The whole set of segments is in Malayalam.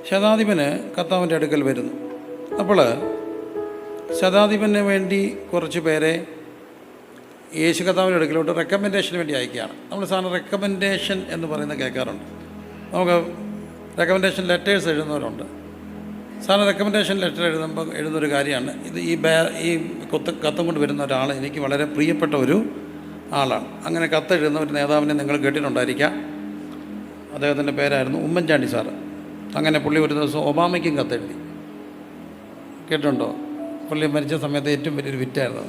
ശതാധിപന് കർത്താവിൻ്റെ അടുക്കൽ വരുന്നു. അപ്പോൾ ശതാധിപന് വേണ്ടി കുറച്ച് പേരെ യേശു കർത്താവിൻ്റെ അടുക്കലോട്ട് റെക്കമെൻഡേഷന് വേണ്ടി അയക്കുകയാണ്. നമ്മൾ സാധാരണ റെക്കമെൻഡേഷൻ എന്ന് പറയുന്നത് കേൾക്കാറുണ്ട്. നമുക്ക് റെക്കമെൻഡേഷൻ ലെറ്റേഴ്സ് എഴുതുന്നവരുണ്ട്. സാധാരണ റെക്കമെൻഡേഷൻ ലെറ്റർ എഴുതുമ്പോൾ എഴുതുന്നൊരു കാര്യമാണ് ഇത്. ഈ കത്തും കൊണ്ട് വരുന്ന ഒരാൾ എനിക്ക് വളരെ പ്രിയപ്പെട്ട ഒരു ആളാണ്. അങ്ങനെ കത്തെഴുതുന്ന ഒരു നേതാവിനെ നിങ്ങൾ കേട്ടിട്ടുണ്ടായിരിക്കാം. അദ്ദേഹത്തിൻ്റെ പേരായിരുന്നു ഉമ്മൻചാണ്ടി സാറ്. അങ്ങനെ പുള്ളി ഒരു ദിവസം ഒബാമയ്ക്കും കത്തെഴുതി. കേട്ടിട്ടുണ്ടോ? പുള്ളി മരിച്ച സമയത്ത് ഏറ്റവും വലിയൊരു വിറ്റായിരുന്നു.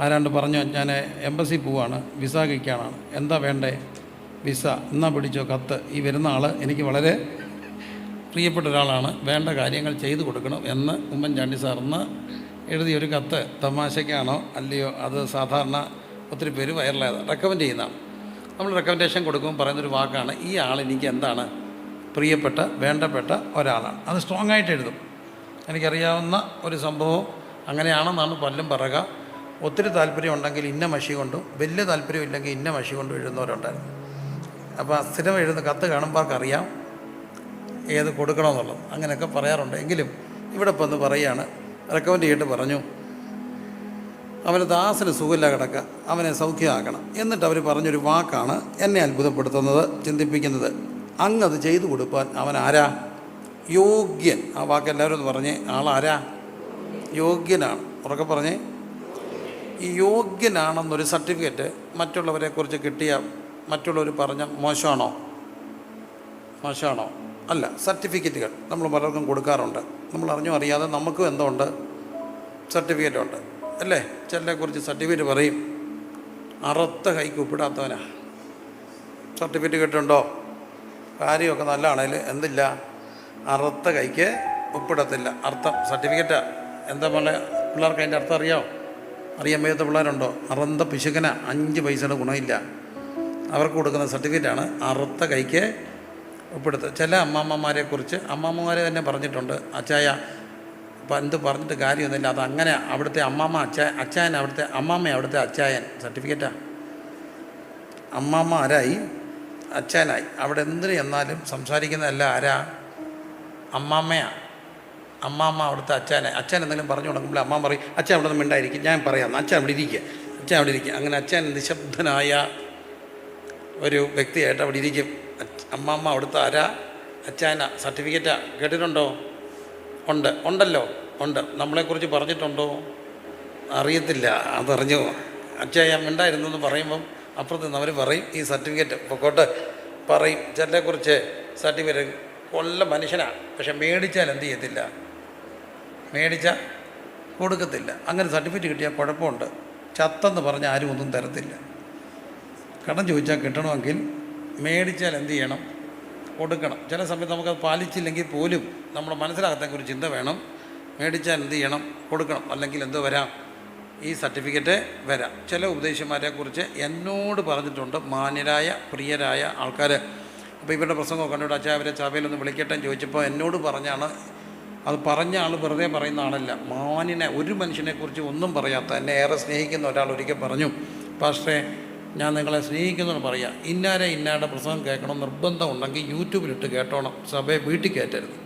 ആരാണ്ട് പറഞ്ഞു, ഞാൻ എംബസി പോവാണ്, വിസ കഴിക്കാനാണ്, എന്താ വേണ്ടേ? വിസ. എന്നാ പിടിച്ചോ കത്ത്. ഈ വരുന്ന ആൾ എനിക്ക് വളരെ പ്രിയപ്പെട്ട ഒരാളാണ്, വേണ്ട കാര്യങ്ങൾ ചെയ്തു കൊടുക്കണം എന്ന് ഉമ്മൻചാണ്ടി സാറിന് എഴുതിയൊരു കത്ത്. തമാശയ്ക്കാണോ അല്ലയോ അത് സാധാരണ ഒത്തിരി പേര് വൈറലായത് റെക്കമെൻഡ് ചെയ്യുന്നതാണ്. നമ്മൾ റെക്കമെൻഡേഷൻ കൊടുക്കുമ്പോൾ പറയുന്നൊരു വാക്കാണ്, ഈ ആൾ എനിക്ക് എന്താണ് പ്രിയപ്പെട്ട വേണ്ടപ്പെട്ട ഒരാളാണ്. അത് സ്ട്രോങ് ആയിട്ട് എഴുതും. എനിക്കറിയാവുന്ന ഒരു സംഭവം അങ്ങനെയാണെന്നാണ് പലരും പറയുക. ഒത്തിരി താല്പര്യം ഉണ്ടെങ്കിൽ ഇന്ന മഷി കൊണ്ടും, വലിയ താല്പര്യം ഇല്ലെങ്കിൽ ഇന്ന മഷി കൊണ്ടും എഴുതുന്നവരുണ്ടായിരുന്നു. അപ്പോൾ സ്ഥിരം എഴുതുന്ന കത്ത് കാണുമ്പോൾ അറിയാം ഏത് കൊടുക്കണമെന്നുള്ളത്. അങ്ങനെയൊക്കെ പറയാറുണ്ട്. എങ്കിലും ഇവിടെ ഇപ്പോൾ ഒന്ന് പറയുകയാണ്, റെക്കമെൻഡ് ചെയ്തിട്ട് പറഞ്ഞു, അവന് ദാസന് സുഖമില്ല കിടക്കുക, അവനെ സൗഖ്യമാക്കണം. എന്നിട്ട് അവർ പറഞ്ഞൊരു വാക്കാണ് എന്നെ അത്ഭുതപ്പെടുത്തുന്നത്, ചിന്തിപ്പിക്കുന്നത്. അങ്ങത് ചെയ്തു കൊടുക്കാൻ അവൻ ആരാ? യോഗ്യൻ. ആ വാക്ക് എല്ലാവരും ഒന്ന് പറഞ്ഞേ. ആളാരാ? യോഗ്യനാണ്. ഉറക്കെ പറഞ്ഞേ. ഈ യോഗ്യനാണെന്നൊരു സർട്ടിഫിക്കറ്റ് മറ്റുള്ളവരെക്കുറിച്ച് കിട്ടിയ മറ്റുള്ളവർ പറഞ്ഞ മോശമാണോ? മോശമാണോ? അല്ല. സർട്ടിഫിക്കറ്റുകൾ നമ്മൾ പലർക്കും കൊടുക്കാറുണ്ട്. നമ്മൾ അറിഞ്ഞോ അറിയാതെ നമുക്കും എന്തോ ഉണ്ട്, സർട്ടിഫിക്കറ്റ് ഉണ്ട് അല്ലേ? ചിലരെക്കുറിച്ച് സർട്ടിഫിക്കറ്റ് പറയും, അറുത്ത കൈക്ക് ഉപ്പിടാത്തവനാ. സർട്ടിഫിക്കറ്റ് കിട്ടുന്നുണ്ടോ? കാര്യമൊക്കെ നല്ലതാണേൽ എന്തില്ല, അറുത്ത കൈക്ക് ഉപ്പിടത്തില്ല. അർത്ഥം സർട്ടിഫിക്കറ്റാ. എന്താ പോലെ പിള്ളേർക്ക് അതിൻ്റെ അർത്ഥം അറിയാമോ? അറിയാൻ വയ്യാത്ത പിള്ളേരുണ്ടോ? അറുത്ത പിശുക്കന 5 പൈസയുടെ ഗുണമില്ല. അവർക്ക് കൊടുക്കുന്ന സർട്ടിഫിക്കറ്റാണ് അറുത്ത കൈക്ക് ഉപ്പിടുത്ത്. ചില അമ്മാമ്മമാരെക്കുറിച്ച് അമ്മാമ്മമാരെ തന്നെ പറഞ്ഞിട്ടുണ്ട്, അച്ചായ എന്ത് പറഞ്ഞിട്ട് കാര്യമൊന്നുമില്ല, അതങ്ങനെ അവിടുത്തെ അമ്മാമ്മ അച്ചായൻ അവിടുത്തെ അമ്മാമ്മ അവിടുത്തെ അച്ചായൻ. സർട്ടിഫിക്കറ്റാ. അമ്മാമ്മ ആരായി? അച്ചായനായി. അവിടെ എന്തിനു എന്നാലും സംസാരിക്കുന്നതല്ല ആരാ? അമ്മാമ്മയാണ്. അമ്മാമ്മ അവിടുത്തെ അച്ചായനായി. അച്ഛൻ എന്തെങ്കിലും പറഞ്ഞു തുടങ്ങുമ്പോൾ അമ്മാമ്മ പറയും, അച്ഛൻ അവിടെ നിന്ന് മിണ്ടായിരിക്കും, ഞാൻ പറയാം, അച്ഛൻ അവിടെ ഇരിക്കുക, അച്ഛൻ അവിടെ ഇരിക്കുക. അങ്ങനെ അച്ഛൻ നിശബ്ദനായ ഒരു വ്യക്തിയായിട്ട് അവിടെ ഇരിക്കും. അമ്മാമ്മ അവിടുത്തെ ആരാ? അച്ചായന. സർട്ടിഫിക്കറ്റാ. കേട്ടിട്ടുണ്ടോ? ഉണ്ട്. ഉണ്ടല്ലോ. ഉണ്ട്. നമ്മളെക്കുറിച്ച് പറഞ്ഞിട്ടുണ്ടോ? അറിയത്തില്ല. അതറിഞ്ഞു. അച്ചായ മിണ്ടായിരുന്നു എന്ന് പറയുമ്പം അപ്പുറത്ത് നിന്ന് അവർ പറയും, ഈ സർട്ടിഫിക്കറ്റ് പൊക്കോട്ട് പറയും. ചിലരെക്കുറിച്ച് സർട്ടിഫിക്കറ്റ് കൊല്ല മനുഷ്യനാണ്, പക്ഷെ മേടിച്ചാൽ എന്ത് ചെയ്യത്തില്ല, മേടിച്ചാൽ കൊടുക്കത്തില്ല. അങ്ങനെ സർട്ടിഫിക്കറ്റ് കിട്ടിയാൽ കുഴപ്പമുണ്ട്. ചത്തെന്ന് പറഞ്ഞാൽ ആരും ഒന്നും തരത്തില്ല. കടം ചോദിച്ചാൽ കിട്ടണമെങ്കിൽ മേടിച്ചാൽ എന്ത് ചെയ്യണം? കൊടുക്കണം. ചില സമയത്ത് നമുക്കത് പാലിച്ചില്ലെങ്കിൽ പോലും നമ്മുടെ മനസ്സിലാകത്തേക്ക് ഒരു ചിന്ത വേണം. മേടിച്ചാൽ എന്ത് ചെയ്യണം? കൊടുക്കണം. അല്ലെങ്കിൽ എന്തോ വരാം, ഈ സർട്ടിഫിക്കറ്റ് വരാം. ചില ഉപദേശിമാരെക്കുറിച്ച് എന്നോട് പറഞ്ഞിട്ടുണ്ട് മാന്യരായ പ്രിയരായ ആൾക്കാർ. അപ്പോൾ ഇവരുടെ പ്രസംഗമൊക്കെ കണ്ടിട്ട് അച്ഛാ അവരെ സഭയിലൊന്ന് വിളിക്കട്ടെ ചോദിച്ചപ്പോൾ എന്നോട് പറഞ്ഞാണ്, അത് പറഞ്ഞ ആൾ വെറുതെ പറയുന്ന ആളല്ല, മാന്യനെ, ഒരു മനുഷ്യനെക്കുറിച്ച് ഒന്നും പറയാത്ത, എന്നെ ഏറെ സ്നേഹിക്കുന്ന ഒരാൾ ഒരിക്കൽ പറഞ്ഞു, പാസ്റ്ററെ ഞാൻ നിങ്ങളെ സ്നേഹിക്കുന്നെന്ന് പറയാം, ഇന്നാരുടെ പ്രസംഗം കേൾക്കണം നിർബന്ധമുണ്ടെങ്കിൽ യൂട്യൂബിലിട്ട് കേട്ടോണം, സഭയെ വീട്ടിൽ കയറ്റരുത്.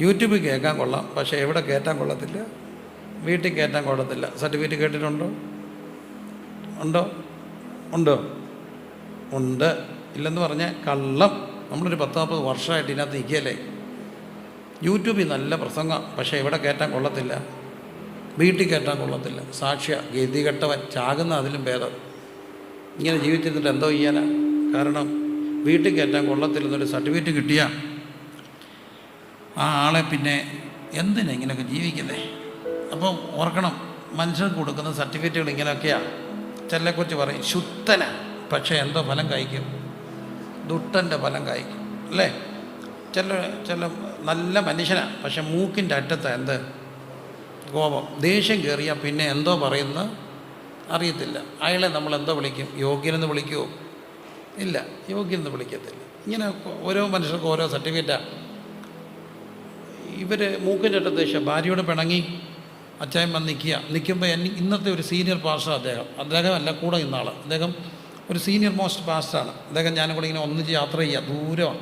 യൂട്യൂബിൽ കേൾക്കാൻ കൊള്ളാം, പക്ഷേ എവിടെ കയറ്റാൻ കൊള്ളത്തില്ല, വീട്ടിൽ കയറ്റാൻ കൊള്ളത്തില്ല. സർട്ടിഫിക്കറ്റ് കേട്ടിട്ടുണ്ടോ? ഉണ്ടോ? ഉണ്ടോ? ഉണ്ട്. ഇല്ലെന്ന് പറഞ്ഞാൽ കള്ളം. നമ്മളൊരു 10-40 വർഷമായിട്ട് ഇതിനകത്ത് നിൽക്കുകയല്ലേ. യൂട്യൂബിൽ നല്ല പ്രസംഗം, പക്ഷേ എവിടെ കയറ്റാൻ കൊള്ളത്തില്ല, വീട്ടിൽ കയറ്റാൻ കൊള്ളത്തില്ല. സാക്ഷ്യ ഗതികെട്ടവൻ ചാകുന്ന അതിലും ഭേദം. ഇങ്ങനെ ജീവിച്ചിരുന്നിട്ട് എന്തോ ചെയ്യാനാ? കാരണം വീട്ടിൽ കയറ്റാൻ കൊള്ളത്തില്ലെന്നൊരു സർട്ടിഫിക്കറ്റ് കിട്ടിയാൽ ആ ആളെ പിന്നെ എന്തിനാ ഇങ്ങനെയൊക്കെ ജീവിക്കുന്നേ? അപ്പം ഓർക്കണം, മനുഷ്യർക്ക് കൊടുക്കുന്ന സർട്ടിഫിക്കറ്റുകൾ ഇങ്ങനെയൊക്കെയാണ്. ചിലരെക്കുറിച്ച് പറയും ശുദ്ധന, പക്ഷേ എന്തോ ഫലം കായ്ക്കും, ദുഷ്ടൻ്റെ ഫലം കായ്ക്കും അല്ലേ? ചില നല്ല മനുഷ്യനാണ്, പക്ഷെ മൂക്കിൻ്റെ അറ്റത്ത് എന്ത് കോപം, ദേഷ്യം കയറിയാൽ പിന്നെ എന്തോ പറയുന്നത് അറിയത്തില്ല. അയാളെ നമ്മൾ എന്തോ വിളിക്കും? യോഗ്യനെന്ന് വിളിക്കുമോ? ഇല്ല, യോഗ്യനെന്ന് വിളിക്കത്തില്ല. ഇങ്ങനെ ഓരോ മനുഷ്യർക്കും ഓരോ സർട്ടിഫിക്കറ്റാണ്. ഇവർ മൂക്കിൻ്റെ അറ്റത്ത് ദേഷ്യം, ഭാര്യയോട് പിണങ്ങി അച്ചായൻ വന്ന് നിൽക്കുമ്പോൾ ഇന്നത്തെ ഒരു സീനിയർ പാസ്റ്റർ അദ്ദേഹം അല്ല കൂടെ ഇന്നാൾ, അദ്ദേഹം ഒരു സീനിയർ മോസ്റ്റ് പാസ്റ്ററാണ്. അദ്ദേഹം ഞാനും കൂടെ ഇങ്ങനെ ഒന്നിച്ച് യാത്ര ചെയ്യുക, ദൂരം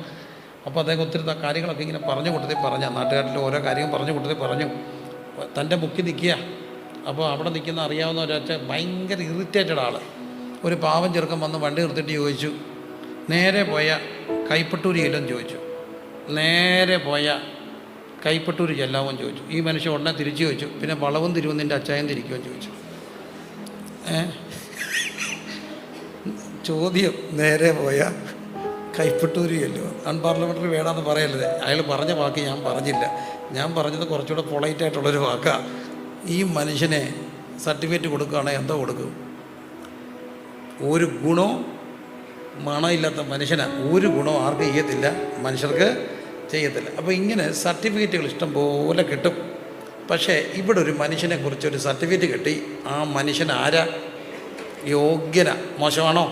അപ്പോൾ അദ്ദേഹം ഒത്തിരി കാര്യങ്ങളൊക്കെ ഇങ്ങനെ പറഞ്ഞു കൂട്ടത്തിൽ നാട്ടുകാരിൽ ഓരോ കാര്യങ്ങൾ പറഞ്ഞു കൂട്ടത്തിൽ പറഞ്ഞു. തൻ്റെ മുക്കി നിൽക്കുക. അപ്പോൾ അവിടെ നിൽക്കുന്ന അറിയാവുന്ന ഒരൊറ്റ ഭയങ്കര ഇറിറ്റേറ്റഡ് ആൾ, ഒരു പാവം ചെറുക്കൻ വന്ന് വണ്ടി നിർത്തിയിട്ട് ചോദിച്ചു, നേരെ പോയ കൈപ്പട്ടൂരി ചെല്ലുമെന്ന് ചോദിച്ചു. നേരെ പോയ കൈപ്പട്ടൂരി ചെല്ലാമോ എന്ന് ചോദിച്ചു. ഈ മനുഷ്യൻ ഉടനെ തിരിച്ചു ചോദിച്ചു, പിന്നെ വളവും തിരുവും നിൻ്റെ അച്ചായം തിരിക്കുമെന്ന് ചോദിച്ചു. ചോദ്യം നേരെ പോയ കൈപ്പട്ടൂരി ചെല്ലുമോ? അൺപാർലമെൻ്ററി വേണമെന്ന് പറയരുത്. അയാൾ പറഞ്ഞ വാക്ക് ഞാൻ പറഞ്ഞില്ല. ഞാൻ പറഞ്ഞത് കുറച്ചുകൂടെ പൊളൈറ്റായിട്ടുള്ളൊരു വാക്കാണ്. ഈ മനുഷ്യനെ സർട്ടിഫിക്കറ്റ് കൊടുക്കുകയാണെങ്കിൽ എന്തോ കൊടുക്കും? ഒരു ഗുണവും മണമില്ലാത്ത മനുഷ്യനാണ്. ഒരു ഗുണവും ആർക്കും ചെയ്യത്തില്ല, മനുഷ്യർക്ക് ചെയ്യത്തില്ല. അപ്പോൾ ഇങ്ങനെ സർട്ടിഫിക്കറ്റുകൾ ഇഷ്ടം പോലെ കിട്ടും. പക്ഷേ ഇവിടെ ഒരു മനുഷ്യനെ കുറിച്ചൊരു സർട്ടിഫിക്കറ്റ് കിട്ടി. ആ മനുഷ്യൻ ആരാ? യോഗ്യന. മോശമാണോ?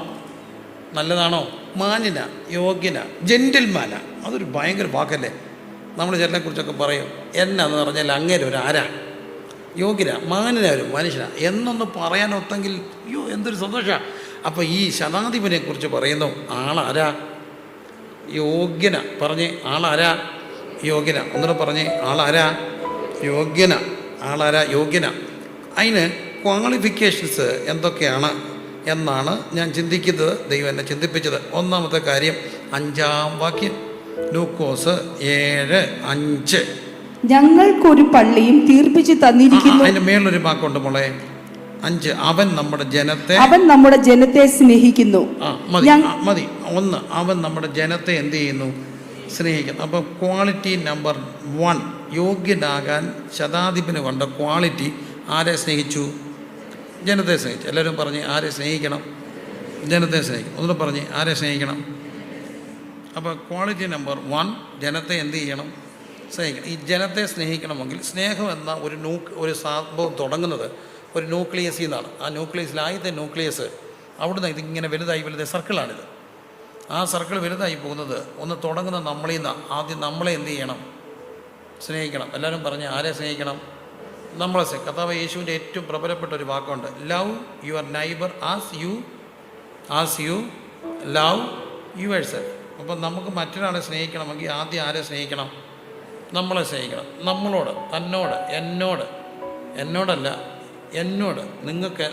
നല്ലതാണോ? മാന്യന, യോഗ്യന, ജെൻറ്റിൽമാനാ. അതൊരു ഭയങ്കര വാക്കല്ലേ. നമ്മൾ ചിലനെക്കുറിച്ചൊക്കെ പറയും, എന്നാന്ന് പറഞ്ഞാൽ അങ്ങനെ ഒരു ആരാ? യോഗ്യന, മാന്യന, ഒരു മനുഷ്യനാ എന്നൊന്ന് പറയാനൊത്തെങ്കിൽ അയ്യോ എന്തൊരു സന്തോഷമാണ്. അപ്പോൾ ഈ ശതാധിപനെ കുറിച്ച് പറയുന്നു, ആളാരാ? യോഗ്യന. പറഞ്ഞേ, ആളാരാ? യോഗ്യന. ഒന്നുകൂടെ പറഞ്ഞേ, ആളാരാ? യോഗ്യന. ആളാരാ? യോഗ്യന. അതിന് ക്വാളിഫിക്കേഷൻസ് എന്തൊക്കെയാണ് എന്നാണ് ഞാൻ ചിന്തിക്കുന്നത്. ദൈവം എന്നെ ചിന്തിപ്പിച്ചത്. ഒന്നാമത്തെ കാര്യം 5-ാം വാക്യം, ലൂക്കോസ് 7:5. ഞങ്ങൾക്കൊരു പള്ളിയും തീർപ്പിച്ച് തന്നിരിക്കുന്നു. അതിന്റെ മേലൊരു വാക്കുണ്ട് മോളെ, 5. അവൻ നമ്മുടെ ജനത്തെ സ്നേഹിക്കുന്നു. മതി. 1, അവൻ നമ്മുടെ ജനത്തെ എന്ത് ചെയ്യുന്നു? സ്നേഹിക്കുന്നു. അപ്പോൾ ക്വാളിറ്റി നമ്പർ 1, യോഗ്യനാകാൻ ശതാധിപന് കൊണ്ട ക്വാളിറ്റി. ആരെ സ്നേഹിച്ചു? ജനത്തെ സ്നേഹിച്ചു. എല്ലാവരും പറഞ്ഞ് ആരെ സ്നേഹിക്കണം? ജനത്തെ സ്നേഹിക്കണം. ഒന്നുകൂടെ പറഞ്ഞ് ആരെ സ്നേഹിക്കണം? അപ്പോൾ ക്വാളിറ്റി നമ്പർ 1, ജനത്തെ എന്ത് ചെയ്യണം? സ്നേഹിക്കണം. ഈ ജനത്തെ സ്നേഹിക്കണമെങ്കിൽ സ്നേഹം എന്ന ഒരു സംഭവം തുടങ്ങുന്നത് ഒരു ന്യൂക്ലിയസിൽ നിന്നാണ്. ആ ന്യൂക്ലിയസിൽ ആദ്യത്തെ ന്യൂക്ലിയസ് അവിടുന്ന് ഇതിങ്ങനെ വലുതായി സർക്കിളാണിത്. ആ സർക്കിൾ വലുതായി പോകുന്നത് ഒന്ന് തുടങ്ങുന്ന നമ്മളിൽ നിന്ന്. ആദ്യം നമ്മളെ എന്ത് ചെയ്യണം? സ്നേഹിക്കണം. എല്ലാവരും പറഞ്ഞ് ആരെ സ്നേഹിക്കണം? നമ്മളെ കർത്താവ് യേശുവിൻ്റെ ഏറ്റവും പ്രബലപ്പെട്ട ഒരു വാക്കുണ്ട്, love your neighbour as you love yourself. അപ്പം നമുക്ക് മറ്റൊരാളെ സ്നേഹിക്കണമെങ്കിൽ ആദ്യം ആരെ സ്നേഹിക്കണം? നമ്മളെ സ്നേഹിക്കണം. നമ്മളോട്, തന്നോട്, എന്നോടല്ല, നിങ്ങൾക്ക്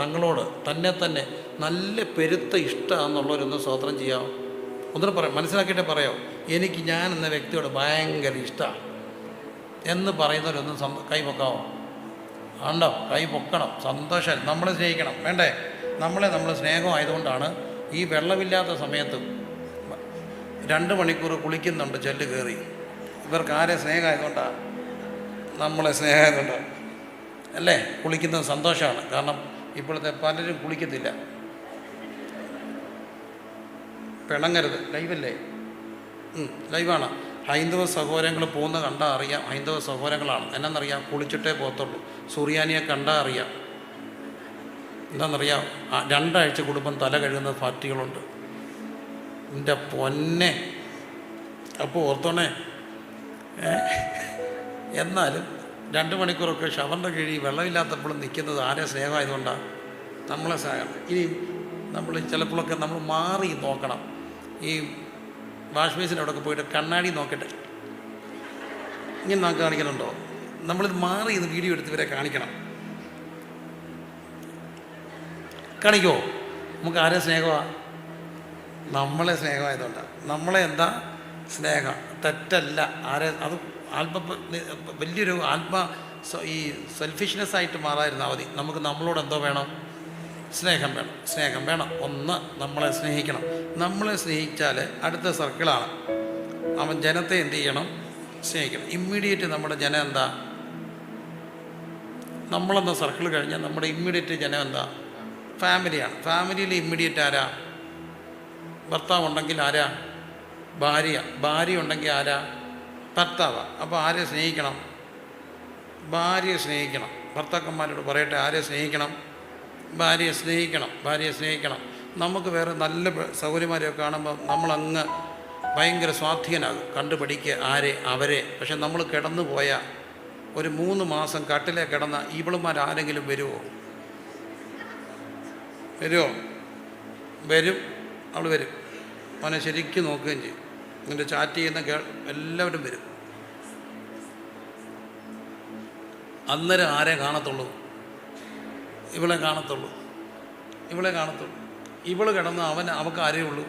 തങ്ങളോട് തന്നെ നല്ല പെരുത്ത ഇഷ്ടമാണെന്നുള്ളവരൊന്ന് സ്തോത്രം ചെയ്യാമോ? ഒന്നുകൂടെ പറയാം, മനസ്സിലാക്കിയിട്ടേ പറയാമോ? എനിക്ക് ഞാൻ എന്ന വ്യക്തിയോട് ഭയങ്കര ഇഷ്ടമാണ് എന്ന് പറയുന്നവരൊന്നും കൈ പൊക്കാമോ? ആണ്ടോ? കൈ പൊക്കണം. സന്തോഷം. നമ്മളെ സ്നേഹിക്കണം. വേണ്ടേ? നമ്മൾ സ്നേഹമായതുകൊണ്ടാണ് ഈ വെള്ളമില്ലാത്ത സമയത്ത് 2 മണിക്കൂർ കുളിക്കുന്നുണ്ട് ചെല്ല് കയറി. ഇവർക്ക് ആരെ സ്നേഹമായതുകൊണ്ടാണ്? നമ്മളെ സ്നേഹമായതുകൊണ്ടാണ് അല്ലേ? കുളിക്കുന്നത് സന്തോഷമാണ്. കാരണം ഇപ്പോഴത്തെ പലരും കുളിക്കത്തില്ല. പിണങ്ങരുത്. ലൈവല്ലേ? ലൈവാണ്. ഹൈന്ദവ സഹോദരങ്ങൾ പോകുന്ന കണ്ടാൽ അറിയാം ഹൈന്ദവ സഹോദരങ്ങളാണ്. എന്നാന്നറിയാം? കുളിച്ചിട്ടേ പോകത്തുള്ളൂ. സൂര്യാനിയെ കണ്ടാൽ അറിയാം. എന്താണെന്നറിയാം? 2 ആഴ്ച കുടുംബം തല കഴുകുന്ന പാർട്ടികളുണ്ട്. എൻ്റെ പൊന്നെ. അപ്പോൾ ഓർത്തോണേ. എന്നാലും 2 മണിക്കൂറൊക്കെ ഷവറിൻ്റെ കീഴിൽ വെള്ളമില്ലാത്തപ്പോഴും നിൽക്കുന്നത് ആരെ സ്നേഹമായതുകൊണ്ടാണ്? നമ്മളെ സ്നേഹം. ഇനി നമ്മൾ ചിലപ്പോഴൊക്കെ നമ്മൾ മാറി നോക്കണം. ഈ വാഷ് ബേസിൻ്റെ അവിടെയൊക്കെ പോയിട്ട് കണ്ണാടി നോക്കട്ടെ, ഇങ്ങനെ നമുക്ക് കാണിക്കുന്നുണ്ടോ? നമ്മളിത് മാറി ഇത് വീഡിയോ എടുത്ത് ഇവരെ കാണിക്കണം. കാണിക്കുമോ? നമുക്ക് ആരെ സ്നേഹമാണ്? നമ്മളെ സ്നേഹമായതുകൊണ്ടാണ്. നമ്മളെ എന്താ സ്നേഹം? തെറ്റല്ല. അത് വലിയൊരു ഈ സെൽഫിഷ്നെസ്സായിട്ട് മാറാതിരുന്നാൽ മതി. നമുക്ക് നമ്മളോട് എന്തോ വേണം? സ്നേഹം വേണം. 1, നമ്മളെ സ്നേഹിക്കണം. നമ്മളെ സ്നേഹിച്ചാൽ അടുത്ത സർക്കിളാണ്. അവൻ ജനത്തെ എന്ത് ചെയ്യണം? സ്നേഹിക്കണം. ഇമ്മീഡിയറ്റ് നമ്മുടെ ജനം എന്താ? നമ്മളെന്ന സർക്കിൾ കഴിഞ്ഞാൽ നമ്മുടെ ഇമ്മീഡിയറ്റ് ജനം എന്താ? ഫാമിലിയാണ്. ഫാമിലിയിൽ ഇമ്മീഡിയറ്റ് ആരാ? ഭർത്താവ് ഉണ്ടെങ്കിൽ ആരാ? ഭാര്യ ഉണ്ടെങ്കിൽ ആരാ? ഭർത്താവാണ്. അപ്പോൾ ആരെ സ്നേഹിക്കണം? ഭാര്യയെ സ്നേഹിക്കണം. ഭർത്താക്കന്മാരോട് പറയട്ടെ, ആരെ സ്നേഹിക്കണം? ഭാര്യയെ സ്നേഹിക്കണം. നമുക്ക് വേറെ നല്ല സൗകര്യമാരെയൊക്കെ കാണുമ്പോൾ നമ്മളങ്ങ് ഭയങ്കര സ്വാധീനാകും. കണ്ടുപിടിക്കുക അവരെ. പക്ഷെ നമ്മൾ കിടന്നു പോയ ഒരു 3 മാസം കട്ടിലേ കിടന്ന ഇവളുമാരാരെങ്കിലും വരുമോ? വരും. അവൾ വരും. അവനെ ശരിക്കും നോക്കുകയും ചെയ്യും. എന്നിട്ട് ചാറ്റ് ചെയ്യുന്ന എല്ലാവരും വരും. അന്നേരം ആരെ കാണത്തുള്ളൂ? ഇവളെ കാണത്തുള്ളൂ. ഇവൾ കിടന്ന് അവൾക്ക് ആരേ ഉള്ളൂ?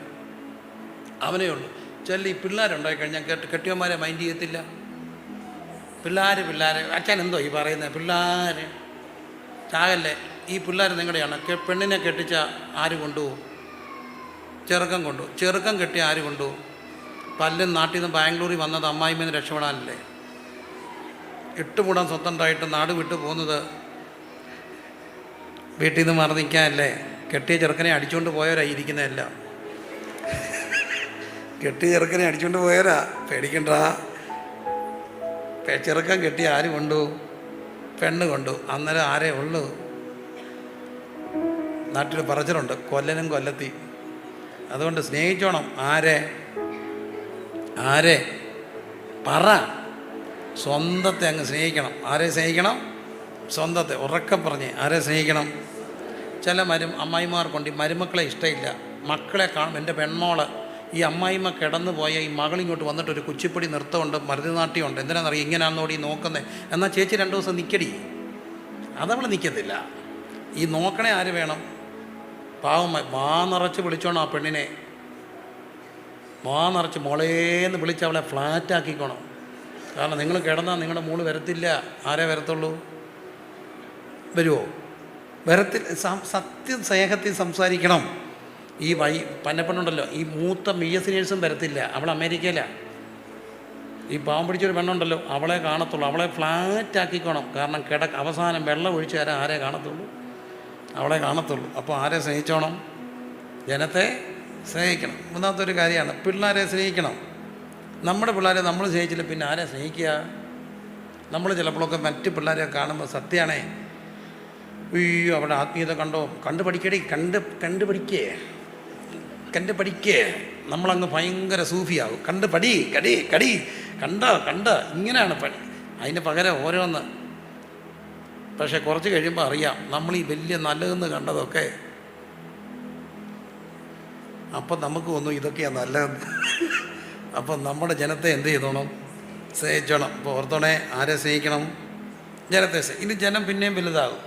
അവനേ ഉള്ളൂ. ചില ഈ പിള്ളേരുണ്ടായി കഴിഞ്ഞാൽ കെട്ടിയന്മാരെ മൈൻഡ് ചെയ്യത്തില്ല. പിള്ളേർ അച്ഛൻ എന്തോ ഈ പറയുന്നത്? പിള്ളേർ ചാകല്ലേ, ഈ പിള്ളേർ നിങ്ങളുടെയാണ്. പെണ്ണിനെ കെട്ടിച്ച ആര് കൊണ്ടുപോകും? ചെറുക്കം കെട്ടിയ ആര് കൊണ്ടുപോകും? പല്ലും നാട്ടിൽ നിന്ന് ബാംഗ്ലൂരിൽ വന്നത് അമ്മായിമ്മേന്ന് രക്ഷപ്പെടാനല്ലേ? ഇട്ടുകൂടാൻ സ്വന്തണ്ടായിട്ട് നാട് വിട്ടു പോകുന്നത് വീട്ടിൽ നിന്ന് മറന്നു നിൽക്കാനല്ലേ? കെട്ടിയ ചെറുക്കനെ അടിച്ചുകൊണ്ട് പോയവരാ ഇരിക്കുന്നതെല്ലാം. കെട്ടിയ ചെറുക്കനെ അടിച്ചുകൊണ്ട് പോയവരാ. പേടിക്കണ്ട. ചെറുക്കൻ കെട്ടിയ ആര് കൊണ്ടു? പെണ്ണ് കൊണ്ടു. അന്നേരം ആരേ ഉള്ളൂ? നാട്ടിൽ പറച്ചിലുണ്ട്, കൊല്ലനും കൊല്ലത്തി. അതുകൊണ്ട് സ്നേഹിച്ചോണം. ആരെ പറ. സ്വന്തത്തെ അങ്ങ് സ്നേഹിക്കണം. ആരെ സ്നേഹിക്കണം? സ്വന്തത്തെ. ഉറക്കം പറഞ്ഞ് ആരെ സ്നേഹിക്കണം? ചില അമ്മായിമാർക്കുണ്ട് ഈ മരുമക്കളെ ഇഷ്ടമില്ല. മക്കളെ കാണും. എൻ്റെ പെൺമോള് ഈ അമ്മായിമ്മ കിടന്നു പോയ ഈ മകളിങ്ങോട്ട് വന്നിട്ട് ഒരു കുച്ചിപ്പൊടി നൃത്തമുണ്ട്, ഭരതനാട്യമുണ്ട്. എന്തിനാണെന്നറിയാം? ഇങ്ങനെയാണെന്നോടി നോക്കുന്നത്. എന്നാൽ ചേച്ചി 2 ദിവസം നിൽക്കടി. അതവൾ നിൽക്കത്തില്ല. ഈ നോക്കണേ ആര് വേണം? പാവമായി വാ നിറച്ച് വിളിച്ചോണം ആ പെണ്ണിനെ. വാ നിറച്ച് മോളേന്ന് വിളിച്ച് അവളെ ഫ്ലാറ്റാക്കിക്കോണം. കാരണം നിങ്ങൾ കിടന്നാൽ നിങ്ങളുടെ മോള് വരത്തില്ല. ആരേ വരത്തുള്ളൂ? വരുമോ? വരത്തില്ല. സത്യം സ്നേഹത്തിൽ സംസാരിക്കണം. ഈ പന്നപ്പെണ്ണുണ്ടല്ലോ, ഈ മൂത്ത BS നേഴ്സും വരത്തില്ല. അവൾ അമേരിക്കയിലാണ്. ഈ പാവം പിടിച്ചൊരു പെണ്ണുണ്ടല്ലോ, അവളെ കാണത്തുള്ളൂ. അവളെ ഫ്ലാറ്റാക്കിക്കോണം. കാരണം അവസാനം വെള്ളം ഒഴിച്ച് തരാൻ ആരെ കാണത്തുള്ളൂ? അവളെ കാണത്തുള്ളൂ. അപ്പോൾ ആരെ സ്നേഹിച്ചോണം? ജനത്തെ സ്നേഹിക്കണം. മൂന്നാമത്തെ ഒരു കാര്യമാണ് പിള്ളേരെ സ്നേഹിക്കണം. നമ്മുടെ പിള്ളേരെ നമ്മൾ സ്നേഹിച്ചില്ല പിന്നെ ആരെ സ്നേഹിക്കുക? നമ്മൾ ചിലപ്പോഴൊക്കെ മറ്റ് പിള്ളേരെ കാണുമ്പോൾ സത്യമാണേ, അയ്യോ അവിടെ ആത്മീയത കണ്ടു പഠിക്കേ. നമ്മളങ്ങ് ഭയങ്കര സൂഫിയാകും. കണ്ട ഇങ്ങനെയാണ് പണി. അതിന് പകരം ഓരോന്ന്. പക്ഷെ കുറച്ച് കഴിയുമ്പോൾ അറിയാം നമ്മൾ ഈ വലിയ നല്ലതെന്ന് കണ്ടതൊക്കെ. അപ്പം നമുക്ക് ഒന്നും ഇതൊക്കെയാണ് നല്ലതെന്ന്. അപ്പം നമ്മുടെ ജനത്തെ എന്ത് ചെയ്തോണം? സ്നേഹിച്ചോണം. അപ്പോൾ ഓർത്തോണേ, ആരെ സ്നേഹിക്കണം? ജനത്തെ. ഇനി ജനം പിന്നെയും വലുതാകും.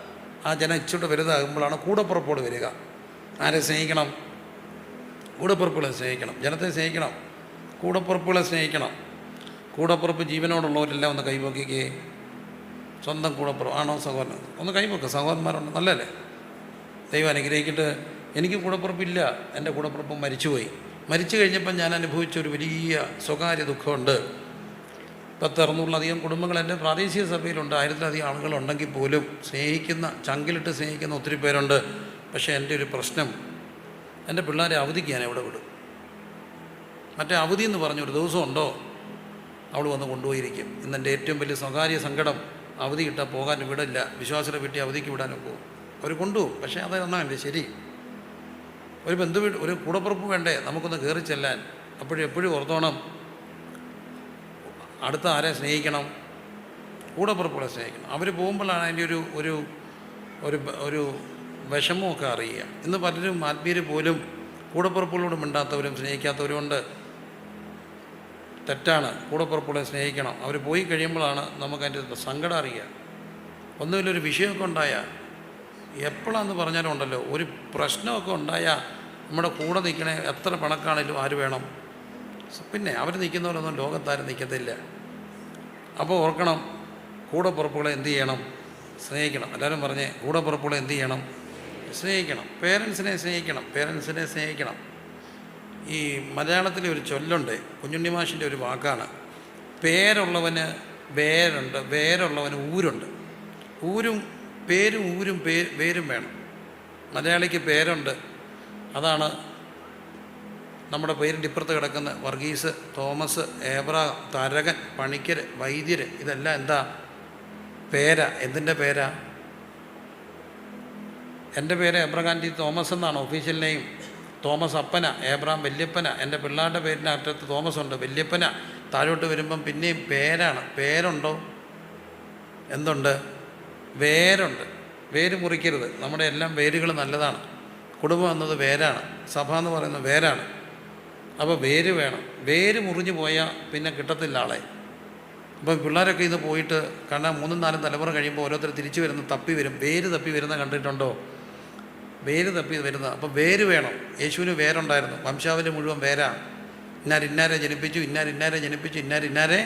ആ ജനം ഇച്ചിട്ട് വലുതാകുമ്പോഴാണ് കൂടപ്പുറപ്പോട് വരിക. ആരെ സ്നേഹിക്കണം? കൂടപ്പുറപ്പുകളെ സ്നേഹിക്കണം. ജനത്തെ സ്നേഹിക്കണം. കൂടപ്പുറപ്പുകളെ സ്നേഹിക്കണം. കൂടപ്പുറപ്പ് ജീവനോടുള്ളവരെല്ലാം ഒന്ന് കൈപൊക്കിക്കേ. സ്വന്തം കൂടപ്പുറം ആണോ സഹോദരൻ? ഒന്ന് കൈപൊക്കുക. സഹോദരന്മാരുണ്ട്, നല്ലല്ലേ? ദൈവം അനുഗ്രഹിക്കട്ടെ. എനിക്ക് കൂടപ്പുറപ്പില്ല. എൻ്റെ കൂടപ്പുറപ്പ് മരിച്ചുപോയി. മരിച്ചു കഴിഞ്ഞപ്പോൾ ഞാൻ അനുഭവിച്ചൊരു വലിയ സ്വകാര്യ ദുഃഖമുണ്ട്. 10-600-ലധികം കുടുംബങ്ങൾ എൻ്റെ പ്രാദേശിക സഭയിലുണ്ട്. 1000-ലധികം ആളുകളുണ്ടെങ്കിൽ പോലും ചങ്കിലിട്ട് സ്നേഹിക്കുന്ന ഒത്തിരി പേരുണ്ട്. പക്ഷേ എൻ്റെ ഒരു പ്രശ്നം, എൻ്റെ പിള്ളേരെ അവധിക്ക് ഞാൻ എവിടെ വിടും? മറ്റേ അവധി എന്ന് പറഞ്ഞൊരു ദിവസം ഉണ്ടോ? അവൾ വന്ന് കൊണ്ടുപോയിരിക്കും. ഇന്നെൻ്റെ ഏറ്റവും വലിയ സ്വകാര്യ സങ്കടം, അവധി കിട്ടാൽ പോകാൻ വിടില്ല. വിശ്വാസിയുടെ വീട്ടിൽ അവധിക്ക് വിടാനും പോകും. അവർ കൊണ്ടുപോകും. പക്ഷേ അതൊന്നും എൻ്റെ ശരി. ഒരു ഒരു കൂടപ്പുറപ്പ് വേണ്ടേ നമുക്കൊന്ന് കയറി ചെല്ലാൻ? എപ്പോഴും ഓർത്തോണം, അടുത്ത ആരെ സ്നേഹിക്കണം? കൂടപ്പുറപ്പുകളെ സ്നേഹിക്കണം. അവർ പോകുമ്പോഴാണ് അതിൻ്റെ ഒരു വിഷമമൊക്കെ അറിയുക. ഇന്ന് പലരും ആത്മീയർ പോലും കൂടപ്പുറപ്പുകളോട് മിണ്ടാത്തവരും സ്നേഹിക്കാത്തവരുമുണ്ട്. തെറ്റാണ്. കൂടപ്പുറപ്പുകളെ സ്നേഹിക്കണം. അവർ പോയി കഴിയുമ്പോഴാണ് നമുക്കതിൻ്റെ സങ്കടം അറിയുക. ഒന്നുമില്ലൊരു വിഷയമൊക്കെ ഉണ്ടായാൽ, എപ്പോഴാന്ന് പറഞ്ഞാലും ഉണ്ടല്ലോ, ഒരു പ്രശ്നമൊക്കെ ഉണ്ടായാൽ നമ്മുടെ കൂടെ നിൽക്കണേ എത്ര പണക്കാണേലും ആര് വേണം? പിന്നെ അവർ നിൽക്കുന്നവരൊന്നും ലോകത്താരും നിൽക്കത്തില്ല. അപ്പോൾ ഓർക്കണം, കൂടപ്പുറപ്പുകളെ എന്ത് ചെയ്യണം? സ്നേഹിക്കണം. എല്ലാവരും പറഞ്ഞേ, കൂടപ്പുറപ്പുകളെ എന്ത് ചെയ്യണം? സ്നേഹിക്കണം. പേരൻസിനെ സ്നേഹിക്കണം. ഈ മലയാളത്തിലെ ഒരു ചൊല്ലുണ്ട്, കുഞ്ഞുണ്ണി മാഷിൻ്റെ ഒരു വാക്കാണ്. പേരുള്ളവന് വേരുണ്ട്, വേരുള്ളവന് ഊരുണ്ട്. പേരും വേണം. മലയാളിക്ക് പേരുണ്ട്. അതാണ് നമ്മുടെ പേരിൻ്റെ ഇപ്പുറത്ത് കിടക്കുന്ന വർഗീസ്, തോമസ്, ഏബ്രഹാം, തരകൻ, പണിക്കർ, വൈദ്യർ. ഇതെല്ലാം എന്താ? പേരാ. എന്തിൻ്റെ പേരാ? എൻ്റെ പേര് എബ്രഹാം ടി തോമസ് എന്നാണ് ഒഫീഷ്യൽ നെയിം. തോമസ് അപ്പന, ഏബ്രഹാം വല്യപ്പന. എൻ്റെ പിള്ളേരുടെ പേരിൻ്റെ അറ്റത്ത് തോമസ് ഉണ്ട്, വല്യപ്പന. താഴോട്ട് വരുമ്പം പിന്നെയും പേരാണ്. പേരുണ്ടോ? എന്തുണ്ട്? വേരുണ്ട്. വേര് മുറിക്കരുത്. നമ്മുടെ എല്ലാം വേരുകൾ നല്ലതാണ്. കുടുംബം എന്നത് വേരാണ്. സഭ എന്ന് പറയുന്നത് വേരാണ്. അപ്പോൾ വേര് വേണം. വേര് മുറിഞ്ഞു പോയാൽ പിന്നെ കിട്ടത്തില്ല ആളെ. അപ്പോൾ പിള്ളേരൊക്കെ ഇത് പോയിട്ട് കാരണം 3-4 തലമുറ കഴിയുമ്പോൾ ഓരോരുത്തർ തിരിച്ചു വരുന്ന തപ്പി വരും. വേര് തപ്പി വരുന്ന കണ്ടിട്ടുണ്ടോ? വേര് തപ്പി വരുന്ന. അപ്പോൾ വേര് വേണം. യേശുവിന് വേരുണ്ടായിരുന്നു. വംശാവലി മുഴുവൻ വേരാ. ഇന്നാരെ ജനിപ്പിച്ചു, ഇന്നാരെ ജനിപ്പിച്ചു, ഇന്നാരെ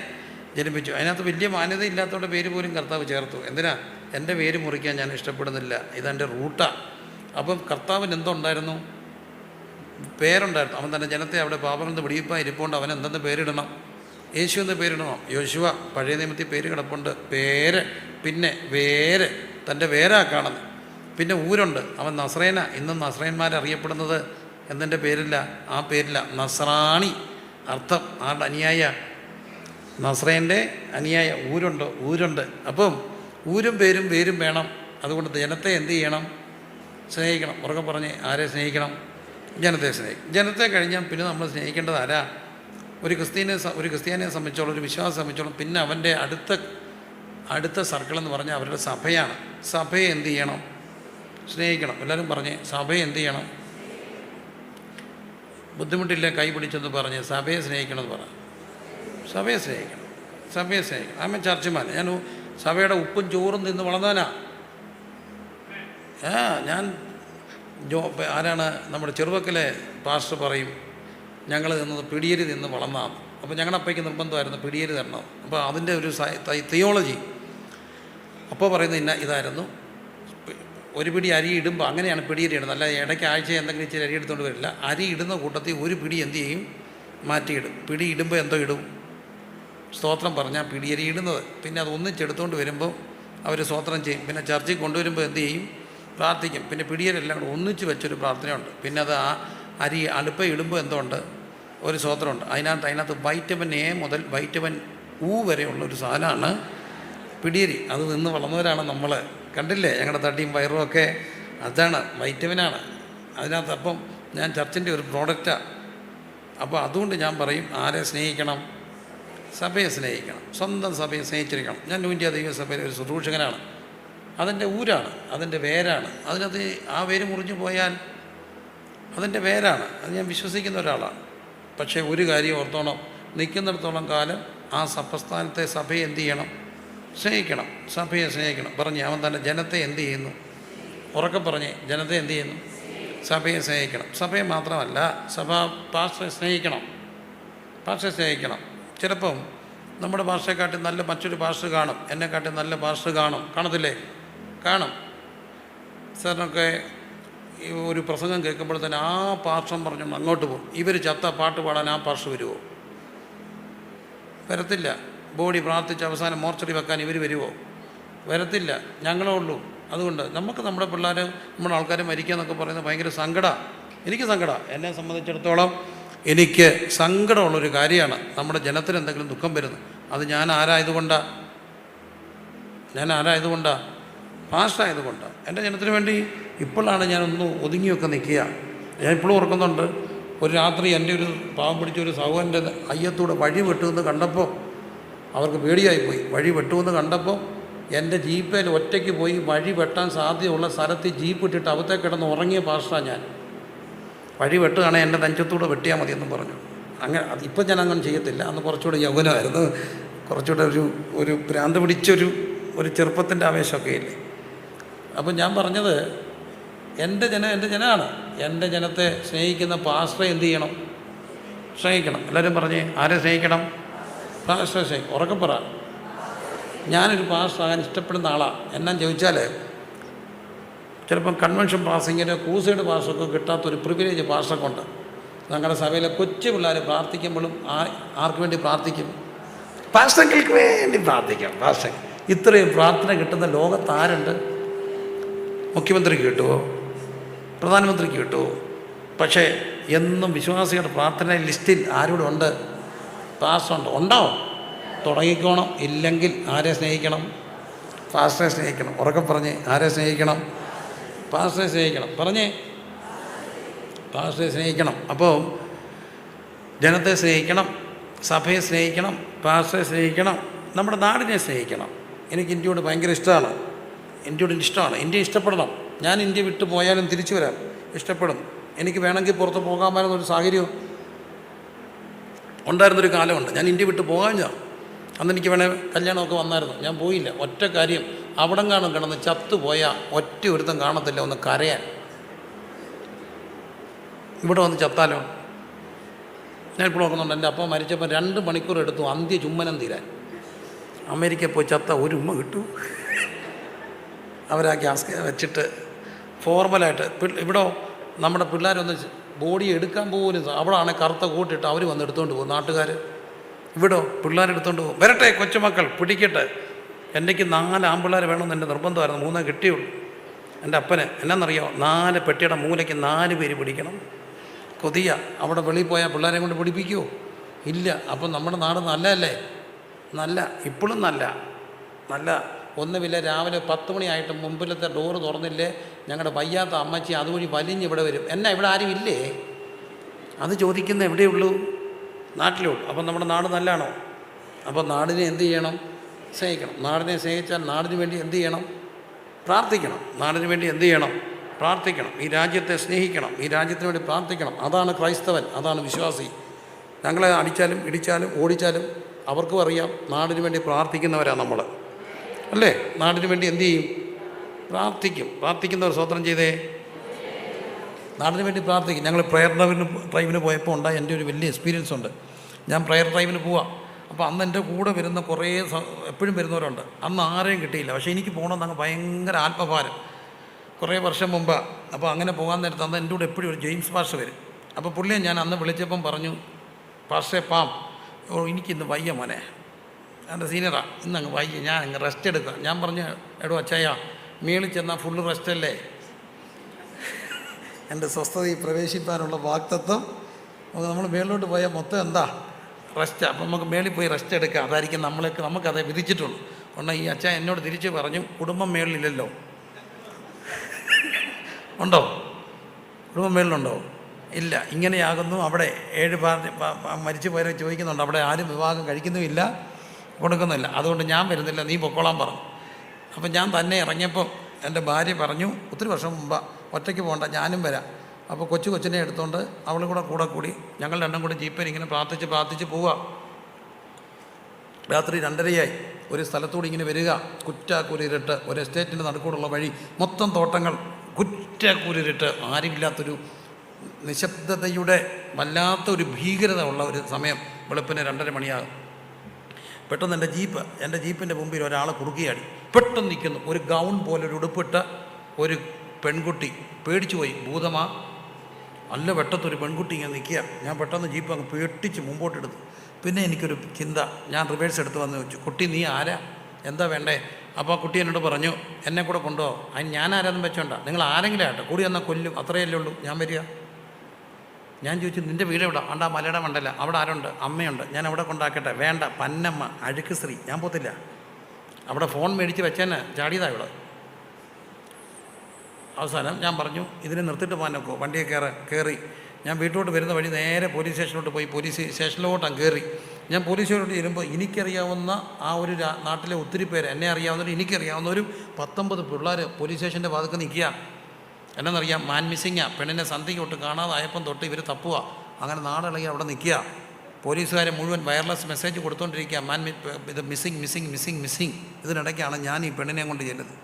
ജനിപ്പിച്ചു. അതിനകത്ത് വലിയ മാന്യത ഇല്ലാത്തതുകൊണ്ട് പേര് പോലും കർത്താവ് ചേർത്തു. എന്തിനാ? എൻ്റെ പേര് മുറിക്കാൻ ഞാൻ ഇഷ്ടപ്പെടുന്നില്ല, ഇതെൻ്റെ റൂട്ടാണ്. അപ്പം കർത്താവിന് എന്തുണ്ടായിരുന്നു? പേരുണ്ടായിരുന്നു. അവൻ തന്നെ ജനത്തെ അവിടെ പാപങ്ങളിൽ നിന്ന് വെടിയിപ്പായി ഇരിപ്പുണ്ട്. അവൻ എന്തെന്ന് പേരിടണം? യേശു എന്ന് പേരിടണം. യോശുവ പഴയ നിയമത്തിൽ പേര് കിടപ്പുണ്ട്. പേര്, പിന്നെ വേര്, തൻ്റെ വേരാ കാണുന്നത്. പിന്നെ ഊരുണ്ട്. അവൻ നസ്രേന. ഇന്നും നസ്രയന്മാരറിയപ്പെടുന്നത് എന്തിൻ്റെ പേരില്ല? ആ പേരില്ല, നസ്രാണി. അർത്ഥം ആരുടെ അനുയായ? നസ്രേൻ്റെ അനുയായ. ഊരുണ്ട്. അപ്പം ഊരും പേരും വേരും വേണം. അതുകൊണ്ട് ജനത്തെ എന്ത് ചെയ്യണം? സ്നേഹിക്കണം. ഉറക്കെ പറഞ്ഞ് ആരെ സ്നേഹിക്കണം? ജനത്തെ സ്നേഹിക്കും. ജനത്തെ കഴിഞ്ഞാൽ പിന്നെ നമ്മൾ സ്നേഹിക്കേണ്ടത് ആരാ? ഒരു ക്രിസ്ത്യാനിയെ സംബന്ധിച്ചോളം, ഒരു വിശ്വാസം സംബന്ധിച്ചോളം പിന്നെ അവൻ്റെ അടുത്ത സർക്കിൾ എന്ന് പറഞ്ഞാൽ അവരുടെ സഭയാണ്. സഭയെ എന്ത് ചെയ്യണം? സ്നേഹിക്കണം. എല്ലാവരും പറഞ്ഞ് സഭയെ എന്ത് ചെയ്യണം? ബുദ്ധിമുട്ടില്ല, കൈ പിടിച്ചെന്ന് പറഞ്ഞ് സഭയെ സ്നേഹിക്കണമെന്ന് പറ. സഭയെ സ്നേഹിക്കണം. ആമ ചർച്ചമാൻ. ഞാൻ സഭയുടെ ഉപ്പും ചോറും തിന്ന് വളർന്നവനാ. ഞാൻ ആരാണ് നമ്മുടെ ചെറുവക്കലെ പാസ്റ്റർ പറയും, ഞങ്ങൾ നിന്നത് പിടിയരി നിന്ന് വളർന്നതാണ്. അപ്പോൾ ഞങ്ങളുടെ അപ്പയ്ക്ക് നിർബന്ധമായിരുന്നു പിടിയരി തരണം. അപ്പോൾ അതിൻ്റെ ഒരു തിയോളജി അപ്പോൾ പറയുന്നത് ഇതായിരുന്നു. ഒരു പിടി അരി ഇടുമ്പോൾ അങ്ങനെയാണ് പിടിയരി ഇടുന്നത്. അല്ല ഇടയ്ക്ക് ആഴ്ച എന്തെങ്കിലും ഇച്ചിരി അരി എടുത്തുകൊണ്ട് വരില്ല. അരി ഇടുന്ന കൂട്ടത്തിൽ ഒരു പിടി എന്ത് ചെയ്യും? മാറ്റിയിടും. പിടി ഇടുമ്പോൾ എന്തോ ഇടും? സ്തോത്രം പറഞ്ഞാൽ പിടിയരി ഇടുന്നത്. പിന്നെ അത് ഒന്നിച്ചെടുത്തുകൊണ്ട് വരുമ്പോൾ അവർ സ്തോത്രം ചെയ്യും. പിന്നെ ചർച്ചയിൽ കൊണ്ടുവരുമ്പോൾ എന്ത് ചെയ്യും? പ്രാർത്ഥിക്കും. പിന്നെ പിടിയരെല്ലാം കൂടെ ഒന്നിച്ച് വെച്ചൊരു പ്രാർത്ഥനയുണ്ട്. പിന്നെ അത് ആ അരി അടുപ്പ ഇടുമ്പോൾ എന്തുണ്ട്? ഒരു സ്തോത്രമുണ്ട്. അതിനകത്ത് വൈറ്റമിൻ എ മുതൽ വൈറ്റമിൻ ഊ വരെയുള്ള ഒരു സാധനമാണ് പിടിയരി. അത് നിന്ന് വളർന്നവരാണ് നമ്മൾ. കണ്ടില്ലേ ഞങ്ങളുടെ തടിയും വയറും ഒക്കെ? അതാണ് വൈറ്റമിനാണ് അതിനകത്ത്. അപ്പം ഞാൻ ചർച്ചിൻ്റെ ഒരു പ്രോഡക്റ്റാണ്. അപ്പോൾ അതുകൊണ്ട് ഞാൻ പറയും ആരെ സ്നേഹിക്കണം? സഭയെ സ്നേഹിക്കണം. സ്വന്തം സഭയെ സ്നേഹിച്ചിരിക്കണം. ഞാൻ ന്യൂ ഇന്ത്യ ദൈവസഭയിലെ ഒരു ശുശ്രൂഷകനാണ്. അതിൻ്റെ ഊരാണ്, അതിൻ്റെ വേരാണ്. അതിനകത്ത് ആ വേര് മുറിഞ്ഞു പോയാൽ അതിൻ്റെ വേരാണ്. അത് ഞാൻ വിശ്വസിക്കുന്ന ഒരാളാണ്. പക്ഷേ ഒരു കാര്യം ഓർത്തോണം, നിൽക്കുന്നിടത്തോളം കാലം ആ പ്രസ്ഥാനത്തെ സഭയെ എന്ത് ചെയ്യണം? സ്നേഹിക്കണം. സഭയെ സ്നേഹിക്കണം. പറഞ്ഞ് അവൻ തന്നെ ജനത്തെ എന്ത് ചെയ്യുന്നു? ഉറക്കെ പറഞ്ഞ് ജനത്തെ എന്ത് ചെയ്യുന്നു? സഭയെ സ്നേഹിക്കണം. സഭയെ മാത്രമല്ല, പാസ്റ്ററെ സ്നേഹിക്കണം. ചിലപ്പം നമ്മുടെ ഭാഷയെക്കാട്ടി നല്ല മറ്റൊരു പാസ്റ്റർ കാണും, എന്നെക്കാട്ടി നല്ല പാസ്റ്റർ കാണത്തില്ലേ? കാണും. സാറിനൊക്കെ ഒരു പ്രസംഗം കേൾക്കുമ്പോൾ തന്നെ ആ പാർശ്വം പറഞ്ഞു അങ്ങോട്ട് പോകും. ഇവർ ചത്ത പാട്ട് പാടാൻ ആ പാർശ്വം വരുമോ? വരത്തില്ല. ബോഡി പ്രാർത്ഥിച്ച് അവസാനം മോർച്ചറി വെക്കാൻ ഇവർ വരുമോ? വരത്തില്ല. ഞങ്ങളേ ഉള്ളൂ. അതുകൊണ്ട് നമ്മുടെ പിള്ളേർ, നമ്മുടെ ആൾക്കാർ മരിക്കുക എന്നൊക്കെ പറയുന്നത് ഭയങ്കര സങ്കടമാണ്. എനിക്ക് സങ്കടമാണ്. എന്നെ സംബന്ധിച്ചിടത്തോളം എനിക്ക് സങ്കടമുള്ളൊരു കാര്യമാണ് നമ്മുടെ ജനത്തിന് എന്തെങ്കിലും ദുഃഖം വരുന്നത്. അത് ഞാൻ ആരായതുകൊണ്ടാണ്? പാസ്റ്റായതുകൊണ്ടാണ്. എൻ്റെ ജനത്തിന് വേണ്ടി ഇപ്പോഴാണ് ഞാനൊന്ന് ഒതുങ്ങിയൊക്കെ നിൽക്കുക. ഞാൻ ഇപ്പോഴും ഓർക്കുന്നുണ്ട്, ഒരു രാത്രി എൻ്റെ ഒരു പാവം പിടിച്ച ഒരു സഹോദരൻ്റെ അയ്യത്തൂടെ വഴി വെട്ടുമെന്ന് കണ്ടപ്പോൾ അവർക്ക് പേടിയായിപ്പോയി. വഴി വെട്ടുമെന്ന് കണ്ടപ്പോൾ എൻ്റെ ജീപ്പയിൽ ഒറ്റയ്ക്ക് പോയി വഴി വെട്ടാൻ സാധ്യതയുള്ള സ്ഥലത്ത് ജീപ്പ് ഇട്ടിട്ട് അവത്തെ കിടന്ന് ഉറങ്ങിയ പാസ്റ്റാണ് ഞാൻ. വഴി വെട്ടുകയാണെങ്കിൽ എൻ്റെ നെഞ്ചത്തൂടെ വെട്ടിയാൽ മതിയെന്ന് പറഞ്ഞു. അങ്ങനെ ഇപ്പം ഞാൻ അങ്ങനെ ചെയ്യത്തില്ല. അന്ന് കുറച്ചുകൂടെ യൗവനമായിരുന്നു. കുറച്ചുകൂടെ ഒരു ഭ്രാന്ത് പിടിച്ചൊരു ചെറുപ്പത്തിൻ്റെ ആവേശമൊക്കെ ഇല്ലേ. അപ്പം ഞാൻ പറഞ്ഞത് എൻ്റെ ജനമാണ്. എൻ്റെ ജനത്തെ സ്നേഹിക്കുന്ന പാസ്റ്ററെ എന്ത് ചെയ്യണം? സ്നേഹിക്കണം. എല്ലാവരും പറഞ്ഞേ ആരെ സ്നേഹിക്കണം? പാസ്റ്ററെ സ്നേഹിക്കും. ഉറക്കെ പറ. ഞാനൊരു പാസ്റ്റർ ആകാൻ ഇഷ്ടപ്പെടുന്ന ആളാണ്. എന്നാന്ന് ചോദിച്ചാൽ ചിലപ്പം കൺവെൻഷൻ പാസിങ്ങിന് ക്രൂസൈഡ് പാസ്റ്റർക്ക് കിട്ടാത്തൊരു പ്രിവിലേജ് പാസ്റ്റർക്കുണ്ട്. ഞങ്ങളുടെ സഭയിലെ കൊച്ചു പിള്ളേർ പ്രാർത്ഥിക്കുമ്പോഴും ആർക്ക് വേണ്ടി പ്രാർത്ഥിക്കും? പാസ്റ്റർക്ക് വേണ്ടി പ്രാർത്ഥിക്കാം. പാസ്റ്റർ ഇത്രയും പ്രാർത്ഥന കിട്ടുന്ന ലോകത്ത് ആരുണ്ട്? മുഖ്യമന്ത്രിക്ക് കിട്ടുമോ? പ്രധാനമന്ത്രിക്ക് കിട്ടുമോ? പക്ഷേ എന്നും വിശ്വാസികളുടെ പ്രാർത്ഥന ലിസ്റ്റിൽ ആരോടും ഉണ്ട്? പാസ്റ്ററുണ്ട്. ഉണ്ടാവും. തുടങ്ങിക്കോണം. ഇല്ലെങ്കിൽ ആരെ സ്നേഹിക്കണം? പാസ്റ്ററെ സ്നേഹിക്കണം. ഉറക്കെ പറഞ്ഞ് ആരെ സ്നേഹിക്കണം? പാസ്റ്ററെ സ്നേഹിക്കണം. പറഞ്ഞേ പാസ്റ്ററെ സ്നേഹിക്കണം. അപ്പോൾ ജനത്തെ സ്നേഹിക്കണം, സഭയെ സ്നേഹിക്കണം, പാസ്റ്ററെ സ്നേഹിക്കണം, നമ്മുടെ നാടിനെ സ്നേഹിക്കണം. എനിക്ക് ഇന്ത്യയോട് ഭയങ്കര ഇഷ്ടമാണ്. ഇന്ത്യ ഇഷ്ടപ്പെടണം. ഞാൻ ഇന്ത്യ വിട്ടു പോയാലും തിരിച്ചു വരാം. ഇഷ്ടപ്പെടും. എനിക്ക് വേണമെങ്കിൽ പുറത്ത് പോകാമെന്നൊരു സാഹചര്യം ഉണ്ടായിരുന്നൊരു കാലമുണ്ട്. ഞാൻ ഇന്ത്യ വിട്ട് പോകാൻ ഞാൻ അന്ന് എനിക്ക് വേണേൽ കല്യാണമൊക്കെ വന്നായിരുന്നു. ഞാൻ പോയില്ല. ഒറ്റ കാര്യം, അവിടം കാണും കിടന്ന് ചത്തുപോയാൽ ഒറ്റ ഒരുത്തം കാണത്തില്ല ഒന്ന് കരയാൻ. ഇവിടെ വന്ന് ചത്താലോ? ഞാൻ ഇപ്പോൾ ഓർക്കുന്നുണ്ട്, എൻ്റെ അപ്പം മരിച്ചപ്പോൾ 2 മണിക്കൂർ എടുത്തു അന്ത്യ ചുമ്മനം തീരാൻ. അമേരിക്കയിൽ പോയി ചത്ത ഒരു ഉമ്മ കിട്ടൂ. അവരാ ഗ്യാസ് വെച്ചിട്ട് ഫോർമലായിട്ട് ഇവിടെ നമ്മുടെ പിള്ളേരൊന്ന് ബോഡി എടുക്കാൻ പോലും, അവിടെ ആണെങ്കിൽ കറുത്ത കൂട്ടിട്ട് അവർ വന്ന് എടുത്തുകൊണ്ട് പോകും നാട്ടുകാർ. ഇവിടോ പിള്ളേരെടുത്തുകൊണ്ട് പോകും. വരട്ടെ കൊച്ചുമക്കൾ പിടിക്കട്ടെ. എനിക്ക് 4 ആൺപിള്ളേർ വേണമെന്ന് എൻ്റെ നിർബന്ധമായിരുന്നു. 3 കിട്ടിയുള്ളൂ. എൻ്റെ അപ്പന് എന്നാണെന്നറിയോ, 4 പെട്ടിയുടെ മൂലയ്ക്ക് 4 പേര് പിടിക്കണം. കൊതിയ. അവിടെ വെളിയിൽ പോയാൽ പിള്ളേരെ കൊണ്ട് പിടിപ്പിക്കുമോ? ഇല്ല. അപ്പം നമ്മുടെ നാട് നല്ലതല്ലേ? നല്ല, ഇപ്പോഴും നല്ല ഒന്നുമില്ല. രാവിലെ 10 മണിയായിട്ട് മുമ്പിലത്തെ ഡോറ് തുറന്നില്ലേ, ഞങ്ങളുടെ വയ്യാത്ത അമ്മച്ചി അതുവഴി വലിഞ്ഞ് ഇവിടെ വരും. എന്നാ ഇവിടെ ആരും ഇല്ലേ? അത് ചോദിക്കുന്ന എവിടെയുള്ളൂ? നാട്ടിലേ ഉള്ളൂ. അപ്പം നമ്മുടെ നാട് നല്ലതാണോ? അപ്പോൾ നാടിനെ എന്ത് ചെയ്യണം? സ്നേഹിക്കണം. നാടിനെ സ്നേഹിച്ചാൽ നാടിന് വേണ്ടി എന്ത് ചെയ്യണം? പ്രാർത്ഥിക്കണം. നാടിന് വേണ്ടി എന്ത് ചെയ്യണം? പ്രാർത്ഥിക്കണം. ഈ രാജ്യത്തെ സ്നേഹിക്കണം. ഈ രാജ്യത്തിന് വേണ്ടി പ്രാർത്ഥിക്കണം. അതാണ് ക്രൈസ്തവൻ, അതാണ് വിശ്വാസി. ഞങ്ങളെ അടിച്ചാലും ഇടിച്ചാലും ഓടിച്ചാലും അവർക്കും അറിയാം നാടിന് വേണ്ടി പ്രാർത്ഥിക്കുന്നവരാണ് നമ്മൾ, അല്ലേ? നാടിന് വേണ്ടി എന്തു ചെയ്യും? പ്രാർത്ഥിക്കും. പ്രാർത്ഥിക്കുന്നവർ സ്വതന്ത്രം ചെയ്തേ. നാടിന് വേണ്ടി പ്രാർത്ഥിക്കും. ഞങ്ങൾ പ്രയർ ഡ്രൈവിന് പോയപ്പോൾ ഉണ്ടായ എൻ്റെ ഒരു വലിയ എക്സ്പീരിയൻസ് ഉണ്ട്. ഞാൻ പ്രയർ ഡ്രൈവിന് പോവാം. അപ്പോൾ അന്ന് എൻ്റെ കൂടെ വരുന്ന കുറേ എപ്പോഴും വരുന്നവരുണ്ട്. അന്ന് ആരെയും കിട്ടിയില്ല. പക്ഷേ എനിക്ക് പോകണമെന്ന് അങ്ങ് ഭയങ്കര ആത്മഭാരം. കുറേ വർഷം മുമ്പ്. അപ്പോൾ അങ്ങനെ പോകാൻ നേരത്ത് അന്ന് എൻ്റെ കൂടെ എപ്പോഴും ഒരു ജെയിംസ് പാസ്റ്റർ വരും. അപ്പോൾ പുള്ളിയെ ഞാൻ അന്ന് വിളിച്ചപ്പം പറഞ്ഞു, പാസ്റ്ററെ പാം, എനിക്കിന്ന് വയ്യ മോനെ, എൻ്റെ സീനിയറാണ്, ഇന്നങ്ങ് വയ്യ, ഞാൻ അങ്ങ് റെസ്റ്റ് എടുക്കാം. ഞാൻ പറഞ്ഞു, എടോ അച്ചായ, മേളിൽ ചെന്നാൽ ഫുള്ള് റെസ്റ്റല്ലേ? എൻ്റെ സ്വസ്ഥതയിൽ പ്രവേശിപ്പാനുള്ള വാക്തത്വം നമ്മൾ മേളിലോട്ട് പോയാൽ മൊത്തം എന്താ? റെസ്റ്റ്. അപ്പം നമുക്ക് മേളിൽ പോയി റെസ്റ്റ് എടുക്കാം. അതായിരിക്കും നമുക്കതേ വിധിച്ചിട്ടുള്ളൂ. കാരണം ഈ അച്ഛൻ എന്നോട് തിരിച്ച് പറഞ്ഞു, കുടുംബം മേളിലില്ലല്ലോ. ഉണ്ടോ? കുടുംബം മേളിലുണ്ടോ? ഇല്ല. ഇങ്ങനെയാകുന്നു അവിടെ 7 മരിച്ചു പോയവരെ ചോദിക്കുന്നുണ്ട്. അവിടെ ആരും വിവാഹം കഴിക്കുന്നുമില്ല, കൊടുക്കുന്നില്ല. അതുകൊണ്ട് ഞാൻ വരുന്നില്ല, നീ പൊക്കോളാൻ പറഞ്ഞു. അപ്പം ഞാൻ തന്നെ ഇറങ്ങിയപ്പം എൻ്റെ ഭാര്യ പറഞ്ഞു, ഒത്തിരി വർഷം മുമ്പ്, ഒറ്റയ്ക്ക് പോകണ്ട, ഞാനും വരാം. അപ്പോൾ കൊച്ചിനെ എടുത്തുകൊണ്ട് അവളും കൂടെ കൂടി ഞങ്ങൾ രണ്ടും കൂടി ജീപ്പേൽ ഇങ്ങനെ പ്രാർത്ഥിച്ച് പോവുക. രാത്രി 2:30 ഒരു സ്ഥലത്തൂടെ ഇങ്ങനെ വരിക. കുറ്റാക്കൂരിട്ട് ഒരു എസ്റ്റേറ്റിൻ്റെ നടുക്കൂടുള്ള വഴി, മൊത്തം തോട്ടങ്ങൾ, കുറ്റാക്കൂരിട്ട്, ആരുമില്ലാത്തൊരു നിശബ്ദതയുടെ വല്ലാത്തൊരു ഭീകരത ഉള്ള ഒരു സമയം. വെളുപ്പിന് 2:30 മണിയാകും. പെട്ടെന്ന് എൻ്റെ ജീപ്പിൻ്റെ മുമ്പിൽ ഒരാൾ കുറുക്കിയാടി. പെട്ടെന്ന് നിൽക്കുന്നു. ഒരു ഗൗൺ പോലെ ഒരു ഉടുപ്പിട്ട ഒരു പെൺകുട്ടി. പേടിച്ചു പോയി. ഭൂതമാ നല്ല വെട്ടത്തൊരു പെൺകുട്ടി ഇങ്ങനെ നിൽക്കുക. ഞാൻ പെട്ടെന്ന് ജീപ്പ് അങ്ങ് പേട്ടിച്ച് മുമ്പോട്ടെടുത്തു. പിന്നെ എനിക്കൊരു ചിന്ത. ഞാൻ റിവേഴ്സ് എടുത്ത് വന്ന് വെച്ചു, കുട്ടി നീ ആരാ, എന്താ വേണ്ടേ? അപ്പോൾ ആ കുട്ടി എന്നോട് പറഞ്ഞു, എന്നെ കൂടെ കൊണ്ടുപോകും. അതിന് ഞാൻ ആരാന്നും വെച്ചോണ്ട, നിങ്ങൾ ആരെങ്കിലും ആട്ടെ, കൂടി വന്നാൽ കൊല്ലും, അത്രയല്ലേ ഉള്ളൂ, ഞാൻ വരിക. ഞാൻ ചോദിച്ചു, നിൻ്റെ വീട് എവിടെ? ആണ്ടാ മലയുടെ മണ്ടല്ല. അവിടെ ആരുണ്ട്? അമ്മയുണ്ട്. ഞാൻ അവിടെ കൊണ്ടാക്കട്ടെ? വേണ്ട, പന്നമ്മ, അഴുക്ക് സ്ത്രീ, ഞാൻ പോത്തില്ല. അവിടെ ഫോൺ മേടിച്ച് വെച്ചേനെ ചാടിയതാ ഇവിടെ. അവസാനം ഞാൻ പറഞ്ഞു, ഇതിനെ നിർത്തിയിട്ട് പോകാനൊക്കെ. വണ്ടിയെ കയറി ഞാൻ വീട്ടിലോട്ട് വരുന്ന വഴി നേരെ പോലീസ് സ്റ്റേഷനിലോട്ട് പോയി. പോലീസ് സ്റ്റേഷനിലോട്ടാണ് കയറി. ഞാൻ പോലീസ് സ്റ്റേഷനിലോട്ട് ചെല്ലുമ്പോൾ എനിക്കറിയാവുന്ന ആ ഒരു നാട്ടിലെ ഒത്തിരി പേര്, എന്നെ അറിയാവുന്നവരും എനിക്കറിയാവുന്നവരും 19 പിള്ളേർ പോലീസ് സ്റ്റേഷൻ്റെ ഭാഗത്ത് നിൽക്കുക. എന്നറിയാം, മാൻ മിസ്സിങ്ങാ. പെണ്ണിനെ സന്ധിക്ക് തൊട്ട് കാണാതായപ്പം തൊട്ട് ഇവർ തപ്പുക. അങ്ങനെ നാടിളകി അവിടെ നിൽക്കുക. പോലീസുകാരെ മുഴുവൻ വയർലെസ് മെസ്സേജ് കൊടുത്തുകൊണ്ടിരിക്കുക, ഇത് മിസ്സിങ്. ഇതിനിടയ്ക്കാണ് ഞാൻ ഈ പെണ്ണിനെ കൊണ്ട് ചെല്ലുന്നത്.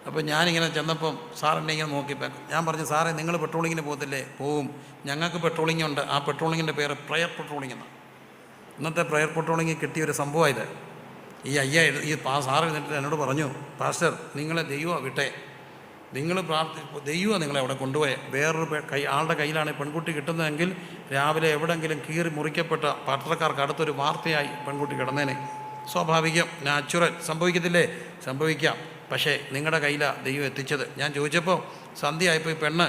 അപ്പോൾ ഞാനിങ്ങനെ ചെന്നപ്പം സാറിനെ ഇങ്ങനെ നോക്കിയപ്പോൾ ഞാൻ പറഞ്ഞു, സാറേ നിങ്ങൾ പെട്രോളിങ്ങിന് പോകത്തില്ലേ? പോവും. ഞങ്ങൾക്ക് പെട്രോളിംഗ് ഉണ്ട്. ആ പെട്രോളിങ്ങിൻ്റെ പേര് പ്രയർ പെട്രോളിംഗ് എന്നാണ്. ഇന്നത്തെ പ്രയർ പെട്രോളിംഗ് കിട്ടിയൊരു സംഭവമായത്. ഈ സാറ് എഴുന്നിട്ട് എന്നോട് പറഞ്ഞു, പാസ്റ്റർ നിങ്ങളെ ദൈവമാണ് വിട്ടേ, നിങ്ങൾ ദൈവമാണ് നിങ്ങളെ അവിടെ കൊണ്ടുപോയേ. വേറൊരു ആളുടെ കയ്യിലാണ് പെൺകുട്ടി കിട്ടുന്നതെങ്കിൽ രാവിലെ എവിടെയെങ്കിലും കീറി മുറിക്കപ്പെട്ട പത്രക്കാർക്ക് അടുത്തൊരു വാർത്തയായി പെൺകുട്ടി കിടന്നേനെ. സ്വാഭാവികം, നാച്ചുറൽ. സംഭവിക്കത്തില്ലേ? സംഭവിക്കാം. പക്ഷേ നിങ്ങളുടെ കയ്യിലാണ് ദൈവം എത്തിച്ചത്. ഞാൻ ചോദിച്ചപ്പോൾ സന്ധ്യയായപ്പോൾ ഈ പെണ്ണ്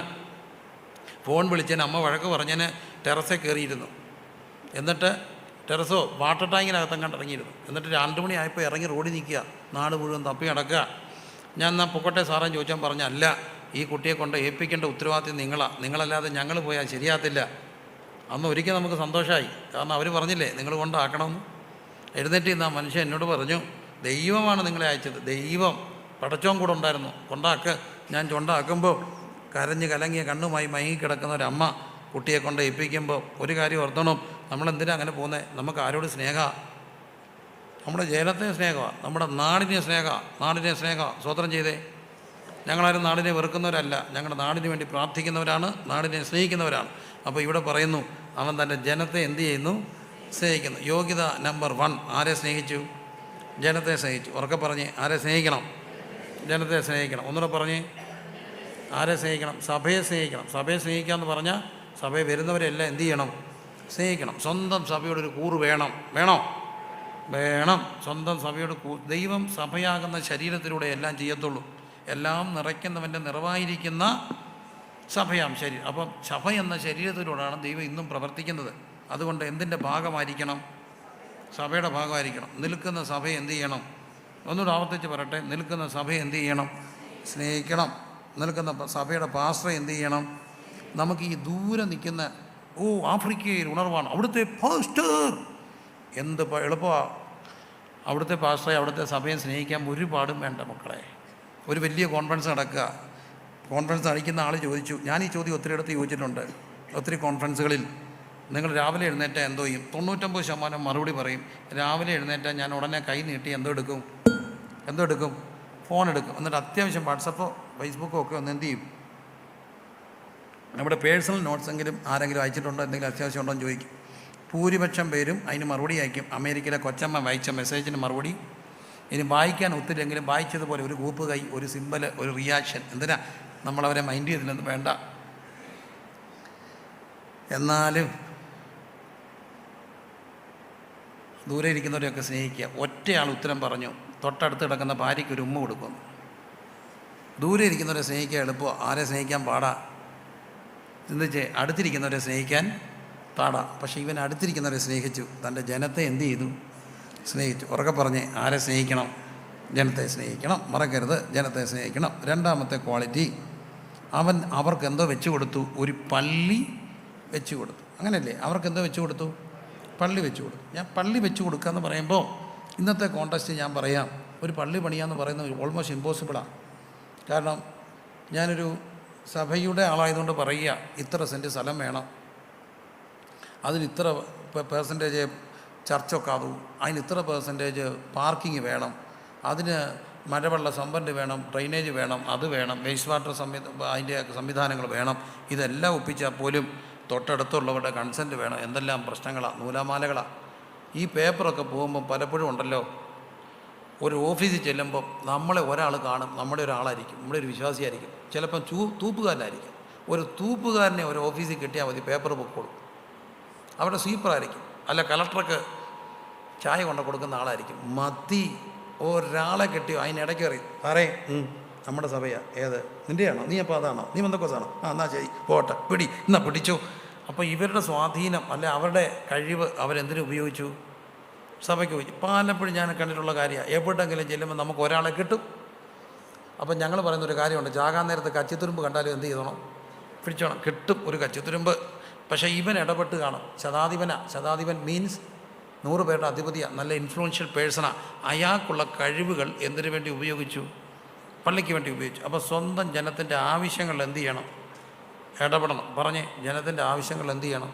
ഫോൺ വിളിച്ചതിന് അമ്മ വഴക്ക് പറഞ്ഞതിന് ടെറസിൽ കയറിയിരുന്നു. എന്നിട്ട് ടെറസോ വാട്ടർ ടാങ്കിനകത്തങ്ങാണ്ട് ഇറങ്ങിയിരുന്നു. എന്നിട്ട് 2 മണിയായപ്പോൾ ഇറങ്ങി റോഡിൽ നിൽക്കുക. നാട് മുഴുവൻ തപ്പി നടക്കുക. ഞാൻ എന്നാൽ പൊക്കട്ടെ സാറേ ചോദിച്ചാൽ പറഞ്ഞ, അല്ല, ഈ കുട്ടിയെ കൊണ്ട് ഏൽപ്പിക്കേണ്ട ഉത്തരവാദിത്വം നിങ്ങളല്ലാതെ ഞങ്ങൾ പോയാൽ ശരിയാകത്തില്ല. അന്ന് ഒരിക്കൽ നമുക്ക് സന്തോഷമായി. കാരണം അവർ പറഞ്ഞില്ലേ നിങ്ങൾ കൊണ്ടാക്കണമെന്ന്. എഴുന്നേറ്റ് നിന്ന് ആ മനുഷ്യൻ എന്നോട് പറഞ്ഞു, ദൈവമാണ് നിങ്ങളെ അയച്ചത്, ദൈവം പടച്ചോൻ കൂടെ ഉണ്ടായിരുന്നു, കൊണ്ടാക്ക്. ഞാൻ കൊണ്ടാക്കുമ്പോൾ കരഞ്ഞ് കലങ്ങിയ കണ്ണുമായി മയങ്ങിക്കിടക്കുന്ന ഒരമ്മ കുട്ടിയെ കൊണ്ട് ഏൽപ്പിക്കുമ്പോൾ ഒരു കാര്യം ഓർത്തണം, നമ്മളെന്തിനാ അങ്ങനെ പോകുന്നത്? നമുക്ക് ആരോട് സ്നേഹമാണ്? നമ്മുടെ ജനത്തെ സ്നേഹമാണ്, നമ്മുടെ നാടിനെ സ്നേഹമാണ്. സ്വതന്ത്രം ചെയ്തേ. ഞങ്ങളാരും നാടിനെ വെറുക്കുന്നവരല്ല, ഞങ്ങളുടെ നാടിന് വേണ്ടി പ്രാർത്ഥിക്കുന്നവരാണ്, നാടിനെ സ്നേഹിക്കുന്നവരാണ്. അപ്പോൾ ഇവിടെ പറയുന്നു, അവൻ തൻ്റെ ജനത്തെ എന്ത് ചെയ്യുന്നു? സ്നേഹിക്കുന്നു. യോഗ്യത നമ്പർ 1, ആരെ സ്നേഹിച്ചു? ജനത്തെ സ്നേഹിച്ചു. ഉറക്കെ പറഞ്ഞ്, ആരെ സ്നേഹിക്കണം? ജനത്തെ സ്നേഹിക്കണം. ഒന്നുകൂടെ പറഞ്ഞ്, ആരെ സ്നേഹിക്കണം? സഭയെ സ്നേഹിക്കണം. സഭയെ സ്നേഹിക്കുക എന്ന് പറഞ്ഞാൽ സഭയിൽ വരുന്നവരെല്ലാം എന്ത് ചെയ്യണം? സ്നേഹിക്കണം. സ്വന്തം സഭയോടൊരു കൂറ് വേണം. സ്വന്തം സഭയോട് ദൈവം സഭയാകുന്ന ശരീരത്തിലൂടെ എല്ലാം ചെയ്യത്തുള്ളൂ. എല്ലാം നിറയ്ക്കുന്നവൻ്റെ നിറവായിരിക്കുന്ന സഭയാം ശരീരം. അപ്പം സഭ എന്ന ശരീരത്തിലൂടെയാണ് ദൈവം ഇന്നും പ്രവർത്തിക്കുന്നത്. അതുകൊണ്ട് എന്തിൻ്റെ ഭാഗമായിരിക്കണം? സഭയുടെ ഭാഗമായിരിക്കണം. നിൽക്കുന്ന സഭയെ എന്ത് ചെയ്യണം? ഒന്നുകൂടെ ആവർത്തിച്ച് പറയട്ടെ, നിൽക്കുന്ന സഭയെ എന്ത് ചെയ്യണം? സ്നേഹിക്കണം. നിൽക്കുന്ന സഭയുടെ പാസ്റ്ററെ എന്ത് ചെയ്യണം? നമുക്ക് ഈ ദൂരെ നിൽക്കുന്ന ആഫ്രിക്കയിൽ ഉണർവാണ്, അവിടുത്തെ പാസ്റ്റർ, എന്ത് എളുപ്പമാണ് അവിടുത്തെ പാസ്റ്ററെ, അവിടുത്തെ സഭയെ സ്നേഹിക്കാൻ ഒരു പാടും വേണ്ട മക്കളെ. ഒരു വലിയ കോൺഫറൻസ് നടക്കുക, കോൺഫറൻസ് നയിക്കുന്ന ആൾ ചോദിച്ചു, ഞാൻ ഈ ചോദ്യം ഒത്തിരി ഇടത്ത് ചോദിച്ചിട്ടുണ്ട്, ഒത്തിരി കോൺഫറൻസുകളിൽ. നിങ്ങൾ രാവിലെ എഴുന്നേറ്റാൽ എന്തോ ചെയ്യും? 99% മറുപടി പറയും, രാവിലെ എഴുന്നേറ്റാൽ ഞാൻ ഉടനെ കൈ നീട്ടി എന്തോ എടുക്കും? ഫോൺ എടുക്കും. എന്നിട്ട് അത്യാവശ്യം വാട്സപ്പോ ഫേസ്ബുക്കോ ഒക്കെ ഒന്ന് എന്ത് ചെയ്യും? നമ്മുടെ പേഴ്സണൽ നോട്ട്സെങ്കിലും ആരെങ്കിലും അയച്ചിട്ടുണ്ടോ, എന്തെങ്കിലും അത്യാവശ്യം ഉണ്ടോ എന്ന് ചോദിക്കും. ഭൂരിപക്ഷം പേരും അതിന് മറുപടി അയക്കും. അമേരിക്കയിലെ കൊച്ചമ്മ വായിച്ച മെസ്സേജിന് മറുപടി. ഇനി വായിക്കാൻ ഒത്തില്ലെങ്കിലും വായിച്ചതുപോലെ ഒരു കൂപ്പ് കൈ, ഒരു സിമ്പൽ, ഒരു റിയാക്ഷൻ. എന്തിനാ നമ്മളവരെ മൈൻഡ് ചെയ്തില്ലെന്ന് വേണ്ട. എന്നാലും ദൂരെ ഇരിക്കുന്നവരെയൊക്കെ സ്നേഹിക്കുക. ഒറ്റയാൾ ഉത്തരം പറഞ്ഞു, തൊട്ടടുത്ത് കിടക്കുന്ന ഭാര്യയ്ക്ക് ഒരു ഉമ്മ കൊടുക്കുന്നു. ദൂരെ ഇരിക്കുന്നവരെ സ്നേഹിക്കാൻ എളുപ്പമോ? ആരെ സ്നേഹിക്കാൻ പാടാ? ചിന്തിച്ചേ, അടുത്തിരിക്കുന്നവരെ സ്നേഹിക്കാൻ പാടാ. പക്ഷേ ഇവൻ അടുത്തിരിക്കുന്നവരെ സ്നേഹിച്ചു, തൻ്റെ ജനത്തെ എന്ത് ചെയ്തു? സ്നേഹിച്ചു. ഉറക്കെ പറഞ്ഞ്, ആരെ സ്നേഹിക്കണം? ജനത്തെ സ്നേഹിക്കണം. മറക്കരുത്, ജനത്തെ സ്നേഹിക്കണം. രണ്ടാമത്തെ ക്വാളിറ്റി, അവൻ അവർക്ക് എന്തോ വെച്ചു കൊടുത്തു? ഒരു പള്ളി വെച്ചു കൊടുത്തു. അങ്ങനെയല്ലേ? അവർക്ക് എന്തോ വെച്ചു കൊടുത്തു? പള്ളി വെച്ചു കൊടുത്തു. ഞാൻ പള്ളി വെച്ചു കൊടുക്കുക എന്ന് പറയുമ്പോൾ ഇന്നത്തെ കോണ്ടക്സ്റ്റ് ഞാൻ പറയാം, ഒരു പള്ളി പണിയാന്ന് പറയുന്നത് ഓൾമോസ്റ്റ് ഇമ്പോസിബിളാണ്. കാരണം ഞാനൊരു സഭയുടെ ആളായതുകൊണ്ട് പറയുക, ഇത്ര സെൻറ്റ് സ്ഥലം വേണം, അതിന് ഇത്ര പെർസെൻറ്റേജ് ചർച്ചൊക്കെ ആവും, അതിന് ഇത്ര പെർസെൻറ്റേജ് പാർക്കിങ് വേണം, അതിന് മഴവെള്ള സംഭരണി വേണം, ഡ്രെയിനേജ് വേണം, അത് വേണം, വേസ്റ്റ് വാട്ടർ അതിൻ്റെ സംവിധാനങ്ങൾ വേണം. ഇതെല്ലാം ഒപ്പിച്ചാൽ പോലും തൊട്ടടുത്തുള്ളവരുടെ കൺസെൻറ്റ് വേണം. എന്തെല്ലാം പ്രശ്നങ്ങളാണ്, നൂലാമാലകളാണ്. ഈ പേപ്പറൊക്കെ പോകുമ്പം പലപ്പോഴും ഉണ്ടല്ലോ, ഒരു ഓഫീസിൽ ചെല്ലുമ്പം നമ്മളെ ഒരാൾ കാണും, നമ്മുടെ ഒരാളായിരിക്കും, നമ്മുടെ ഒരു വിശ്വാസിയായിരിക്കും, ചിലപ്പം തൂപ്പുകാരനായിരിക്കും. ഒരു തൂപ്പുകാരനെ ഒരു ഓഫീസിൽ കിട്ടിയാൽ മതി, പേപ്പർ പൊക്കോളും. അവിടെ സ്വീപ്പറായിരിക്കും, അല്ല കളക്ടർക്ക് ചായ കൊണ്ട് കൊടുക്കുന്ന ആളായിരിക്കും. മതി, ഒരാളെ കിട്ടിയോ അതിനിടയ്ക്ക് അറിയും, പറയും നമ്മുടെ സഭയാണ്, ഏത് നിൻ്റെയാണോ, നീ അപ്പോൾ അതാണോ, നീ ബന്ധക്കോസാണോ, എന്നാൽ ശരി പോട്ടെ, എന്നാ പിടിച്ചു. അപ്പോൾ ഇവരുടെ സ്വാധീനം അല്ലെ അവരുടെ കഴിവ് അവരെന്തിനു ഉപയോഗിച്ചു? സഭയ്ക്ക് ഉപയോഗിച്ചു. പലപ്പോഴും ഞാൻ കണ്ടിട്ടുള്ള കാര്യമാണ്, എവിടെയെങ്കിലും ചെല്ലുമ്പോൾ നമുക്ക് ഒരാളെ കിട്ടും. അപ്പം ഞങ്ങൾ പറയുന്നൊരു കാര്യമുണ്ട്, ചാകാൻ നേരത്ത് കച്ചിത്തുരുമ്പ് കണ്ടാലും എന്ത് ചെയ്തോണം? പിടിച്ചോണം, കിട്ടും ഒരു കച്ചിത്തുരുമ്പ്. പക്ഷേ ഇവൻ ഇടപെട്ട് കാണും. ശതാധിപൻ മീൻസ് 100 പേരുടെ അധിപതിയാണ്, നല്ല ഇൻഫ്ലുവൻഷ്യൽ പേഴ്സണാണ്. അയാൾക്കുള്ള കഴിവുകൾ എന്തിനു വേണ്ടി ഉപയോഗിച്ചു? പള്ളിക്ക് വേണ്ടി ഉപയോഗിച്ചു. അപ്പോൾ സ്വന്തം ജനത്തിൻ്റെ ആവശ്യങ്ങൾ എന്ത് ചെയ്യണം? ഇടപെടണം. പറഞ്ഞ്, ജനത്തിൻ്റെ ആവശ്യങ്ങൾ എന്ത് ചെയ്യണം?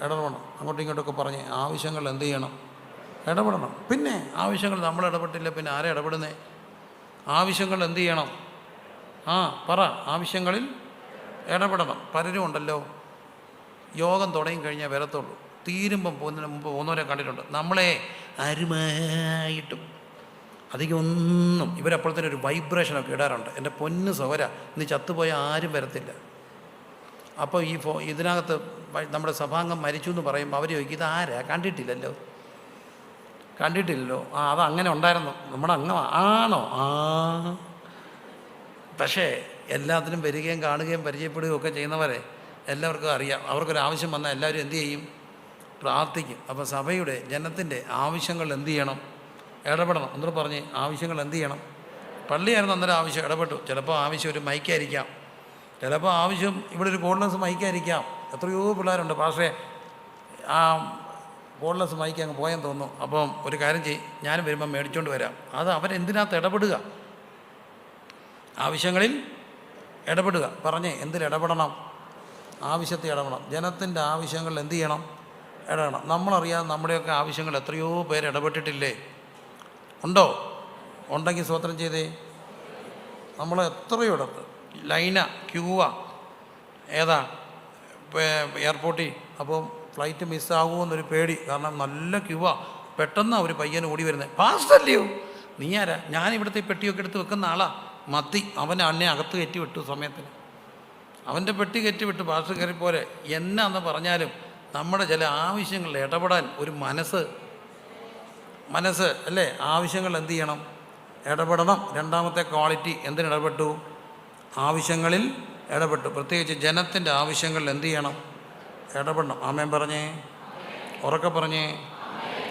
ഇടപെടണം. അങ്ങോട്ടും ഇങ്ങോട്ടൊക്കെ പറഞ്ഞ്, ആവശ്യങ്ങൾ എന്ത് ചെയ്യണം? ഇടപെടണം. പിന്നെ ആവശ്യങ്ങൾ നമ്മൾ ഇടപെട്ടില്ല, പിന്നെ ആരെ ഇടപെടുന്നേ? ആവശ്യങ്ങൾ എന്ത് ചെയ്യണം? പറ, ആവശ്യങ്ങളിൽ ഇടപെടണം. പലരും ഉണ്ടല്ലോ, യോഗം തുടങ്ങി കഴിഞ്ഞാൽ വരത്തുള്ളൂ, തീരുമ്പം പോകുന്നതിന് മുമ്പ് പോകുന്നവരെ കണ്ടിട്ടുണ്ട്. നമ്മളെ അരുമായിട്ടും അധികം ഒന്നും ഇവരപ്പോഴത്തേനും ഒരു വൈബ്രേഷനൊക്കെ ഇടാറുണ്ട്. എൻ്റെ പൊന്ന് സഹോര, നീ ചത്തുപോയാൽ ആരും വരത്തില്ല. അപ്പോൾ ഇതിനകത്ത് നമ്മുടെ സഭാംഗം മരിച്ചു എന്ന് പറയുമ്പോൾ അവർ ചോദിക്കും, ഇതാരാ, കണ്ടിട്ടില്ലല്ലോ. അതങ്ങനെ ഉണ്ടായിരുന്നു, നമ്മുടെ അംഗം ആണോ? പക്ഷേ എല്ലാത്തിനും വരികയും കാണുകയും പരിചയപ്പെടുകയും ഒക്കെ ചെയ്യുന്നവരെ എല്ലാവർക്കും അറിയാം. അവർക്കൊരാവശ്യം വന്നാൽ എല്ലാവരും എന്തു ചെയ്യും? പ്രാർത്ഥിക്കും. അപ്പോൾ സഭയുടെ ജനത്തിൻ്റെ ആവശ്യങ്ങൾ എന്തു ചെയ്യണം? ഇടപെടണം. എന്നിട്ട് പറഞ്ഞ്, ആവശ്യങ്ങൾ എന്തു ചെയ്യണം? പള്ളിയായിരുന്നു അന്നേരം ആവശ്യം, ഇടപെട്ടു. ചിലപ്പോൾ ആവശ്യം ഒരു മൈക്കായിരിക്കാം, ചിലപ്പോൾ ആവശ്യം ഇവിടെ ഒരു കോൺഫറൻസ് മൈക്കായിരിക്കാം. എത്രയോ പിള്ളേരുണ്ട്, പക്ഷേ ആ കോൺഫറൻസ് മൈക്ക് അങ്ങ് പോയെന്ന് തോന്നുന്നു. അപ്പം ഒരു കാര്യം ചെയ്യും, ഞാനും വരുമ്പം മേടിച്ചുകൊണ്ട് വരാം. അത് അവരെന്തിനകത്ത് ഇടപെടുക? ആവശ്യങ്ങളിൽ ഇടപെടുക. പറഞ്ഞേ, എന്തിൽ ഇടപെടണം? ആവശ്യത്തിൽ ഇടപെടണം. ജനത്തിൻ്റെ ആവശ്യങ്ങളിൽ എന്ത് ചെയ്യണം? ഇടപെടണം. നമ്മളറിയാം നമ്മുടെയൊക്കെ ആവശ്യങ്ങൾ എത്രയോ പേര് ഇടപെട്ടിട്ടില്ലേ? ഉണ്ടോ? ഉണ്ടെങ്കിൽ സ്വതന്ത്രം ചെയ്തേ. നമ്മൾ എത്രയോ ഇടത്ത് ലൈനാ, ക്യൂവാ. ഏതാ? എയർപോർട്ടിൽ. അപ്പോൾ ഫ്ലൈറ്റ് മിസ്സാകുമോ എന്നൊരു പേടി. കാരണം നല്ല ക്യൂവാ. പെട്ടെന്ന് ഒരു പയ്യൻ ഓടി വരുന്നത്, പാസ്റ്റല്ലയോ നീ ആരാ? ഞാൻ ഇവിടുത്തെ പെട്ടിയൊക്കെ എടുത്ത് വെക്കുന്ന ആളാ. മത്തി അവൻ എന്നെ അകത്ത് കയറ്റി വിട്ടു സമയത്തിന്. അവൻ്റെ പെട്ടി കയറ്റി വിട്ടു, പാസ്റ്റർ കയറി പോരെ. എന്നാന്ന് പറഞ്ഞാലും നമ്മുടെ ചില ആവശ്യങ്ങളിൽ ഇടപെടാൻ ഒരു മനസ്സ് അല്ലേ? ആവശ്യങ്ങൾ എന്ത് ചെയ്യണം? ഇടപെടണം. രണ്ടാമത്തെ ക്വാളിറ്റി എന്തിനിടപെട്ടു? ആവശ്യങ്ങളിൽ ഇടപെട്ടു. പ്രത്യേകിച്ച് ജനത്തിൻ്റെ ആവശ്യങ്ങളിൽ എന്ത് ചെയ്യണം? ഇടപെടണം. ആമേൻ പറഞ്ഞേ, ഉറക്കെ പറഞ്ഞേ.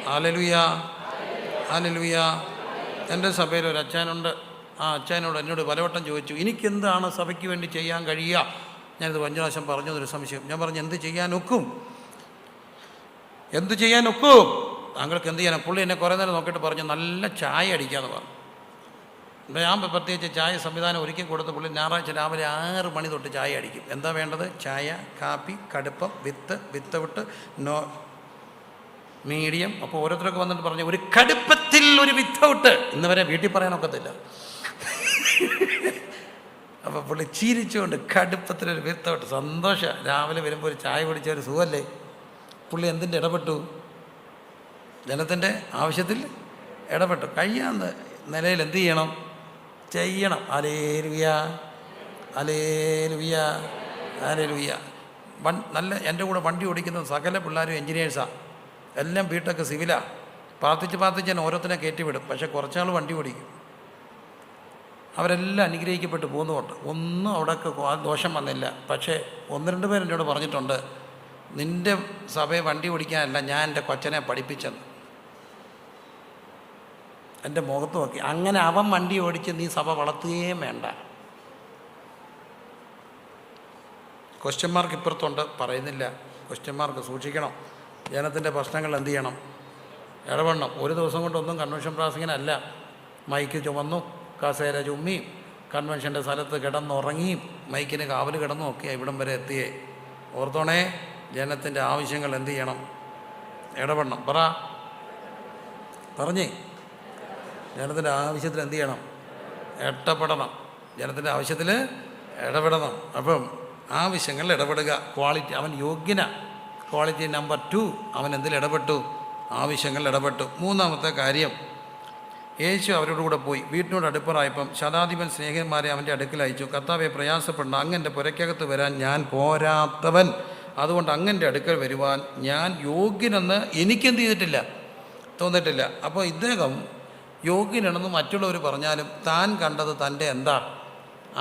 Hallelujah, hallelujah. എൻ്റെ സഭയിൽ ഒരു അച്ഛനുണ്ട്. ആ അച്ഛനോട് എന്നോട് പലവട്ടം ചോദിച്ചു, എനിക്കെന്താണ് സഭയ്ക്ക് വേണ്ടി ചെയ്യാൻ കഴിയുക? ഞാനിത് 5 പ്രാവശ്യം പറഞ്ഞതൊരു സംശയം. ഞാൻ പറഞ്ഞു, എന്ത് ചെയ്യാൻ ഒക്കും? താങ്കൾക്ക് എന്ത് ചെയ്യാനും? പുള്ളി എന്നെ കുറേ നേരം നോക്കിയിട്ട് പറഞ്ഞു, നല്ല ചായ അടിക്കാമെന്ന് പറഞ്ഞു. ഞാൻ പ്രത്യേകിച്ച് ചായ സംവിധാനം ഒരുക്കി കൊടുത്ത് പുള്ളി ഞായറാഴ്ച രാവിലെ 6 മണി തൊട്ട് ചായ അടിക്കും. എന്താ വേണ്ടത്? ചായ, കാപ്പി, കടുപ്പം, വിത്തൗട്ട്, നോ, മീഡിയം. അപ്പോൾ ഓരോരുത്തരൊക്കെ വന്നിട്ട് പറഞ്ഞു, ഒരു കടുപ്പത്തിൽ ഒരു വിത്തൗട്ട്. ഇന്ന് വരെ വീട്ടിൽ പറയാനൊക്കത്തില്ല. അപ്പോൾ പുള്ളി ചിരിച്ചുകൊണ്ട് കടുപ്പത്തിലൊരു വിത്തൗട്ട്. സന്തോഷം. രാവിലെ വരുമ്പോൾ ഒരു ചായ കുടിച്ച ഒരു സുഖമല്ലേ? പുള്ളി എന്തിൻ്റെ ഇടപെട്ടു? ജനത്തിൻ്റെ ആവശ്യത്തിൽ ഇടപെട്ടു. കഴിയാവുന്ന നിലയിൽ എന്ത് ചെയ്യണം? ചെയ്യണം. Hallelujah, hallelujah, hallelujah. നല്ല എൻ്റെ കൂടെ വണ്ടി ഓടിക്കുന്ന സകല പിള്ളേരും എൻജിനീയേഴ്സാണ്. എല്ലാം ബിടെക് സിവിലാണ്. പ്രാർത്ഥിച്ച് ഞാൻ ഓരോരുത്തരെ കയറ്റിവിടും. പക്ഷേ കുറച്ചാൾ വണ്ടി ഓടിക്കും. അവരെല്ലാം അനുഗ്രഹിക്കപ്പെട്ട് പോകുന്നുമുണ്ട്. ഒന്നും അവിടെയൊക്കെ ദോഷം വന്നില്ല. പക്ഷേ 1-2 പേര് എന്നോട് പറഞ്ഞിട്ടുണ്ട്, നിൻ്റെ സഭയെ വണ്ടി ഓടിക്കാനല്ല, ഞാൻ എൻ്റെ കൊച്ചനെ പഠിപ്പിച്ചെന്ന്. എൻ്റെ മുഖത്ത് നോക്കി. അങ്ങനെ അവൻ വണ്ടി ഓടിച്ച് നീ സഭ വളർത്തുകയും വേണ്ട. ക്വസ്റ്റ്യൻ മാർക്ക് ഇപ്പുറത്തുണ്ട്, പറയുന്നില്ല. ക്വസ്റ്റ്യൻ മാർക്ക് സൂക്ഷിക്കണം. ജനത്തിൻ്റെ പ്രശ്നങ്ങൾ എന്ത് ചെയ്യണം? ഇടപെടണം. ഒരു ദിവസം കൊണ്ടൊന്നും കൺവെൻഷൻ പ്രാസംഗികനല്ല. മൈക്ക് ചുമന്നു, കസേര ചുമ്മിയും, കൺവെൻഷൻ്റെ സ്ഥലത്ത് കിടന്നുറങ്ങിയും, മൈക്കിന് കാവൽ കിടന്നും ഒക്കെ ഇവിടം വരെ എത്തിയേ. ഓർത്തോണേ, ജനത്തിൻ്റെ ആവശ്യങ്ങൾ എന്ത് ചെയ്യണം? ഇടപെടണം. പറഞ്ഞേ, ജനത്തിൻ്റെ ആവശ്യത്തിൽ എന്ത് ചെയ്യണം? ഇടപെടണം. ജനത്തിൻ്റെ ആവശ്യത്തിൽ ഇടപെടണം. അപ്പം ആവശ്യങ്ങളിൽ ഇടപെടുക. ക്വാളിറ്റി, അവൻ യോഗ്യന. ക്വാളിറ്റി നമ്പർ 2, അവൻ എന്തിൽ ഇടപെട്ടു? ആവശ്യങ്ങളിൽ ഇടപെട്ടു. 3-ാമത്തെ കാര്യം, യേശു അവരോട് കൂടെ പോയി. വീട്ടിനോട് അടുപ്പറായപ്പം ശതാധിപൻ സ്നേഹിതന്മാരെ അവൻ്റെ അടുക്കൽ അയച്ചു. കർത്താവെ, പ്രയാസപ്പെടണം, അങ്ങൻ്റെ പുരയ്ക്കകത്ത് വരാൻ ഞാൻ പോരാത്തവൻ. അതുകൊണ്ട് അങ്ങൻ്റെ അടുക്കൽ വരുവാൻ ഞാൻ യോഗ്യനെന്ന് എനിക്കെന്ത് ചെയ്തിട്ടില്ല? തോന്നിയിട്ടില്ല. അപ്പോൾ ഇദ്ദേഹം യോഗ്യനാണെന്ന് മറ്റുള്ളവർ പറഞ്ഞാലും താൻ കണ്ടത് തൻ്റെ എന്താ?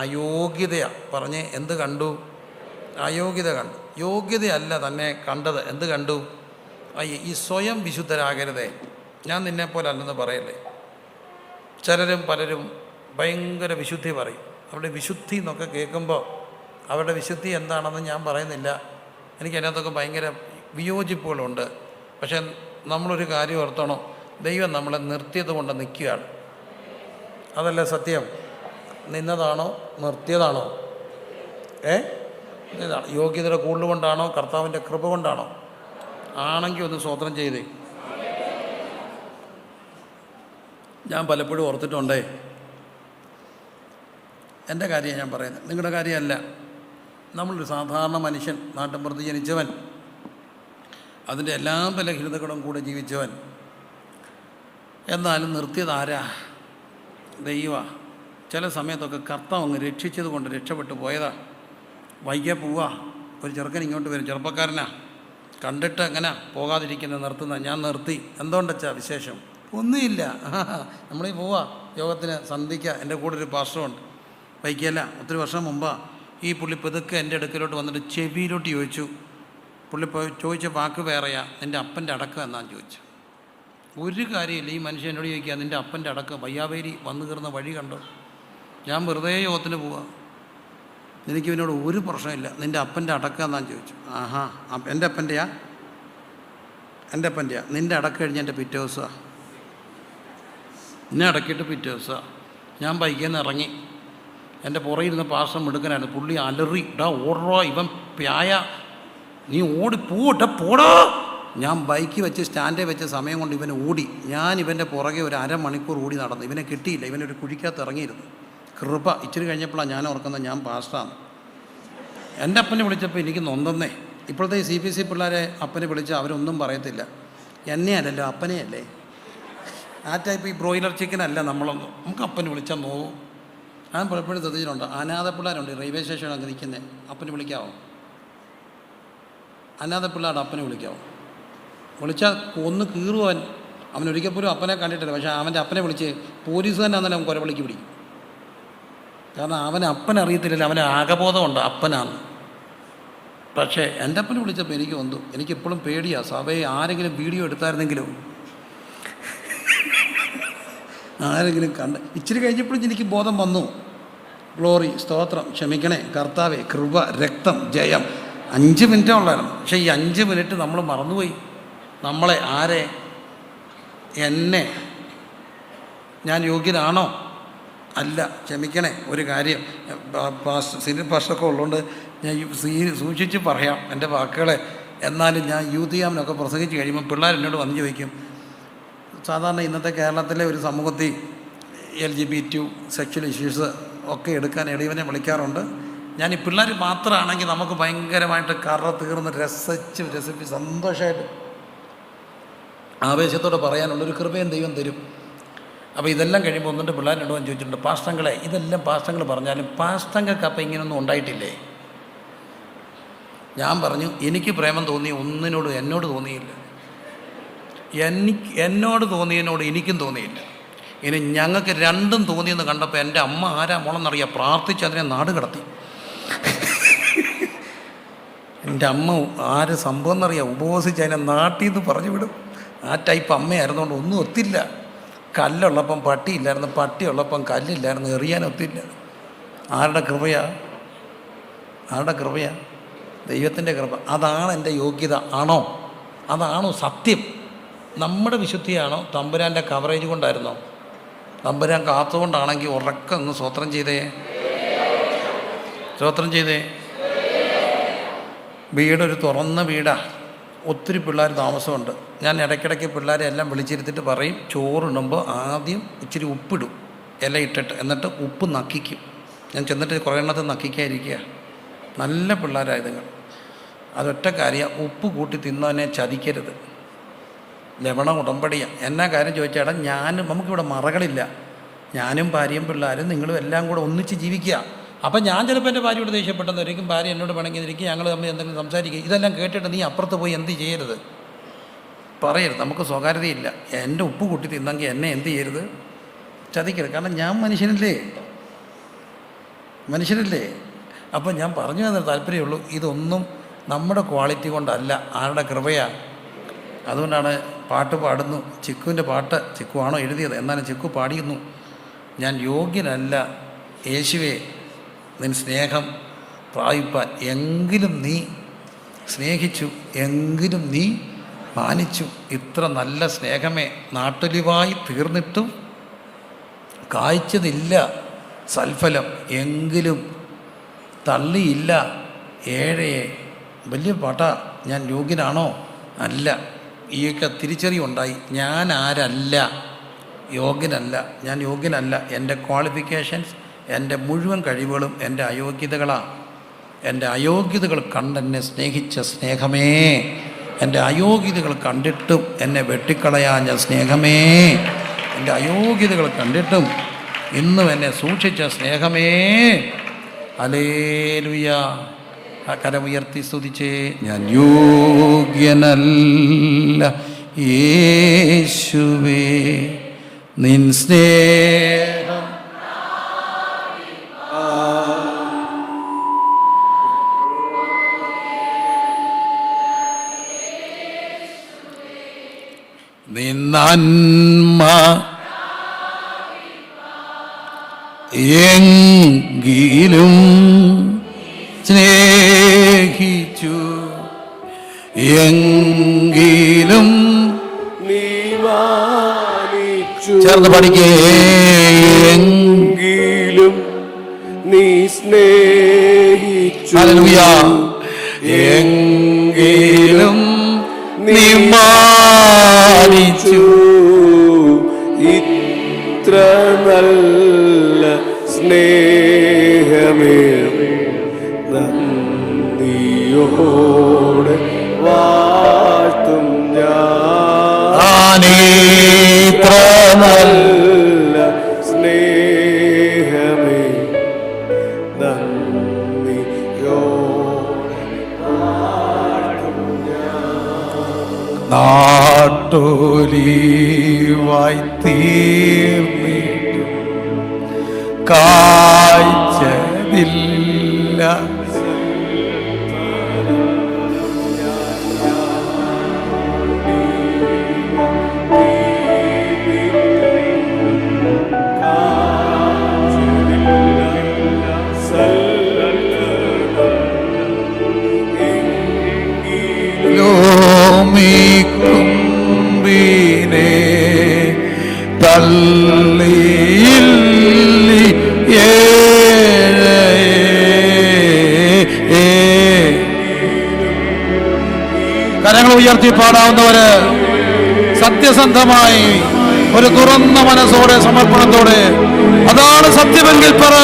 അയോഗ്യതയാണ്. പറഞ്ഞ് എന്ത് കണ്ടു? അയോഗ്യത കണ്ടു. യോഗ്യതയല്ല തന്നെ കണ്ടത്. എന്ത് കണ്ടു? ഈ സ്വയം വിശുദ്ധരാകരുതേ, ഞാൻ നിന്നെപ്പോലെ അല്ലെന്ന് പറയല്ലേ. പലരും ഭയങ്കര വിശുദ്ധി പറയും. അവരുടെ വിശുദ്ധി എന്നൊക്കെ കേൾക്കുമ്പോൾ അവരുടെ വിശുദ്ധി എന്താണെന്ന് ഞാൻ പറയുന്നില്ല. എനിക്ക് അതിനകത്തൊക്കെ ഭയങ്കര വിയോജിപ്പുകളുണ്ട്. പക്ഷെ നമ്മളൊരു കാര്യം ഓർത്തണം, ദൈവം നമ്മളെ നിർത്തിയത് കൊണ്ട് നിൽക്കുകയാണ്. അതല്ലേ സത്യം? നിന്നതാണോ നിർത്തിയതാണോ? ഇതാണ്. യോഗ്യതയുടെ കൂടുതൽ കൊണ്ടാണോ കർത്താവിൻ്റെ കൃപ കൊണ്ടാണോ? ആണെങ്കിൽ ഒന്ന് സ്തോത്രം ചെയ്തേ. ഞാൻ പലപ്പോഴും ഓർത്തിട്ടുണ്ടേ, എൻ്റെ കാര്യം ഞാൻ പറയുന്നത്, നിങ്ങളുടെ കാര്യമല്ല. നമ്മളൊരു സാധാരണ മനുഷ്യൻ, നാട്ടിൻപുറത്ത് ജനിച്ചവൻ, അതിൻ്റെ എല്ലാ ബലഹീനതകളും കൂടെ ജീവിച്ചവൻ. എന്നാലും നിർത്തിയത് ആരാ? ദൈവ. ചില സമയത്തൊക്കെ കർത്താവ് അങ്ങ് രക്ഷിച്ചത് കൊണ്ട് രക്ഷപ്പെട്ടു പോയതാ. വൈകിയ പോവാ, ഒരു ചെറുക്കൻ ഇങ്ങോട്ട് വരും, ചെറുപ്പക്കാരനാ, കണ്ടിട്ട് എങ്ങനെ പോകാതിരിക്കുന്നത്? നിർത്തുന്ന. ഞാൻ നിർത്തി. എന്തുകൊണ്ടെച്ചാ വിശേഷം? ഒന്നുമില്ല, നമ്മളീ പോവാ യോഗത്തിന് സന്ധിക്കുക. എൻ്റെ കൂടെ ഒരു പാസ്റ്ററുണ്ട്, വൈകിയല്ല, ഒത്തിരി വർഷം മുമ്പാണ്. ഈ പുള്ളി പതുക്കെ എൻ്റെ അടുക്കലോട്ട് വന്നിട്ട് ചെവിയിലോട്ട് ചോദിച്ചു. പുള്ളി ചോദിച്ച വാക്ക് വേറെയാ, നിൻ്റെ അപ്പൻ്റെ അടക്കം എന്നാന്ന് ചോദിച്ചു. ഒരു കാര്യമില്ല, ഈ മനുഷ്യൻ എന്നോട് ചോദിക്കുക, നിൻ്റെ അപ്പൻ്റെ അടക്കം വയ്യാവേരി വന്നു കയറുന്ന വഴി കണ്ടോ? ഞാൻ വെറുതെ യോഗത്തിന് പോവാം, എനിക്ക് ഇവനോട് ഒരു പ്രശ്നമില്ല, നിൻ്റെ അപ്പൻ്റെ അടക്കം എന്നാന്ന് ചോദിച്ചു. ആഹാ, എൻ്റെ അപ്പൻ്റെയാ? എൻ്റെ അപ്പൻ്റെയാ? നിൻ്റെ അടക്കം കഴിഞ്ഞ് എൻ്റെ പിറ്റേ ദിവസമാണ്, എന്നെ അടക്കിയിട്ട് പിറ്റേ ദിവസമാണ്. ഞാൻ ബൈക്കിൽ നിന്ന് ഇറങ്ങി, എൻ്റെ പുറകിരുന്ന് പാസ്റ്റർ മിടുക്കനായിരുന്നു. പുള്ളി അലറി, ഓർറോ ഇവൻ പ്യായ നീ ഓടി പോടോ. ഞാൻ ബൈക്ക് വെച്ച് സ്റ്റാൻഡിൽ വെച്ച സമയം കൊണ്ട് ഇവനെ ഓടി. ഞാൻ ഇവൻ്റെ പുറകെ ഒരു അരമണിക്കൂർ ഓടി നടന്നു. ഇവനെ കിട്ടിയില്ല. ഇവനൊരു കുഴിക്കകത്ത് ഇറങ്ങിയിരുന്നു. കൃപ. ഇച്ചിരി കഴിഞ്ഞപ്പോഴാണ് ഞാൻ ഓർക്കുന്നത് ഞാൻ പാസ്റ്റാണ്. എൻ്റെ അപ്പനെ വിളിച്ചപ്പോൾ എനിക്ക് നൊന്തന്നേ. ഇപ്പോഴത്തെ ഈ CBSE പിള്ളേരെ അപ്പനെ വിളിച്ചാൽ അവരൊന്നും പറയത്തില്ല. എന്നെ അല്ലല്ലോ, അപ്പനെ അല്ലേ. ആ ടൈപ്പ് ഈ ബ്രോയിലർ ചിക്കൻ അല്ല നമ്മളൊന്നും. നമുക്ക് അപ്പനെ വിളിച്ചാൽ നോവും. ഞാൻ പലപ്പോഴും ശ്രദ്ധിച്ചിട്ടുണ്ട്. അനാഥ പിള്ളേരുണ്ട് റെയിൽവേ സ്റ്റേഷനൊക്കെ നിൽക്കുന്നത്. അപ്പനെ വിളിക്കാവോ? അനാഥ പിള്ളേരുടെ അപ്പനെ വിളിക്കാവോ? വിളിച്ചാൽ ഒന്ന് കീറുവാൻ. അവനൊരിക്കൽ പോലും അപ്പനെ കണ്ടിട്ടില്ല. പക്ഷേ അവൻ്റെ അപ്പനെ വിളിച്ച് പോലീസ് തന്നെ അന്നേരം അവൻ കൊലവിളിക്ക് പിടിക്കും. കാരണം അവന് അപ്പനറിയത്തില്ലല്ലോ, അവന് ആകബോധമുണ്ട് അപ്പനാണ്. പക്ഷേ എൻ്റെ അപ്പനെ വിളിച്ചപ്പോൾ എനിക്ക് വന്നു. എനിക്കിപ്പോഴും പേടിയാണ്. സഭയെ ആരെങ്കിലും വീഡിയോ എടുത്തായിരുന്നെങ്കിലും ആരെങ്കിലും കണ്ട്. ഇച്ചിരി കഴിഞ്ഞപ്പോഴും എനിക്ക് ബോധം വന്നു. ഗ്ലോറി, സ്തോത്രം, ക്ഷമിക്കണേ കർത്താവേ, കൃപ, രക്തം, ജയം. 5 മിനിറ്റേ ഉള്ളായിരുന്നു. പക്ഷേ ഈ 5 മിനിറ്റ് നമ്മൾ മറന്നുപോയി. നമ്മളെ ആരെ? എന്നെ. ഞാൻ യോഗ്യനാണോ? അല്ല. ക്ഷമിക്കണേ. ഒരു കാര്യം, സീനിയർ പാസ്റ്ററൊക്കെ ഉള്ളതുകൊണ്ട് ഞാൻ സൂക്ഷിച്ച് പറയാം എൻ്റെ വാക്കുകളെ. എന്നാലും ഞാൻ യൂത്തിയാമിനൊക്കെ പ്രസംഗിച്ച് കഴിയുമ്പോൾ പിള്ളേർ എന്നോട് വന്ന് ചോദിക്കും, സാധാരണ ഇന്നത്തെ കേരളത്തിലെ ഒരു സമൂഹത്തിൽ LGBT സെക്ഷൽ ഇഷ്യൂസ് ഒക്കെ എടുക്കാൻ ഇടയവനെ വിളിക്കാറുണ്ട്. ഞാൻ ഈ പിള്ളേർ മാത്രമാണെങ്കിൽ നമുക്ക് ഭയങ്കരമായിട്ട് കറ തീർന്ന് രസിപ്പി സന്തോഷമായിട്ട് ആവേശത്തോടെ പറയാനുള്ളൊരു കൃപയും ദൈവം തരും. അപ്പോൾ ഇതെല്ലാം കഴിയുമ്പോൾ ഒന്നിട്ട് പിള്ളേരോട് ഞാൻ ചോദിച്ചിട്ടുണ്ട്, പാസ്റ്റങ്ങളെ ഇതെല്ലാം പാസ്റ്റങ്ങൾ പറഞ്ഞാലും പാസ്റ്റങ്ങൾക്ക് അപ്പം ഇങ്ങനെയൊന്നും ഉണ്ടായിട്ടില്ലേ? ഞാൻ പറഞ്ഞു, എനിക്ക് പ്രേമം തോന്നി ഒന്നിനോട് എന്നോട് തോന്നിയില്ല. എന്നോട് തോന്നിയതിനോട് എനിക്കും തോന്നിയില്ല. ഇനി ഞങ്ങൾക്ക് രണ്ടും തോന്നിയെന്ന് കണ്ടപ്പോൾ എൻ്റെ അമ്മ ആരാ മോളെന്നറിയാം, പ്രാർത്ഥിച്ച് അതിനെ നാട് കടത്തി. എൻ്റെ അമ്മ ആര് സംഭവം എന്നറിയാം, ഉപവസിച്ച് അതിനെ നാട്ടിൽ നിന്ന് പറഞ്ഞു വിടും. ആ ടൈപ്പ് അമ്മയായിരുന്നുകൊണ്ട് ഒന്നും ഒത്തില്ല. കല്ലുള്ളപ്പം പട്ടിയില്ലായിരുന്നു, പട്ടിയുള്ളപ്പം കല്ലില്ലായിരുന്നു, എറിയാനൊത്തില്ല. ആരുടെ കൃപയാ? ആരുടെ കൃപയാ? ദൈവത്തിൻ്റെ കൃപ. അതാണ് എൻ്റെ യോഗ്യത ആണോ? അതാണോ സത്യം? നമ്മുടെ വിശുദ്ധിയാണോ? തമ്പുരാൻ്റെ കവറേജ് കൊണ്ടായിരുന്നോ? തമ്പുരാൻ കാത്തുകൊണ്ടാണെങ്കിൽ ഉറക്കം ഒന്ന് സ്വോത്രം ചെയ്തേ, സ്വോത്രം ചെയ്തേ. വീടൊരു തുറന്ന വീടാണ്, ഒത്തിരി പിള്ളേർ താമസമുണ്ട്. ഞാൻ ഇടയ്ക്കിടയ്ക്ക് പിള്ളേരെ എല്ലാം വിളിച്ചിരുത്തിട്ട് പറയും, ചോറുണ്ണുമ്പോൾ ആദ്യം ഇച്ചിരി ഉപ്പിടും, ഇല ഇട്ടിട്ട്, എന്നിട്ട് ഉപ്പ് നക്കിക്കും. ഞാൻ ചെന്നിട്ട് കുറേ എണ്ണത്തിൽ നക്കിക്കാതിരിക്കുക. നല്ല പിള്ളേരായതുങ്ങൾ. അതൊറ്റ കാര്യം, ഉപ്പ് കൂട്ടി തിന്നതിനെ ചതിക്കരുത്. ലവണ ഉടമ്പടിയാണ്. എന്നാ കാര്യം ചോദിച്ചാൽ, നമുക്കിവിടെ മറകളില്ല. ഞാനും ഭാര്യയും പിള്ളേരും നിങ്ങളും എല്ലാം കൂടെ ഒന്നിച്ച് ജീവിക്കുക. അപ്പം ഞാൻ ചിലപ്പോൾ എൻ്റെ ഭാര്യയോട് ദേഷ്യപ്പെട്ടെന്നിരിക്കും, ഭാര്യ എന്നോട് പിണങ്ങിയിരിക്കും, ഞങ്ങൾ തമ്മിൽ എന്തെങ്കിലും സംസാരിക്കുക. ഇതെല്ലാം കേട്ടിട്ട് നീ അപ്പുറത്ത് പോയി എന്ത് ചെയ്യരുത്, പറയരുത്. നമുക്ക് സ്വകാര്യതയില്ല. എൻ്റെ ഉപ്പ് കൂട്ടി തിന്നെങ്കിൽ എന്നെ എന്ത് ചെയ്യരുത്, ചതിക്കരുത്. കാരണം ഞാൻ മനുഷ്യനല്ലേ. അപ്പം ഞാൻ പറഞ്ഞു തന്നൊരു താല്പര്യമുള്ളൂ, ഇതൊന്നും നമ്മുടെ ക്വാളിറ്റി കൊണ്ടല്ല, ആരുടെ കൃപയാണ്. അതുകൊണ്ടാണ് പാട്ട് പാടുന്നു. ചിക്കുവിൻ്റെ പാട്ട് ചിക്കു ആണോ എഴുതിയത്, എന്നാലും ചിക്കു പാടിയിരുന്നു, ഞാൻ യോഗ്യനല്ല യേശുവേ നിൻ സ്നേഹം പ്രാപിപ്പാൻ, എങ്കിലും നീ സ്നേഹിച്ചു, എങ്കിലും നീ മാനിച്ചു. ഇത്ര നല്ല സ്നേഹമേ നാട്ടൊലിവായി തീർന്നിട്ടും കായ്ച്ചതില്ല സൽഫലം, എങ്കിലും തള്ളിയില്ല ഏഴയെ. വലിയ പാട്ടാ. ഞാൻ യോഗ്യനാണോ? അല്ല. ഈയൊക്കെ തിരിച്ചറിവുണ്ടായി. ഞാൻ ആരല്ല, യോഗ്യനല്ല. ഞാൻ യോഗ്യനല്ല. എൻ്റെ ക്വാളിഫിക്കേഷൻസ്, എൻ്റെ മുഴുവൻ കഴിവുകളും എൻ്റെ അയോഗ്യതകളാണ്. എൻ്റെ അയോഗ്യതകൾ കണ്ടെന്നെ സ്നേഹിച്ച സ്നേഹമേ, എൻ്റെ അയോഗ്യതകൾ കണ്ടിട്ടും എന്നെ വെട്ടിക്കളയാഞ്ഞ സ്നേഹമേ, എൻ്റെ അയോഗ്യതകൾ കണ്ടിട്ടും ഇന്നും എന്നെ സൂക്ഷിച്ച സ്നേഹമേ. ഹല്ലേലൂയ. കരമുയർത്തി സ്തുതിച്ചേ. ഞാൻ യോഗ്യനല്ല യേശുവേ നിൻ സ്നേഹം നിൻ നന്മ എങ്കിലും സ്നേഹിച്ചു, എങ്കിലും ചേർന്ന് പഠിക്കേ. എങ്കിലും നീ സ്നേഹിച്ചു, എങ്കിലും നീ മാനിച്ചു. ഇത്ര നല്ല സ്നേഹമേ നന്ദിയോടെ വാഴ്ത്തും ഞാൻ. ഇത്ര നല്ല സ്നേഹമേ നന്ദിയോടെ വാഴ്ത്തും ഞാൻ. നാട്ടൊലിവായി തീർന്നിട്ടും കായ്ച്ചതില്ല. കുമ്പിനെ തള്ളിയില്ലി കരങ്ങൾ ഉയർത്തി പാടാവുന്നവര് സത്യസന്ധമായി ഒരു തുറന്ന മനസ്സോടെ സമർപ്പണത്തോടെ അതാണ് സത്യമെങ്കിൽ പറ.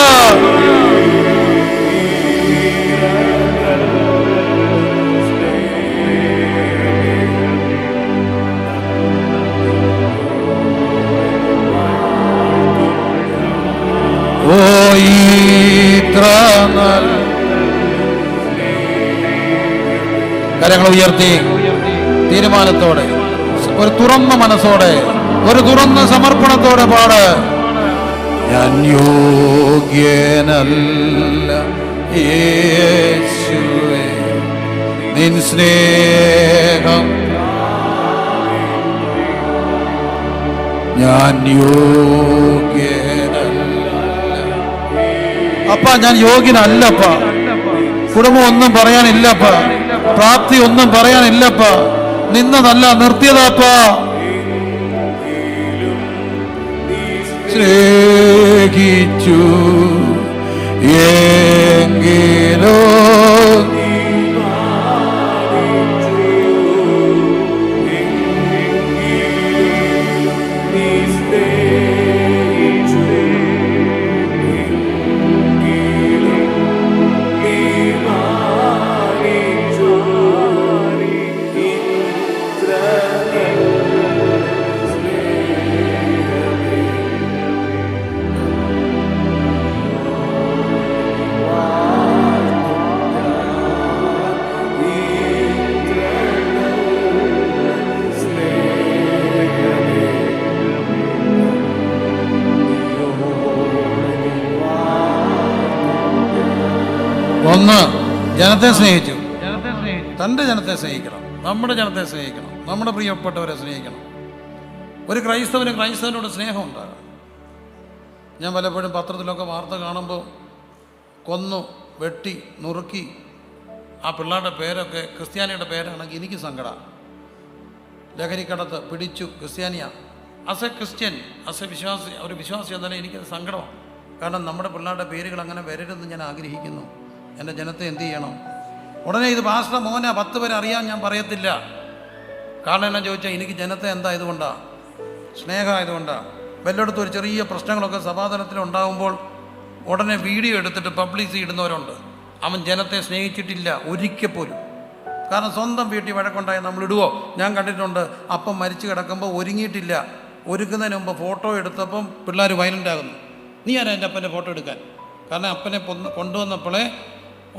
കരങ്ങൾ ഉയർത്തി തീരുമാനത്തോടെ ഒരു തുറന്ന മനസ്സോടെ ഒരു തുറന്ന സമർപ്പണത്തോടെ പാട്. ഞാൻ യോഗ്യനല്ല യേശുവേ നിൻ സ്നേഹം ഞാൻ യോഗ്യനല്ല. അപ്പ ഞാൻ യോഗ്യനല്ലപ്പ. കുടുംബം ഒന്നും പറയാനില്ലപ്പ. പ്രാപ്തി ഒന്നും പറയാനില്ലപ്പ. നിന്നതല്ല നിർത്തിയതാപ്പ. സ്നേഹിച്ചു എങ്കിലോ ഒന്ന് ജനത്തെ സ്നേഹിച്ചു. തൻ്റെ ജനത്തെ സ്നേഹിക്കണം, നമ്മുടെ ജനത്തെ സ്നേഹിക്കണം, നമ്മുടെ പ്രിയപ്പെട്ടവരെ സ്നേഹിക്കണം. ഒരു ക്രൈസ്തവനോട് സ്നേഹം ഉണ്ടാകണം. ഞാൻ പലപ്പോഴും പത്രത്തിലൊക്കെ വാർത്ത കാണുമ്പോൾ കൊന്നു വെട്ടി നുറുക്കി ആ പിള്ളേരുടെ പേരൊക്കെ ക്രിസ്ത്യാനിയുടെ പേരാണെങ്കിൽ എനിക്ക് സങ്കടമാണ്. ലഹരിക്കടത്ത് പിടിച്ചു ക്രിസ്ത്യാനിയാണ്. As a Christian, as a വിശ്വാസി, ഒരു വിശ്വാസി എന്നാലും എനിക്കത് സങ്കടമാണ്. കാരണം നമ്മുടെ പിള്ളേരുടെ പേരുകൾ അങ്ങനെ വരരുതെന്ന് ഞാൻ ആഗ്രഹിക്കുന്നു. എൻ്റെ ജനത്തെ എന്ത് ചെയ്യണം? ഉടനെ ഇത് പാസ്റ്റർ മോനെ 10 പേരെ അറിയാൻ ഞാൻ പറയത്തില്ല. കാരണം എന്നാ ചോദിച്ചാൽ എനിക്ക് ജനത്തെ എന്താ ഇതുകൊണ്ടാണ്, സ്നേഹമായതുകൊണ്ടാണ്. വല്ലയിടത്തും ഒരു ചെറിയ പ്രശ്നങ്ങളൊക്കെ സമാധാനത്തിലുണ്ടാകുമ്പോൾ ഉടനെ വീഡിയോ എടുത്തിട്ട് പബ്ലിസിറ്റി ഇടുന്നവരുണ്ട്. അവൻ ജനത്തെ സ്നേഹിച്ചിട്ടില്ല ഒരിക്കൽ പോലും. കാരണം സ്വന്തം വീട്ടിൽ വഴക്കുണ്ടായി നമ്മളിടുവോ? ഞാൻ കണ്ടിട്ടുണ്ട്. അപ്പം മരിച്ചു കിടക്കുമ്പോൾ ഒരുങ്ങിയിട്ടില്ല, ഒരുക്കുന്നതിന് മുമ്പ് ഫോട്ടോ എടുത്തപ്പം പിള്ളേർ വയലൻ്റ് ആകുന്നു. നീ ആരാ എൻ്റെ അപ്പൻ്റെ ഫോട്ടോ എടുക്കാൻ? കാരണം അപ്പനെ കൊണ്ടുവന്നപ്പോഴേ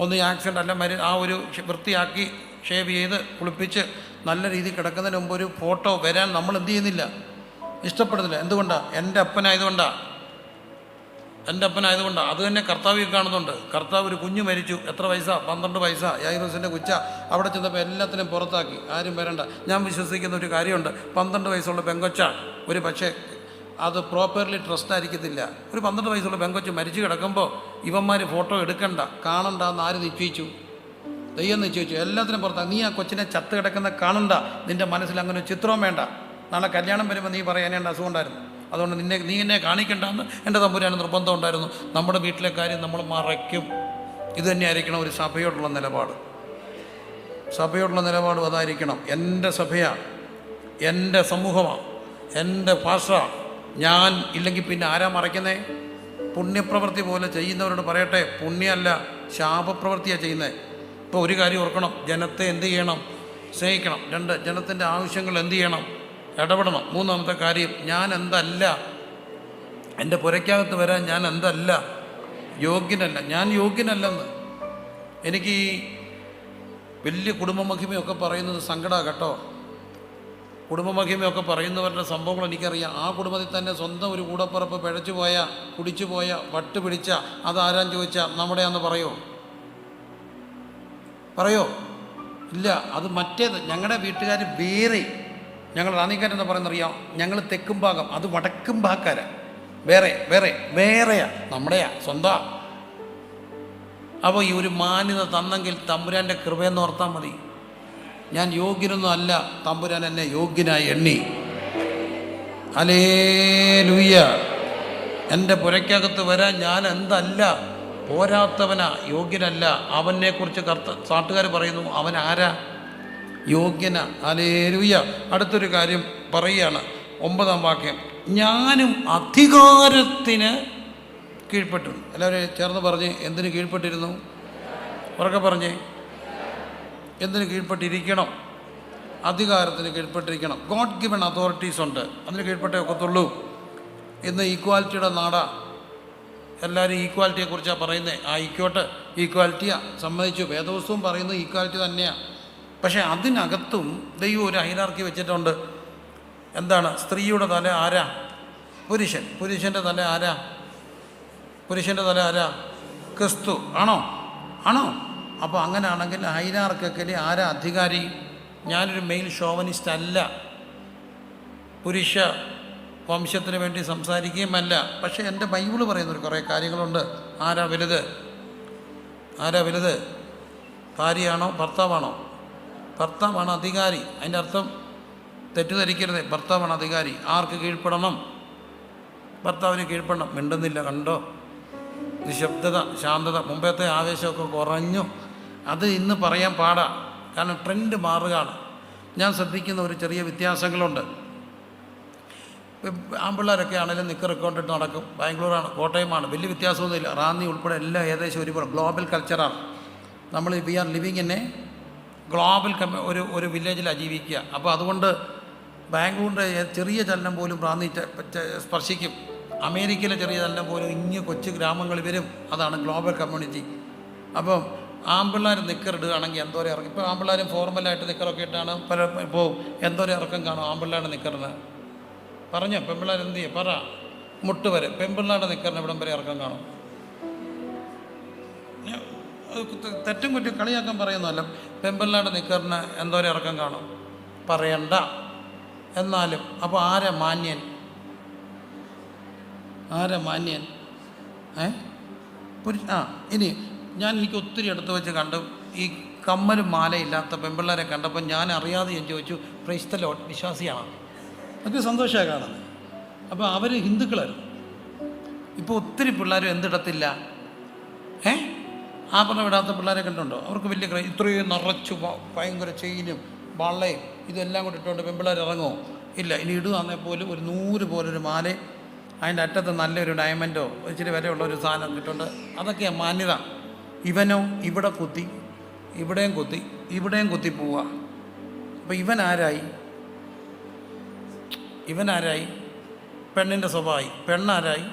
ഒന്ന് ആക്സിഡൻ്റ് അല്ല ആ ഒരു വൃത്തിയാക്കി ഷേവ് ചെയ്ത് കുളിപ്പിച്ച് നല്ല രീതിയിൽ കിടക്കുന്നതിന് മുമ്പ് ഒരു ഫോട്ടോ വരാൻ നമ്മൾ എന്ത് ചെയ്യുന്നില്ല, ഇഷ്ടപ്പെടുന്നില്ല. എന്തുകൊണ്ടാണ്? എൻ്റെ അപ്പനായതുകൊണ്ടാണ്. അത് തന്നെ കർത്താവ് കാണുന്നുണ്ട്. കർത്താവ് ഒരു കുഞ്ഞ് മരിച്ചു. എത്ര വയസ്സാ? 12 വയസ്സാ. യായിറോസിൻ്റെ കൊച്ച അവിടെ ചെന്നപ്പോൾ എല്ലാത്തിനും പുറത്താക്കി, ആരും വരണ്ട. ഞാൻ വിശ്വസിക്കുന്ന ഒരു കാര്യമുണ്ട്, 12 വയസ്സുള്ള പെങ്കൊച്ച ഒരു പക്ഷേ അത് പ്രോപ്പർലി ട്രസ്റ്റ് ആയിരിക്കത്തില്ല. ഒരു 12 വയസ്സുള്ള പെങ്കൊച്ച് മരിച്ചു കിടക്കുമ്പോൾ ഇവന്മാർ ഫോട്ടോ എടുക്കണ്ട, കാണണ്ട എന്ന് ആര് നിശ്ചയിച്ചു? ദൈവം നിശ്ചയിച്ചു. എല്ലാത്തിനും പുറത്താക്കി. നീ ആ കൊച്ചിനെ ചത്ത് കിടക്കുന്ന കാണണ്ട, നിൻ്റെ മനസ്സിൽ അങ്ങനെ ഒരു ചിത്രവും വേണ്ട. നാളെ കല്യാണം വരുമ്പോൾ നീ പറയാൻ എൻ്റെ അസുഖം ഉണ്ടായിരുന്നു, അതുകൊണ്ട് നീ എന്നെ കാണിക്കണ്ടെന്ന് എൻ്റെ തമ്പുരാന് നിർബന്ധം ഉണ്ടായിരുന്നു. നമ്മുടെ വീട്ടിലെ കാര്യം നമ്മൾ മറയ്ക്കും. ഇത് തന്നെയായിരിക്കണം ഒരു സഭയോടുള്ള നിലപാട്. സഭയോടുള്ള നിലപാടും അതായിരിക്കണം. എൻ്റെ സഭയാണ്, എൻ്റെ സമൂഹമാണ്, എൻ്റെ ഭാഷ. ഞാൻ ഇല്ലെങ്കിൽ പിന്നെ ആരാ മറയ്ക്കുന്നേ? പുണ്യപ്രവൃത്തി പോലെ ചെയ്യുന്നവരോട് പറയട്ടെ, പുണ്യമല്ല ശാപപ്രവൃത്തിയാണ് ചെയ്യുന്നത്. ഇപ്പോൾ ഒരു കാര്യം ഓർക്കണം, ജനത്തെ എന്ത് ചെയ്യണം? സ്നേഹിക്കണം. 2, ജനത്തിൻ്റെ ആവശ്യങ്ങൾ എന്ത് ചെയ്യണം? ഇടപെടണം. 3-ാമത്തെ കാര്യം, ഞാൻ എന്തല്ല, എൻ്റെ പുരയ്ക്കകത്ത് വരാൻ ഞാൻ എന്തല്ല, യോഗ്യനല്ല. ഞാൻ യോഗ്യനല്ലെന്ന്. എനിക്ക് ഈ വലിയ കുടുംബമഹിമയൊക്കെ പറയുന്നത് സങ്കടമാണ് കേട്ടോ. കുടുംബമഹിമയൊക്കെ പറയുന്നവരുടെ സംഭവങ്ങൾ എനിക്കറിയാം. ആ കുടുംബത്തിൽ തന്നെ സ്വന്തം ഒരു കൂടപ്പുറപ്പ് പിഴച്ചു പോയ, കുടിച്ചു പോയ, വട്ട് പിടിച്ച, അതാരാൻ ചോദിച്ചാൽ നമ്മുടെയാന്ന് പറയോ? ഇല്ല. അത് മറ്റേത്. ഞങ്ങളുടെ വീട്ടുകാർ വേറെ. ഞങ്ങൾ റാന്നിക്കാരെന്ന് പറയുന്നറിയാം. ഞങ്ങൾ തെക്കും ഭാഗം, അത് വടക്കും ഭാഗക്കാരാ. വേറെയാ, നമ്മുടെയാ, സ്വന്തം. അപ്പോൾ ഈ ഒരു മാന്യത തന്നെങ്കിൽ തമ്പുരാൻ്റെ കൃപയെന്ന് ഓർത്താൽ മതി. ഞാൻ യോഗ്യനൊന്നും അല്ല, തമ്പുരാൻ എന്നെ യോഗ്യനായി എണ്ണി. ഹല്ലേലൂയ. എൻ്റെ പുരയ്ക്കകത്ത് വരാൻ ഞാൻ എന്തല്ല, പോരാത്തവനാ, യോഗ്യനല്ല. അവനെക്കുറിച്ച് നാട്ടുകാർ പറയുന്നു, അവൻ ആരാ? യോഗ്യനാ. ഹല്ലേലൂയ. അടുത്തൊരു കാര്യം പറയുകയാണ്, 9-ാം വാക്യം. ഞാനും അധികാരത്തിന് കീഴ്പ്പെട്ടു. എല്ലാവരും ചേർന്ന് പറഞ്ഞ്, എന്തിന് കീഴ്പ്പെട്ടിരുന്നു? ഉറക്കെ പറഞ്ഞേ, എന്തിന് കീഴ്പ്പെട്ടിരിക്കണം? അധികാരത്തിന് കീഴ്പ്പെട്ടിരിക്കണം. ഗോഡ് ഗിവൺ അതോറിറ്റീസ് ഉണ്ട്, അതിന് കീഴ്പ്പെട്ടേ ഒക്കത്തുള്ളൂ. ഇന്ന് ഈക്വാലിറ്റിയുടെ നാടാ. എല്ലാവരും ഈക്വാലിറ്റിയെക്കുറിച്ചാണ് പറയുന്നത്. ഈക്വാലിറ്റിയാണ്, സമ്മതിച്ചു. വേദപുസ്തകം പറയുന്നത് ഈക്വാലിറ്റി തന്നെയാണ്. പക്ഷേ അതിനകത്തും ദൈവം ഒരു ഹൈറാർക്കി വെച്ചിട്ടുണ്ട്. എന്താണ്? സ്ത്രീയുടെ തല ആരാ? പുരുഷൻ. പുരുഷൻ്റെ തല ആരാ? ക്രിസ്തു. ആണോ? അപ്പോൾ അങ്ങനെയാണെങ്കിൽ ഹൈറാർക്കിയിൽ ആരാ അധികാരി? ഞാനൊരു മെയിൽ ഷോവനിസ്റ്റ് അല്ല, പുരുഷ വംശത്തിന് വേണ്ടി സംസാരിക്കുകയുമല്ല. പക്ഷേ എൻ്റെ ബൈബിള് പറയുന്നൊരു കുറേ കാര്യങ്ങളുണ്ട്. ആരാ വലുത്? ഭാര്യയാണോ ഭർത്താവാണോ? ഭർത്താവാണ് അധികാരി. അതിൻ്റെ അർത്ഥം തെറ്റിദ്ധരിക്കരുത്, ഭർത്താവാണ് അധികാരി. ആർക്ക് കീഴ്പ്പെടണം? ഭർത്താവിന് കീഴ്പ്പെടണം. മിണ്ടുന്നില്ല, കണ്ടോ? നിശബ്ദത, ശാന്തത. മുമ്പത്തെ ആവേശമൊക്കെ കുറഞ്ഞു. അത് ഇന്ന് പറയാൻ പാടാ, കാരണം ട്രെൻഡ് മാറുകയാണ്. ഞാൻ ശ്രദ്ധിക്കുന്ന ഒരു ചെറിയ വ്യത്യാസങ്ങളുണ്ട്. ആൺപിള്ളേരൊക്കെ ആണെങ്കിലും നിക്കറൊക്കെ കൊണ്ടിട്ട് നടക്കും. ബാംഗ്ലൂരാണ്, കോട്ടയമാണ്, വലിയ വ്യത്യാസമൊന്നുമില്ല. റാന്നി ഉൾപ്പെടെ എല്ലാം ഏകദേശം ഒരുപോലെ ഗ്ലോബൽ കൾച്ചറാണ്. നമ്മൾ we are living in a global ഒരു വില്ലേജിലാണ് ജീവിക്കുക. അപ്പോൾ അതുകൊണ്ട് ബാംഗ്ലൂരിൻ്റെ ചെറിയ ചലനം പോലും റാന്നി സ്പർശിക്കും. അമേരിക്കയിലെ ചെറിയ ചലനം പോലും ഇങ്ങ് കൊച്ചു ഗ്രാമങ്ങളിൽ വരും. അതാണ് ഗ്ലോബൽ കമ്മ്യൂണിറ്റി. അപ്പം ആൺപിള്ളേർ നിക്കറിടുകയാണെങ്കിൽ എന്തോരം ഇറക്കും. ഇപ്പോൾ ആൺപിള്ളേരും ഫോർമലായിട്ട് നിക്കറൊക്കെ ഇട്ടാണ് ഇപ്പോൾ എന്തോരം ഇറക്കം കാണും ആൺപിള്ളേരുടെ നിക്കറിന്? പറഞ്ഞോ, പെൺപിള്ളേർ എന്ത് ചെയ്യും? പറ. മുട്ട് വരെ. പെൺപിള്ളേരുടെ നിക്കറിന് ഇവിടം വരെ ഇറക്കം കാണും. തെറ്റും കുറ്റും കളിയാക്കാൻ പറയുന്നതല്ല. പെൺപിള്ളേരുടെ നിക്കറിന് എന്തോരം ഇറക്കം കാണും? പറയണ്ട. എന്നാലും അപ്പോൾ ആരാ മാന്യൻ? ഇനി എനിക്ക് ഒത്തിരി അടുത്ത് വെച്ച് കണ്ടു ഈ കമ്മലും മാലയില്ലാത്ത പെൺപിള്ളേരെ കണ്ടപ്പോൾ ഞാൻ അറിയാതെ ഞാൻ ചോദിച്ചു, പ്രൈസ് ദി ലോർഡ്, വിശ്വാസിയാണോ? അതൊക്കെ സന്തോഷമാണ് കാണുന്നത്. അപ്പോൾ അവർ ഹിന്ദുക്കളായിരുന്നു. ഇപ്പോൾ ഒത്തിരി പിള്ളേരും എന്തിടത്തില്ല, ആഭരണം ഇടാത്ത പിള്ളേരെ കണ്ടുണ്ടോ? അവർക്ക് വലിയ ഇത്രയും നിറച്ചു ഭയങ്കര ചെയിനും വളയും ഇതെല്ലാം കൂടി ഇട്ടുകൊണ്ട് പെൺപിള്ളേർ ഇറങ്ങുമോ? ഇല്ല. ഇനി ഇടുകയാണെങ്കിൽ പോലും ഒരു 100 പോലൊരു മാല, അതിൻ്റെ അറ്റത്ത് നല്ലൊരു ഡയമണ്ടോ ഇച്ചിരി വരെയുള്ളൊരു സാധനം ഇട്ടുണ്ട്. അതൊക്കെയാണ് മാന്യത. ഇവനോ ഇവിടെ കുത്തി, ഇവിടെയും കുത്തി പോവുക. അപ്പോൾ ഇവനാരായി? പെണ്ണിൻ്റെ സ്വഭാവമായി. പെണ്ണാരായി?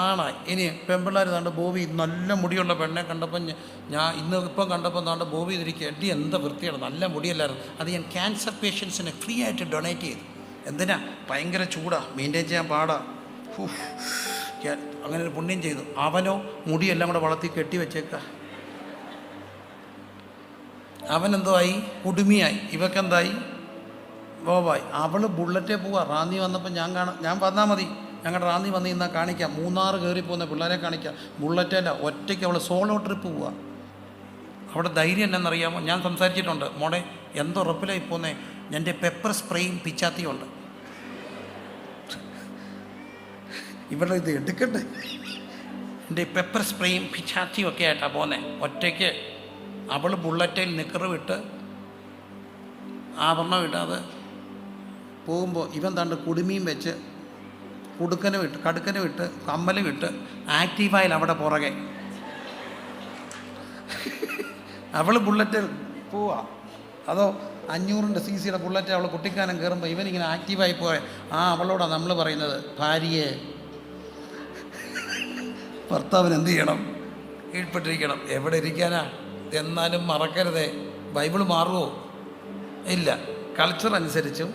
ആണായി. ഇനി പെൺപിള്ളേർ താണ്ട് ബോബി, നല്ല മുടിയുള്ള പെണ്ണെ കണ്ടപ്പോൾ ഞാൻ ഇപ്പം കണ്ടപ്പോൾ താണ്ട് ബോബി ഇതിരിക്കുക, എടി എന്താ വൃത്തിയാണ്, നല്ല മുടിയല്ലായിരുന്നു. അത് ഞാൻ ക്യാൻസർ പേഷ്യൻസിന് ഫ്രീ ആയിട്ട് ഡൊണേറ്റ് ചെയ്തു. എന്തിനാ? ഭയങ്കര ചൂടാ, മെയിൻറ്റെയിൻ ചെയ്യാൻ പാടാ. അങ്ങനെ ഒരു പുണ്യം ചെയ്തു. അവനോ മുടിയെല്ലാം കൂടെ വളർത്തി കെട്ടി വെച്ചേക്കുക. അവനെന്തോ ആയി? കുടുമിയായി. ഇവക്കെന്തായി? ബോബായി. അവൾ ബുള്ളറ്റേ പോവാ. റാന്നി വന്നപ്പോൾ ഞാൻ വന്നാൽ മതി, ഞങ്ങളുടെ റാന്നി വന്ന് ഇന്നാൽ കാണിക്കാം. 3 കയറിപ്പോകുന്ന പിള്ളേരെ കാണിക്കാം. ബുള്ളറ്റല്ല, ഒറ്റയ്ക്ക് അവൾ സോളോ ട്രിപ്പ് പോവുക. അവിടെ ധൈര്യം എന്നറിയാമോ? ഞാൻ സംസാരിച്ചിട്ടുണ്ട്. മോളെ എന്തുറപ്പിലായി പോന്നേ? എൻ്റെ പെപ്പർ സ്പ്രേയും പിച്ചാത്തിയും ഉണ്ട്. ഇവിടെ ഇത് എടുക്കട്ടെ. എൻ്റെ പെപ്പർ സ്പ്രേയും പിച്ചാത്തിയും ഒക്കെ ആയിട്ടാണ് പോന്നേ. ഒറ്റയ്ക്ക് അവൾ ബുള്ളറ്റിൽ നിക്കറ് വിട്ട് ആഭരണം ഇടാതെ പോകുമ്പോൾ ഇവൻ തണ്ട് കുടുമിയും വെച്ച് കടുക്കനും ഇട്ട് കമ്മലും ഇട്ട് ആക്റ്റീവായിൽ അവിടെ പുറകെ. അവൾ ബുള്ളറ്റിൽ പോവാ, അതോ 500 cc ബുള്ളറ്റ് അവൾ കുട്ടിക്കാനം കയറുമ്പോൾ ഇവനിങ്ങനെ ആക്റ്റീവായി പോയ അവളോടാണ് നമ്മൾ പറയുന്നത്, ഭാര്യയെ ഭർത്താവിന് എന്ത് ചെയ്യണം? കീഴ്പ്പെട്ടിരിക്കണം. എവിടെ ഇരിക്കാനാ? എന്നാലും മറക്കരുതേ, ബൈബിൾ മാറുമോ? ഇല്ല. കൾച്ചർ അനുസരിച്ചും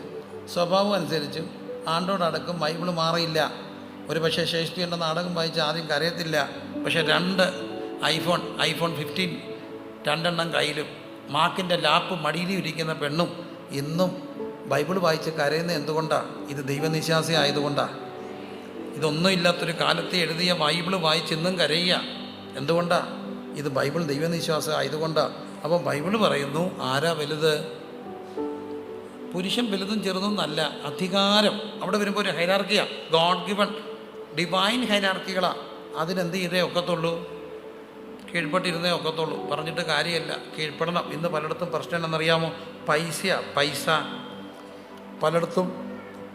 സ്വഭാവം അനുസരിച്ചും ആണ്ടോടടക്കം ബൈബിൾ മാറിയില്ല. ഒരു പക്ഷേ ഷേക്സ്പിയറിൻ്റെ നാടകം വായിച്ച് ആദ്യം കരയത്തില്ല, പക്ഷേ 2 iPhone 15 2 കയ്യിലും മാക്കിൻ്റെ ലാപ്പ് മടിയിലും ഇരിക്കുന്ന പെണ്ണും ഇന്നും ബൈബിൾ വായിച്ച് കരയുന്നത് എന്തുകൊണ്ടാണ്? ഇത് ദൈവനിശ്വാസി ആയതുകൊണ്ടാണ്. ഇതൊന്നും ഇല്ലാത്തൊരു കാലത്ത് എഴുതിയ ബൈബിൾ വായിച്ച് ഇന്നും കരയുക എന്തുകൊണ്ടാണ്? ഇത് ബൈബിൾ ദൈവനിശ്വാസം ആയതുകൊണ്ടാണ്. അപ്പോൾ ബൈബിൾ പറയുന്നു, ആരാ വലുത്? പുരുഷൻ വലുതും ചെറുതും നല്ല അധികാരം. അവിടെ വരുമ്പോൾ ഒരു ഹൈറാർക്കിയാണ്, ഗോഡ് ഗിവൺ ഡിവൈൻ ഹൈറാർക്കികളാണ്. അതിനെന്ത് ചെയ്തേ ഒക്കത്തുള്ളൂ? കീഴ്പ്പെട്ടിരുന്നേ ഒക്കത്തുള്ളൂ. പറഞ്ഞിട്ട് കാര്യമല്ല, കീഴ്പ്പെടണം. ഇന്ന് പലയിടത്തും പ്രശ്നം എന്നറിയാമോ? പൈസ. പലയിടത്തും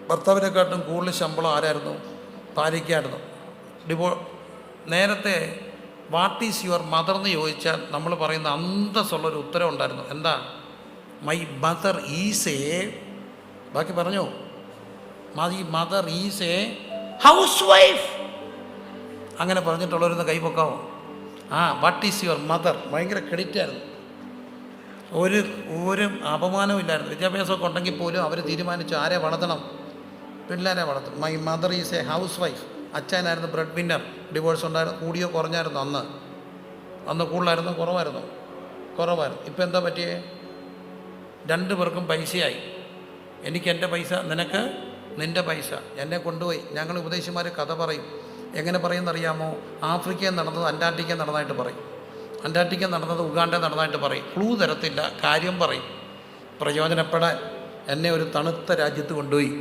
ഭർത്താവിനെക്കാട്ടും കൂടുതൽ ശമ്പളം ആരായിരുന്നു? ഭാര്യയ്ക്കായിരുന്നു. നേരത്തെ വാട്ട് ഈസ് യുവർ മദർ എന്ന് ചോദിച്ചാൽ നമ്മൾ പറയുന്ന അന്തസ്സുള്ളൊരു ഉത്തരം ഉണ്ടായിരുന്നു. എന്താ? മൈ മദർ ഈസ് എ, ബാക്കി പറഞ്ഞോ, my mother is a housewife. അങ്ങനെ പറഞ്ഞിട്ടുള്ളവരൊന്ന് കൈ പൊക്കാമോ? What is your mother. ഭയങ്കര ക്രെഡിറ്റായിരുന്നു. ഒരു അപമാനവും ഇല്ലായിരുന്നു. വിദ്യാഭ്യാസമൊക്കെ ഉണ്ടെങ്കിൽ പോലും അവർ തീരുമാനിച്ചു ആരെ വളർത്തണം? പിള്ളേരെ വളർത്തും. My mother is a housewife. അച്ഛനായിരുന്നു ബ്രെഡ് വിന്നർ. ഡിവോഴ്സ് ഉണ്ടായിരുന്നു, കൂടിയോ കുറഞ്ഞായിരുന്നു? അന്ന് കൂടുതലായിരുന്നു കുറവായിരുന്നു? ഇപ്പം എന്താ പറ്റിയേ? 2 പേർക്കും പൈസയായി. എനിക്ക് എൻ്റെ പൈസ, നിനക്ക് നിൻ്റെ പൈസ. എന്നെ കൊണ്ടുപോയി. ഞങ്ങൾ ഉപദേശിമാർ കഥ പറയും. എങ്ങനെ പറയുമെന്നറിയാമോ? ആഫ്രിക്കയിൽ നടന്നത് അന്റാർട്ടിക്കയിൽ നടന്നതായിട്ട് പറയും, അന്റാർട്ടിക്കയിൽ നടന്നത് ഉഗാണ്ടയിൽ നടന്നതായിട്ട് പറയും. ക്ലൂ തരത്തില്ല, കാര്യം പറയും. പ്രയോജനപ്പെടാൻ എന്നെ ഒരു തണുത്ത രാജ്യത്ത് കൊണ്ടുപോയി.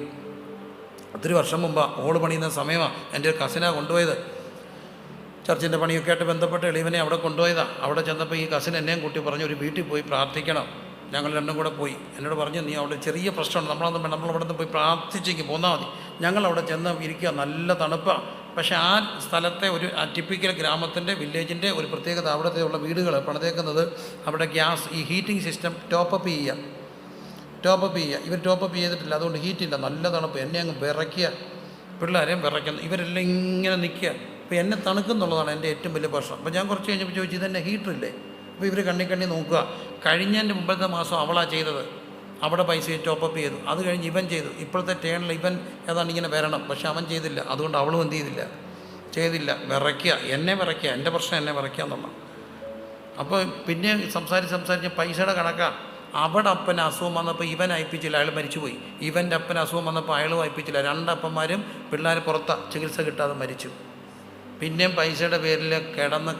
ഒത്തിരി വർഷം മുമ്പാണ്, ഓള് പണിയുന്ന സമയമാണ്. എൻ്റെ ഒരു കസിനാണ് കൊണ്ടുപോയത്. ചർച്ചിൻ്റെ പണിയൊക്കെ ആയിട്ട് ബന്ധപ്പെട്ട് എളിവനെ അവിടെ കൊണ്ടുപോയതാണ്. അവിടെ ചെന്നപ്പോൾ ഈ കസിൻ എന്നെയും കൂട്ടി പറഞ്ഞു, ഒരു വീട്ടിൽ പോയി പ്രാർത്ഥിക്കണം. ഞങ്ങൾ രണ്ടും കൂടെ പോയി. എന്നോട് പറഞ്ഞു, നീ അവിടെ ചെറിയ പ്രശ്നമുണ്ട്, നമ്മളവിടെ നിന്ന് പോയി പ്രാർത്ഥിച്ചേക്ക് പോന്നാൽ മതി. ഞങ്ങളവിടെ ചെന്ന് ഇരിക്കുക, നല്ല തണുപ്പാണ്. പക്ഷേ ആ സ്ഥലത്തെ ഒരു ടിപ്പിക്കൽ ഗ്രാമത്തിൻ്റെ വില്ലേജിൻ്റെ ഒരു പ്രത്യേകത, അവിടുത്തെ ഉള്ള വീടുകൾ പണിതേക്കുന്നത് അവിടെ ഗ്യാസ്, ഈ ഹീറ്റിംഗ് സിസ്റ്റം ടോപ്പപ്പ് ചെയ്യുക. ഇവർ ടോപ്പപ്പ് ചെയ്തിട്ടില്ല, അതുകൊണ്ട് ഹീറ്റില്ല, നല്ല തണുപ്പ്. എന്നെ അങ്ങ് വിറയ്ക്കുക, പിള്ളേരെയും വിറയ്ക്കുന്നു. ഇവരെല്ലാം ഇങ്ങനെ നിൽക്കുക. അപ്പോൾ എന്നെ തണുക്കുന്നുള്ളതാണ് എൻ്റെ ഏറ്റവും വലിയ പ്രശ്നം. അപ്പോൾ ഞാൻ കുറച്ച് കഴിഞ്ഞപ്പോൾ ചോദിച്ചു, ഇതെന്നെ ഹീറ്ററില്ലേ? അപ്പോൾ ഇവർ കണ്ണി നോക്കുക. കഴിഞ്ഞതിൻ്റെ മുമ്പത്തെ മാസം അവളാണ് ചെയ്തത്, അവിടെ പൈസ ടോപ്പപ്പ് ചെയ്തു. അത് കഴിഞ്ഞ് ഇവൻ ചെയ്തു. ഇപ്പോഴത്തെ ടേണിൽ ഇവൻ ഏതാണ്ട് ഇങ്ങനെ വരണം, പക്ഷെ അവൻ ചെയ്തില്ല. അതുകൊണ്ട് അവളും എന്ത് ചെയ്തില്ല. വിറയ്ക്കുക, എന്നെ വിറയ്ക്കുക. എൻ്റെ പ്രശ്നം എന്നെ വിറയ്ക്കുക എന്നുള്ള. അപ്പോൾ പിന്നെ സംസാരിച്ച് പൈസയുടെ കണക്കാണ്. അവിടെ അപ്പന് അസുഖം വന്നപ്പോൾ ഇവൻ അയപ്പിച്ചില്ല, അയാൾ മരിച്ചുപോയി. ഇവൻ്റെ അപ്പന് അസുഖം വന്നപ്പോൾ അയാളും അയപ്പിച്ചില്ല. 2 അപ്പന്മാരും പിള്ളേർ പുറത്താ, ചികിത്സ കിട്ടാതെ മരിച്ചു. പിന്നെയും പൈസയുടെ പേരിൽ കിടന്ന്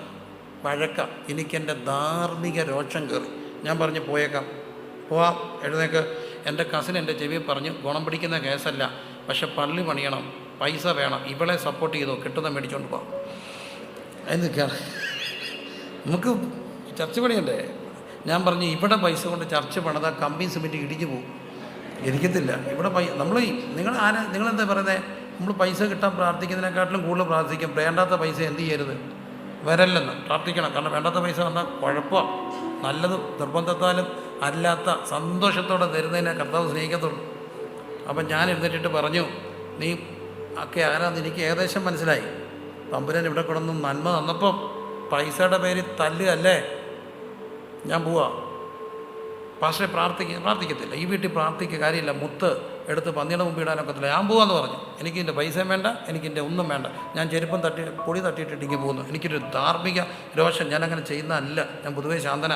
വഴക്കാം. എനിക്കെൻ്റെ ധാർമ്മിക രോഷം കയറി. ഞാൻ പറഞ്ഞു, പോവാം, എഴുന്നേക്ക്. എൻ്റെ കസിൻ എൻ്റെ ചെവിയിൽ പറഞ്ഞു, ഗുണം പിടിക്കുന്ന കേസല്ല, പക്ഷെ പള്ളി പണിയണം, പൈസ വേണം, ഇവളെ സപ്പോർട്ട് ചെയ്തോ, കിട്ടുന്ന മേടിച്ചുകൊണ്ട് പോകാം. എന്തൊക്കെയാണ് നമുക്ക് ചർച്ച പണിയണ്ടേ? ഞാൻ പറഞ്ഞു, ഇവിടെ പൈസ കൊണ്ട് ചർച്ച പണിതാൽ കമ്പി സിമെൻറ്റ് ഇടിഞ്ഞു പോകും, ഇരിക്കത്തില്ല. ഇവിടെ നിങ്ങളെന്താ പറയുന്നത്? നമ്മൾ പൈസ കിട്ടാൻ പ്രാർത്ഥിക്കുന്നതിനെക്കാട്ടിലും കൂടുതൽ പ്രാർത്ഥിക്കും. വേണ്ടാത്ത പൈസ എന്ത് ചെയ്യരുത്, വരല്ലെന്ന് പ്രാർത്ഥിക്കണം. കാരണം വേണ്ടാത്ത പൈസ വന്നാൽ കുഴപ്പമാണ്. നല്ലത് നിർബന്ധത്താലും അല്ലാത്ത സന്തോഷത്തോടെ തരുന്നതിനെ കർത്താവ് സ്നേഹിക്കത്തുള്ളൂ. അപ്പം ഞാൻ എഴുന്നേറ്റിട്ട് പറഞ്ഞു, നീ ഒക്കെ ആരാന്ന് എനിക്ക് ഏകദേശം മനസ്സിലായി. തമ്പുരാൻ ഇവിടെ കിടന്ന് നന്മ തന്നപ്പം പൈസയുടെ പേര് തല്ലുകയല്ലേ, ഞാൻ പോവാ. പാസ്റ്ററെ പ്രാർത്ഥിക്കത്തില്ല, ഈ വീട്ടിൽ പ്രാർത്ഥിക്കുക കാര്യമില്ല, മുത്ത് എടുത്ത് പന്നിയുടെ മുമ്പ് ഇടാനൊക്കത്തില്ല, ഞാൻ പോകാമെന്ന് പറഞ്ഞു. എനിക്കിൻ്റെ പൈസയും വേണ്ട, എനിക്കിൻ്റെ ഒന്നും വേണ്ട. ഞാൻ ചെരുപ്പം പൊടി തട്ടിയിട്ടിട്ട് ഇങ്ങനെ പോകുന്നു. എനിക്കൊരു ധാർമ്മിക രോഷം, ഞാനങ്ങനെ ചെയ്യുന്നതല്ല. ഞാൻ പൊതുവേ ശാന്തന,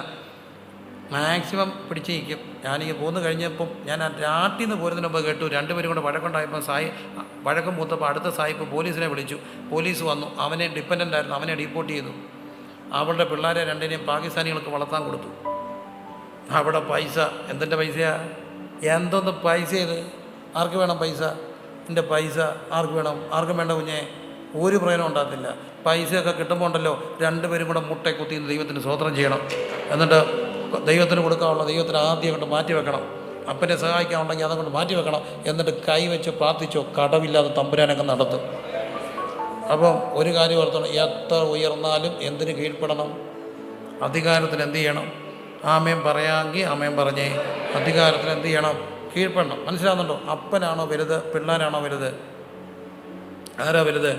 മാക്സിമം പിടിച്ച് നിൽക്കും. ഞാനിങ്ങനെ പോന്നു കഴിഞ്ഞപ്പം ഞാൻ രാട്ടിൽ നിന്ന് പോരുന്നതിന് മുമ്പ് കേട്ടു 2 പേരും കൂടെ വഴക്കുണ്ടായപ്പോൾ വഴക്കം മൂത്തപ്പോൾ അടുത്ത സായിപ്പ് പോലീസിനെ വിളിച്ചു. പോലീസ് വന്നു, അവനെ ഡിപ്പെൻഡൻ്റ് ആയിരുന്നു, അവനെ ഡീപ്പോർട്ട് ചെയ്തു. അവളുടെ പിള്ളേരെ 2നെയും പാകിസ്ഥാനികൾക്ക് വളർത്താൻ കൊടുത്തു. അവിടെ പൈസ, എന്തിൻ്റെ പൈസയാ? എന്തോന്ന് പൈസ ഇത്? ആർക്ക് വേണം പൈസ? എൻ്റെ പൈസ ആർക്ക് വേണം? ആർക്കും വേണ്ട കുഞ്ഞേ. ഒരു പ്രയോജനം ഉണ്ടാകത്തില്ല. പൈസയൊക്കെ കിട്ടുമ്പോൾ ഉണ്ടല്ലോ, രണ്ടുപേരും കൂടെ മുട്ട കുത്തി ദൈവത്തിന് സ്തോത്രം ചെയ്യണം. എന്നിട്ട് ദൈവത്തിന് കൊടുക്കാനുള്ള ദൈവത്തിന് ആദ്യം കൊണ്ട് മാറ്റി വെക്കണം. അപ്പനെ സഹായിക്കാനുണ്ടെങ്കിൽ അതുകൊണ്ട് മാറ്റി വെക്കണം. എന്നിട്ട് കൈവച്ച് പ്രാർത്ഥിച്ചോ, കടവില്ലാതെ തമ്പുരാനൊക്കെ നടത്തും. അപ്പം ഒരു കാര്യം ഓർത്തണം, എത്ര ഉയർന്നാലും എന്തിന് കീഴ്പ്പെടണം? അധികാരത്തിന് എന്ത് ചെയ്യണം? ആമേൻ പറയാമെങ്കിൽ ആമേൻ പറഞ്ഞേ. അധികാരത്തിന് എന്ത് ചെയ്യണം? കീഴ്പ്പെടണം. മനസ്സിലാകുന്നുണ്ടോ? അപ്പനാണോ വലുത്, പിള്ളേരാണോ വലുത്? ആരാ വലുത്?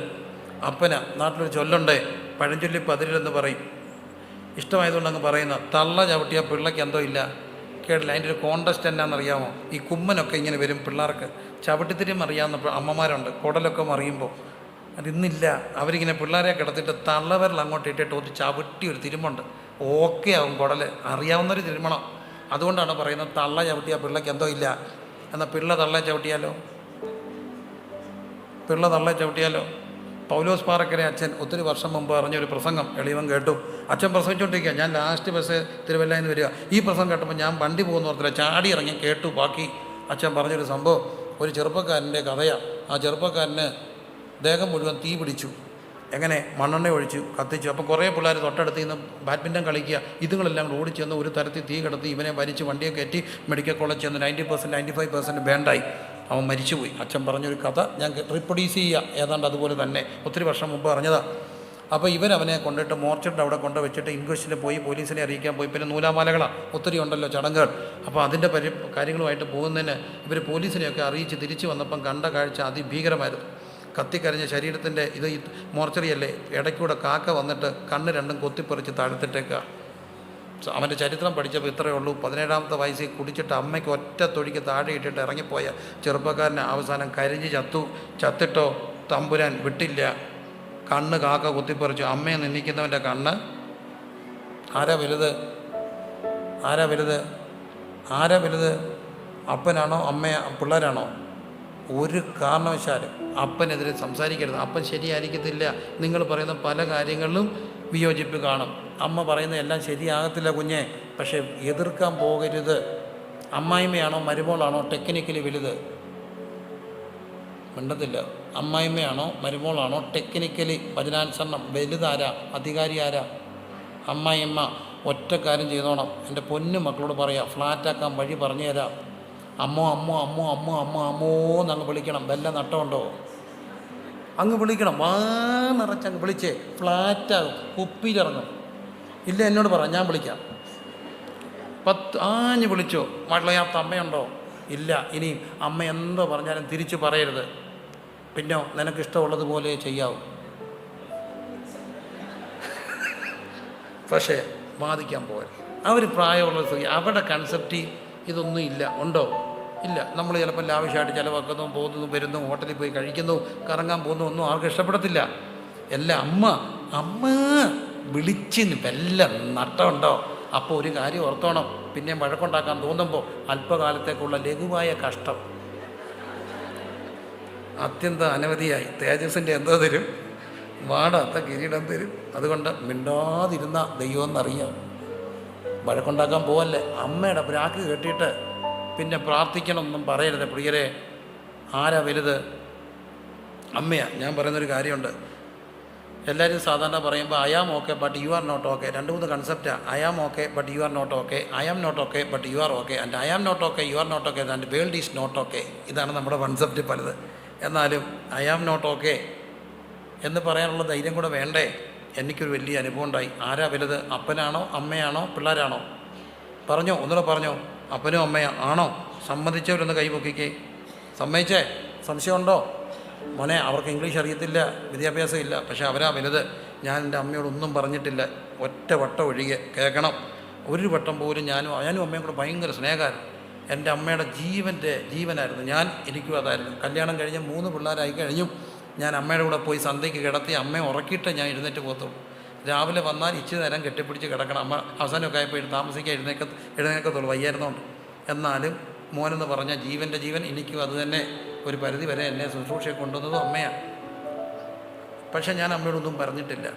അപ്പനാ. നാട്ടിലൊരു ചൊല്ലുണ്ടേ, പഴഞ്ചൊല്ലി പതിരിലെന്ന് പറയും. ഇഷ്ടമായതുകൊണ്ട് അങ്ങ് പറയുന്ന, തള്ള ചവിട്ടിയ പിള്ളയ്ക്ക് എന്തോ ഇല്ല. കേട്ടില്ല? അതിൻ്റെ ഒരു കോണ്ടസ്റ്റ് എന്നാണെന്നറിയാമോ? ഈ കുമ്മനൊക്കെ ഇങ്ങനെ വരും പിള്ളേർക്ക്. ചവിട്ടിത്തിരിയും അറിയാവുന്ന അമ്മമാരുണ്ട്, കുടലൊക്കെ മറിയുമ്പോൾ. അതിന്നില്ല. അവരിങ്ങനെ പിള്ളേരെ കിടത്തിയിട്ട് തള്ളവരിൽ അങ്ങോട്ട് ഇട്ടിട്ട് ഒരു ചവിട്ടി ഒരു തിരുമുണ്ട്. ഓക്കെ ആവും കുടൽ. അറിയാവുന്നൊരു തിരുമണം. അതുകൊണ്ടാണ് പറയുന്നത് തള്ള ചവിട്ടിയ പിള്ളയ്ക്ക് എന്തോ ഇല്ല. എന്നാൽ പിള്ള തള്ള ചവിട്ടിയാലോ? പിള്ള തള്ള ചവിട്ടിയാലോ? പൗലോസ് പാറക്കരെ അച്ഛൻ ഒത്തിരി വർഷം മുമ്പ് പറഞ്ഞൊരു പ്രസംഗം എളിയവൻ കേട്ടു. അച്ഛൻ പ്രസംഗിച്ചുകൊണ്ടിരിക്കുക. ഞാൻ ലാസ്റ്റ് ബസ് തിരുവല്ലയിൽ നിന്ന് വരിക. ഈ പ്രസംഗം കേട്ടപ്പോൾ ഞാൻ വണ്ടി പോകുന്ന ഓർത്തില്ല, ചാടി ഇറങ്ങി കേട്ടു. ബാക്കി അച്ഛൻ പറഞ്ഞൊരു സംഭവം, ഒരു ചെറുപ്പക്കാരൻ്റെ കഥയാണ്. ആ ചെറുപ്പക്കാരന് ദേഹം മുഴുവൻ തീ പിടിച്ചു. എങ്ങനെ? മണ്ണെണ്ണ ഒഴിച്ചു കത്തിച്ചു. അപ്പോൾ കുറേ പിള്ളേർ തൊട്ടടുത്ത് നിന്ന് ബാഡ്മിൻ്റൺ കളിക്കുക. ഇതുങ്ങളെല്ലാം കൂടെ ഓടിച്ചെന്ന് ഒരു തരത്തിൽ തീ കിടത്തി ഇവനെ വലിച്ച് വണ്ടിയെ കയറ്റി മെഡിക്കൽ കോളേജ് ചെന്ന് 90% 95% ബാൻഡായി. അവൻ മരിച്ചുപോയി. അച്ഛൻ പറഞ്ഞൊരു കഥ ഞാൻ റീപ്രൊഡ്യൂസ് ചെയ്യുക. ഏതാണ്ട് അതുപോലെ തന്നെ ഒത്തിരി വർഷം മുമ്പ് പറഞ്ഞതാണ്. അപ്പോൾ ഇവരവനെ കൊണ്ടിട്ട് മോർച്ചറിൻ്റെ അവിടെ കൊണ്ട് വെച്ചിട്ട് ഇൻക്വസ്റ്റിന് പോയി, പോലീസിനെ അറിയിക്കാൻ പോയി. പിന്നെ നൂലാമാലകളാണ്, ഒത്തിരി ഉണ്ടല്ലോ ചടങ്ങുകൾ. അപ്പോൾ അതിൻ്റെ കാര്യങ്ങളുമായിട്ട് പോകുന്നതിന് ഇവർ പോലീസിനെയൊക്കെ അറിയിച്ച് തിരിച്ചു വന്നപ്പം കണ്ട കാഴ്ച അതിഭീകരമായിരുന്നു. കത്തിക്കരിഞ്ഞ ശരീരത്തിൻ്റെ ഇത് മോർച്ചറിയല്ലേ, ഇടയ്ക്കൂടെ കാക്ക വന്നിട്ട് കണ്ണ് രണ്ടും കൊത്തിപ്പറിച്ച് താഴ്ത്തിട്ടേക്കുക. അവൻ്റെ ചരിത്രം പഠിച്ചപ്പോൾ ഇത്രയേ ഉള്ളൂ. 17ാമത്തെ വയസ്സിൽ കുടിച്ചിട്ട് അമ്മയ്ക്ക് ഒറ്റ തൊഴിക്ക് താഴെ ഇട്ടിട്ട് ഇറങ്ങിപ്പോയ ചെറുപ്പക്കാരന് അവസാനം കരിഞ്ഞ് ചത്തിട്ടോ തമ്പുരാൻ വിട്ടില്ല. കണ്ണ് കാക്ക കുത്തിപ്പറിച്ചു. അമ്മയെ നിന്ദിക്കുന്നവൻ്റെ കണ്ണ് ആരാ വലുത്? ആരാ വലുത്? ആരാ വലുത്? അപ്പനാണോ അമ്മയാ പിള്ളേരാണോ? ഒരു കാരണവശാലും അപ്പനെതിരെ സംസാരിക്കരുത്. അപ്പൻ ശരിയായിരിക്കത്തില്ല. നിങ്ങൾ പറയുന്ന പല കാര്യങ്ങളിലും വിയോജിപ്പ് കാണും. അമ്മ പറയുന്ന എല്ലാം ശരിയാകത്തില്ല കുഞ്ഞെ, പക്ഷേ എതിർക്കാൻ പോകരുത്. അമ്മായിമ്മയാണോ മരുമോളാണോ ടെക്നിക്കലി വലുത്? മിണ്ടത്തില്ല. അമ്മായിമ്മയാണോ മരുമോളാണോ ടെക്നിക്കലി വചനാനുസരണം വലുതാരാ? അധികാരി ആരാ? അമ്മായിമ്മ. ഒറ്റ കാര്യം ചെയ്തോണം, എൻ്റെ പൊന്നു മക്കളോട് പറയാം, ഫ്ലാറ്റാക്കാൻ വഴി പറഞ്ഞു തരാം. അമ്മോ അമ്മോ അമ്മോ അമ്മോ അമ്മോ അമ്മോ എന്നങ്ങ് വിളിക്കണം. വല്ല നട്ടമുണ്ടോ? അങ്ങ് വിളിക്കണം. വാ നിറച്ചങ്ങ് വിളിച്ചേ. ഫ്ലാറ്റാകും, കുപ്പിയിലിറങ്ങും. ഇല്ല എന്നോട് പറ, ഞാൻ വിളിക്കാം. 10 ആഞ്ഞ് വിളിച്ചോ. വളയാത്ത അമ്മയുണ്ടോ? ഇല്ല. ഇനിയും അമ്മ എന്തോ പറഞ്ഞാലും തിരിച്ചു പറയരുത്. പിന്നോ നിനക്കിഷ്ടമുള്ളതുപോലെ ചെയ്യാവും. പക്ഷേ ബാധിക്കാൻ പോകരുത്. അവർ പ്രായമുള്ള സ്ത്രീ, അവരുടെ കൺസെപ്റ്റ് ഇതൊന്നും ഇല്ല. ഉണ്ടോ? ഇല്ല. നമ്മൾ ചിലപ്പോൾ ലാവിഷായിട്ട് ചിലവാക്കുന്നു, പോകുന്നു, വരുന്നു, ഹോട്ടലിൽ പോയി കഴിക്കുന്നു, കറങ്ങാൻ പോകുന്നു, ഒന്നും ആർക്കും ഇഷ്ടപ്പെടത്തില്ല. എല്ലാം അമ്മ വിളിച്ചിന് വല്ല നട്ടമുണ്ടോ? അപ്പോൾ ഒരു കാര്യം ഓർത്തോണം, പിന്നെ വഴക്കുണ്ടാക്കാൻ തോന്നുമ്പോൾ അല്പകാലത്തേക്കുള്ള ലഘുവായ കഷ്ടം അത്യന്ത അനവധിയായി. തേജസ്സിൻ്റെ എന്തോ തരും, വാടാത്ത കിരീടം തരും. അതുകൊണ്ട് മിണ്ടാതിരുന്ന ദൈവം എന്നറിയാം. വഴക്കുണ്ടാക്കാൻ പോവല്ലേ. അമ്മയുടെ പ്രാക്ക് കേട്ടിട്ട് പിന്നെ പ്രാർത്ഥിക്കണമെന്നും പറയരുത് പ്രിയരെ. ആരാ വലുത്? അമ്മയാ. ഞാൻ പറയുന്നൊരു കാര്യമുണ്ട്. എല്ലാവരും സാധാരണ പറയുമ്പോൾ I am okay but you are not okay. 2-3 കൺസെപ്റ്റാണ്. I am okay but you are not okay, I am not okay but you are okay, and I am not okay you are not okay, and world is not okay. ഇതാണ് നമ്മുടെ കൺസെപ്റ്റ് പലത്. എന്നാലും ഐ ആം നോട്ട് ഓക്കെ എന്ന് പറയാനുള്ള ധൈര്യം കൂടെ വേണ്ടേ? എനിക്കൊരു വലിയ അനുഭവം ഉണ്ടായി. ആരാ വലുത്? അപ്പനാണോ അമ്മയാണോ പിള്ളേരാണോ? പറഞ്ഞോ, ഒന്നുകൂടെ പറഞ്ഞോ. അപ്പനും അമ്മയോ ആണോ? സമ്മതിച്ചവരൊന്ന് കൈപൊക്കിക്കേ. സമ്മതിച്ചേ? സംശയമുണ്ടോ? മോനെ, അവർക്ക് ഇംഗ്ലീഷ് അറിയത്തില്ല, വിദ്യാഭ്യാസം ഇല്ല, പക്ഷേ അവരാ വലുത്. ഞാൻ എൻ്റെ അമ്മയോടൊന്നും പറഞ്ഞിട്ടില്ല, ഒറ്റ വട്ടം ഒഴികെ. കേൾക്കണം. ഒരു വട്ടം പോലും ഞാനും അമ്മയും കൂടെ ഭയങ്കര സ്നേഹമായിരുന്നു. എൻ്റെ അമ്മയുടെ ജീവനായിരുന്നു ഞാൻ. എനിക്കും അതായിരുന്നു. കല്യാണം കഴിഞ്ഞ് 3 പിള്ളേരായി കഴിഞ്ഞും ഞാൻ അമ്മയുടെ കൂടെ പോയി സന്ധ്യയ്ക്ക് കിടത്തി അമ്മയെ ഉറക്കിയിട്ട് ഞാൻ എഴുന്നേറ്റ് പോകത്തുള്ളൂ. രാവിലെ വന്നാൽ ഇച്ചിരി നേരം കെട്ടിപ്പിടിച്ച് കിടക്കണം. അമ്മ അവസാനമൊക്കെ ആയപ്പോൾ താമസിക്കാൻ എഴുന്നേക്കത്തുള്ളൂ, വയ്യായിരുന്നോണ്ട്. എന്നാലും മോനെന്ന് പറഞ്ഞാൽ ജീവൻ്റെ ജീവൻ. എനിക്കും അത് തന്നെ ഒരു പരിധി വരെ എന്നെ ശുശ്രൂഷയെ കൊണ്ടുവന്നതും അമ്മയാണ്. പക്ഷേ ഞാൻ അമ്മയോടൊന്നും പറഞ്ഞിട്ടില്ല.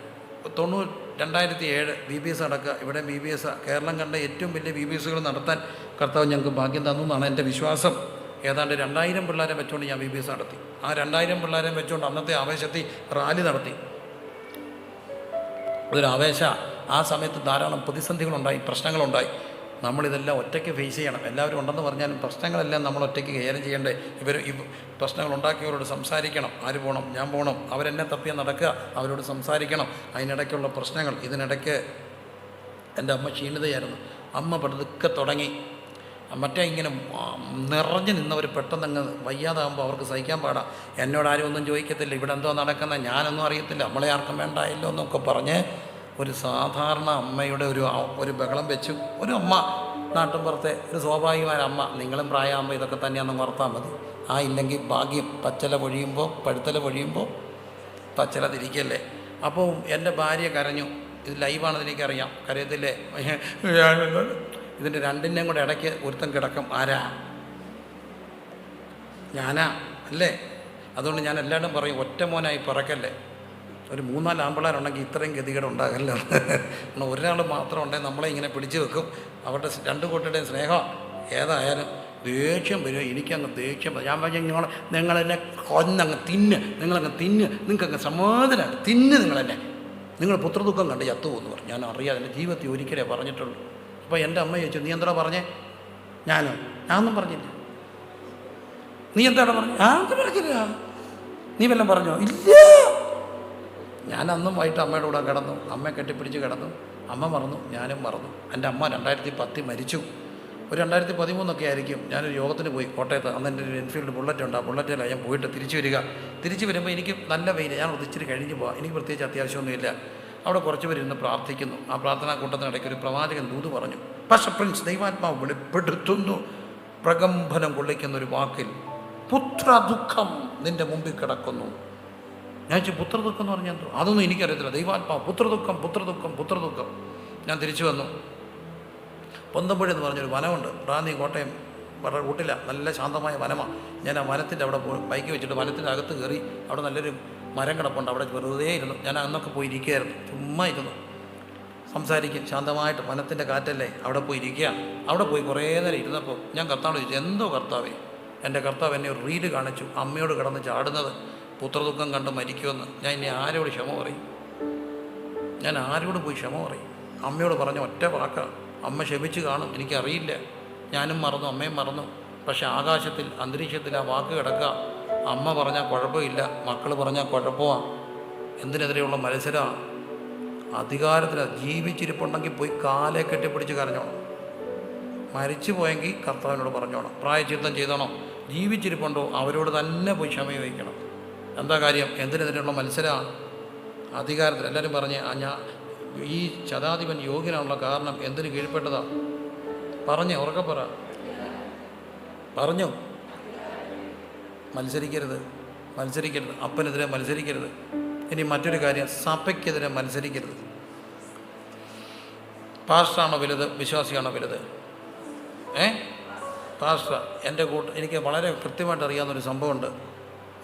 2007 BBS നടക്കുക. ഇവിടെ BBS കേരളം കണ്ട ഏറ്റവും വലിയ BBSകൾ നടത്താൻ കർത്താവ് ഞങ്ങൾക്ക് ഭാഗ്യം തന്നു എന്നാണ് എൻ്റെ വിശ്വാസം. ഏതാണ്ട് 2000 പിള്ളേരെ വെച്ചുകൊണ്ട് ഞാൻ VBS നടത്തി. ആ 2000 പിള്ളേരെ വെച്ചുകൊണ്ട് അന്നത്തെ ആവേശത്തിൽ റാലി നടത്തി. അതൊരു ആവേശ. ആ സമയത്ത് ധാരാളം പ്രതിസന്ധികളുണ്ടായി, പ്രശ്നങ്ങളുണ്ടായി. നമ്മളിതെല്ലാം ഒറ്റയ്ക്ക് ഫേസ് ചെയ്യണം. എല്ലാവരും ഉണ്ടെന്ന് പറഞ്ഞാലും പ്രശ്നങ്ങളെല്ലാം നമ്മൾ ഒറ്റയ്ക്ക് കൈകാര്യം ചെയ്യേണ്ടേ. ഈ പ്രശ്നങ്ങൾ ഉണ്ടാക്കിയവരോട് സംസാരിക്കണം. ആര് പോകണം? ഞാൻ പോകണം. അവരെന്നെ തപ്പിയാൽ നടക്കുക, അവരോട് സംസാരിക്കണം. അതിനിടയ്ക്കുള്ള പ്രശ്നങ്ങൾ. ഇതിനിടയ്ക്ക് എൻ്റെ അമ്മ ക്ഷീണിതയായിരുന്നു. അമ്മ പതുക്കെ തുടങ്ങി. മറ്റേ ഇങ്ങനെ നിറഞ്ഞു നിന്നവർ പെട്ടെന്നങ്ങ് വയ്യാതാകുമ്പോൾ അവർക്ക് സഹിക്കാൻ പാടാം. എന്നോട് ആരും ഒന്നും ചോദിക്കത്തില്ല, ഇവിടെ എന്തോ നടക്കുന്നത്, ഞാനൊന്നും അറിയത്തില്ല, നമ്മളെ ആർക്കും വേണ്ടായല്ലോ എന്നൊക്കെ പറഞ്ഞ് ഒരു സാധാരണ അമ്മയുടെ ഒരു ബഹളം വെച്ചു. ഒരു അമ്മ, നാട്ടിൻപുറത്തെ ഒരു സ്വാഭാവികമായ അമ്മ. നിങ്ങളും പ്രായമാകുമ്പോൾ ഇതൊക്കെ തന്നെയാണെന്ന് ഓർത്താൽ മതി. ആ ഇല്ലെങ്കിൽ ഭാഗ്യം. പച്ചില പൊഴിയുമ്പോൾ പഴുത്തല പൊഴിയുമ്പോൾ പച്ചില തിരിക്കല്ലേ. അപ്പോൾ എൻ്റെ ഭാര്യ കരഞ്ഞു. ഇത് ലൈവാണെന്ന് എനിക്കറിയാം, കരയത്തില്ലേ? ഇതിൻ്റെ രണ്ടിൻ്റെയും കൂടെ ഇടയ്ക്ക് ഒരുത്തൻ കിടക്കും. ആരാ? ഞാനാ അല്ലേ? അതുകൊണ്ട് ഞാൻ എല്ലാവരും പറയും, ഒറ്റ മോനായി പിറക്കല്ലേ. ഒരു 3-4 ആമ്പിള്ളേരുണ്ടെങ്കിൽ ഇത്രയും ഗതികേട് ഉണ്ടാകല്ലോ. ഒരാൾ മാത്രം ഉണ്ടെങ്കിൽ നമ്മളെ ഇങ്ങനെ പിടിച്ചു വെക്കും. അവരുടെ 2 കൂട്ടരുടെയും സ്നേഹം. ഏതായാലും ദേഷ്യം വരും. എനിക്കങ്ങ് ദേഷ്യം വരും. ഞാൻ പറഞ്ഞു, നിങ്ങളെന്നെ കൊന്നങ്ങ് തിന്ന്, നിങ്ങളങ്ങ് തിന്ന്, നിങ്ങൾക്കങ്ങ് സമാധാനമാണ്, തിന്ന് നിങ്ങളെന്നെ, നിങ്ങൾ പുത്രദുഃഖം കണ്ട് ചത്തുപോകുന്നു പറഞ്ഞു. ഞാൻ അറിയാതെ എൻ്റെ ജീവിതത്തിൽ ഒരിക്കലേ പറഞ്ഞിട്ടുള്ളൂ. അപ്പോൾ എൻ്റെ അമ്മ ചോദിച്ചു, നീ എന്താ പറഞ്ഞേ? ഞാനൊന്നും പറഞ്ഞില്ല. നീ എന്താണ് പറഞ്ഞത്? ഞാനൊന്നും പറഞ്ഞില്ല. നീ വല്ലതും പറഞ്ഞോ? ഇല്ല. ഞാൻ അന്നും വൈകിട്ട് അമ്മയുടെ കൂടെ കിടന്നു. അമ്മയെ കെട്ടിപ്പിടിച്ച് കിടന്നു. അമ്മ മറന്നു, ഞാനും മറന്നു. എൻ്റെ അമ്മ 2010 മരിച്ചു. ഒരു 2013 ആയിരിക്കും. ഞാനൊരു യോഗത്തിന് പോയി കോട്ടയത്ത്. അന്ന് എൻ്റെ ഒരു എൻഫീൽഡ് ബുള്ളറ്റ് ഉണ്ട്. ആ ബുള്ളറ്റിലാണ് ഞാൻ പോയിട്ട് തിരിച്ചു വരുമ്പോൾ എനിക്ക് നല്ല വെയിൽ. ഞാൻ ഇച്ചിരി കഴിഞ്ഞ് പോകാം, എനിക്ക് പ്രത്യേകിച്ച് അത്യാവശ്യമൊന്നുമില്ല. അവിടെ കുറച്ച് പേര് ഇരുന്ന് പ്രാർത്ഥിക്കുന്നു. ആ പ്രാർത്ഥനാ കൂട്ടത്തിനിടയ്ക്ക് ഒരു പ്രവാചകൻ ദൂത് പറഞ്ഞു. പക്ഷേ പ്രിൻസ്, ദൈവാത്മാവ് വെളിപ്പെടുത്തുന്നു പ്രകമ്പനം കൊള്ളിക്കുന്നൊരു വാക്കിൽ, പുത്രദുഃഖം നിൻ്റെ മുമ്പിൽ കിടക്കുന്നു. ഞാൻ പുത്രദുഃഖം എന്ന് പറഞ്ഞാൽ അതൊന്നും എനിക്കറിയത്തില്ല. ദൈവാത്മാവ് പുത്രദുഃഖം. ഞാൻ തിരിച്ചു വന്നു. പൊന്തമ്പുഴ എന്ന് പറഞ്ഞൊരു വനമുണ്ട്, റാന്നി കോട്ടയം വളരെ കൂട്ടില്ല, നല്ല ശാന്തമായ വനമാണ്. ഞാൻ ആ വനത്തിൻ്റെ അവിടെ ബൈക്ക് വെച്ചിട്ട് വനത്തിൻ്റെ അകത്ത് കയറി. അവിടെ നല്ലൊരു മരം കിടപ്പുണ്ട്, അവിടെ വെറുതെ ഇരുന്നു. ഞാൻ അന്നൊക്കെ പോയി ഇരിക്കുകയായിരുന്നു, ചുമ്മാ ഇരുന്നു, സംസാരിക്കും ശാന്തമായിട്ട്. വനത്തിൻ്റെ കാറ്റല്ലേ, അവിടെ പോയി ഇരിക്കുക. അവിടെ പോയി കുറേ നേരം ഇരുന്നപ്പോൾ ഞാൻ കർത്താവോട് ചോദിച്ചു, എന്തോ കർത്താവേ? എൻ്റെ കർത്താവ് എന്നെ ഒരു റീല് കാണിച്ചു, അമ്മയോട് കിടന്ന് ചാടുന്നത്, പുത്രദുഃഖം കണ്ട് മരിക്കുമെന്ന്. ഞാൻ ഇനി ആരോട് ക്ഷമ പറയും? ഞാൻ ആരോട് പോയി ക്ഷമ പറയും? അമ്മയോട് പറഞ്ഞ ഒറ്റ വാക്കാണ്. അമ്മ ക്ഷമിച്ച് കാണും, എനിക്കറിയില്ല. ഞാനും മറന്നു, അമ്മയും മറന്നു. പക്ഷെ ആകാശത്തിൽ, അന്തരീക്ഷത്തിൽ ആ വാക്ക് കിടക്കുക. അമ്മ പറഞ്ഞാൽ കുഴപ്പമില്ല, മക്കൾ പറഞ്ഞാൽ കുഴപ്പമാണ്. എന്തിനെതിരെയുള്ള മത്സരമാണ്? അധികാരത്തിലാണ്. ജീവിച്ചിരിപ്പുണ്ടെങ്കിൽ പോയി കാലെ കെട്ടിപ്പിടിച്ച് കരഞ്ഞോണം. മരിച്ചു പോയെങ്കിൽ കർത്താവിനോട് പറഞ്ഞോണം, പ്രായച്ചിത്തം ചെയ്തോണം. ജീവിച്ചിരിപ്പുണ്ടോ അവരോട് തന്നെ പോയി ക്ഷമ ചോദിക്കണം. എന്താ കാര്യം? എന്തിനെതിരെയുള്ള മത്സരമാണ്? അധികാരത്തിൽ. എല്ലാവരും പറഞ്ഞ് ഞാൻ ഈ ശതാധിപൻ യോഗ്യനാണുള്ള കാരണം എന്തിനു കീഴ്പ്പെട്ടതാ? പറഞ്ഞേ, ഉറക്കെ പറ. പറഞ്ഞോ? മത്സരിക്കരുത്. അപ്പനെതിരെ മത്സരിക്കരുത്. ഇനി മറ്റൊരു കാര്യം, സഭയ്ക്കെതിരെ മത്സരിക്കരുത്. പാസ്റ്ററാണോ വലുത്, വിശ്വാസിയാണോ വലുത്? പാസ്റ്റർ. എൻ്റെ എനിക്ക് വളരെ കൃത്യമായിട്ട് അറിയാവുന്നൊരു സംഭവമുണ്ട്.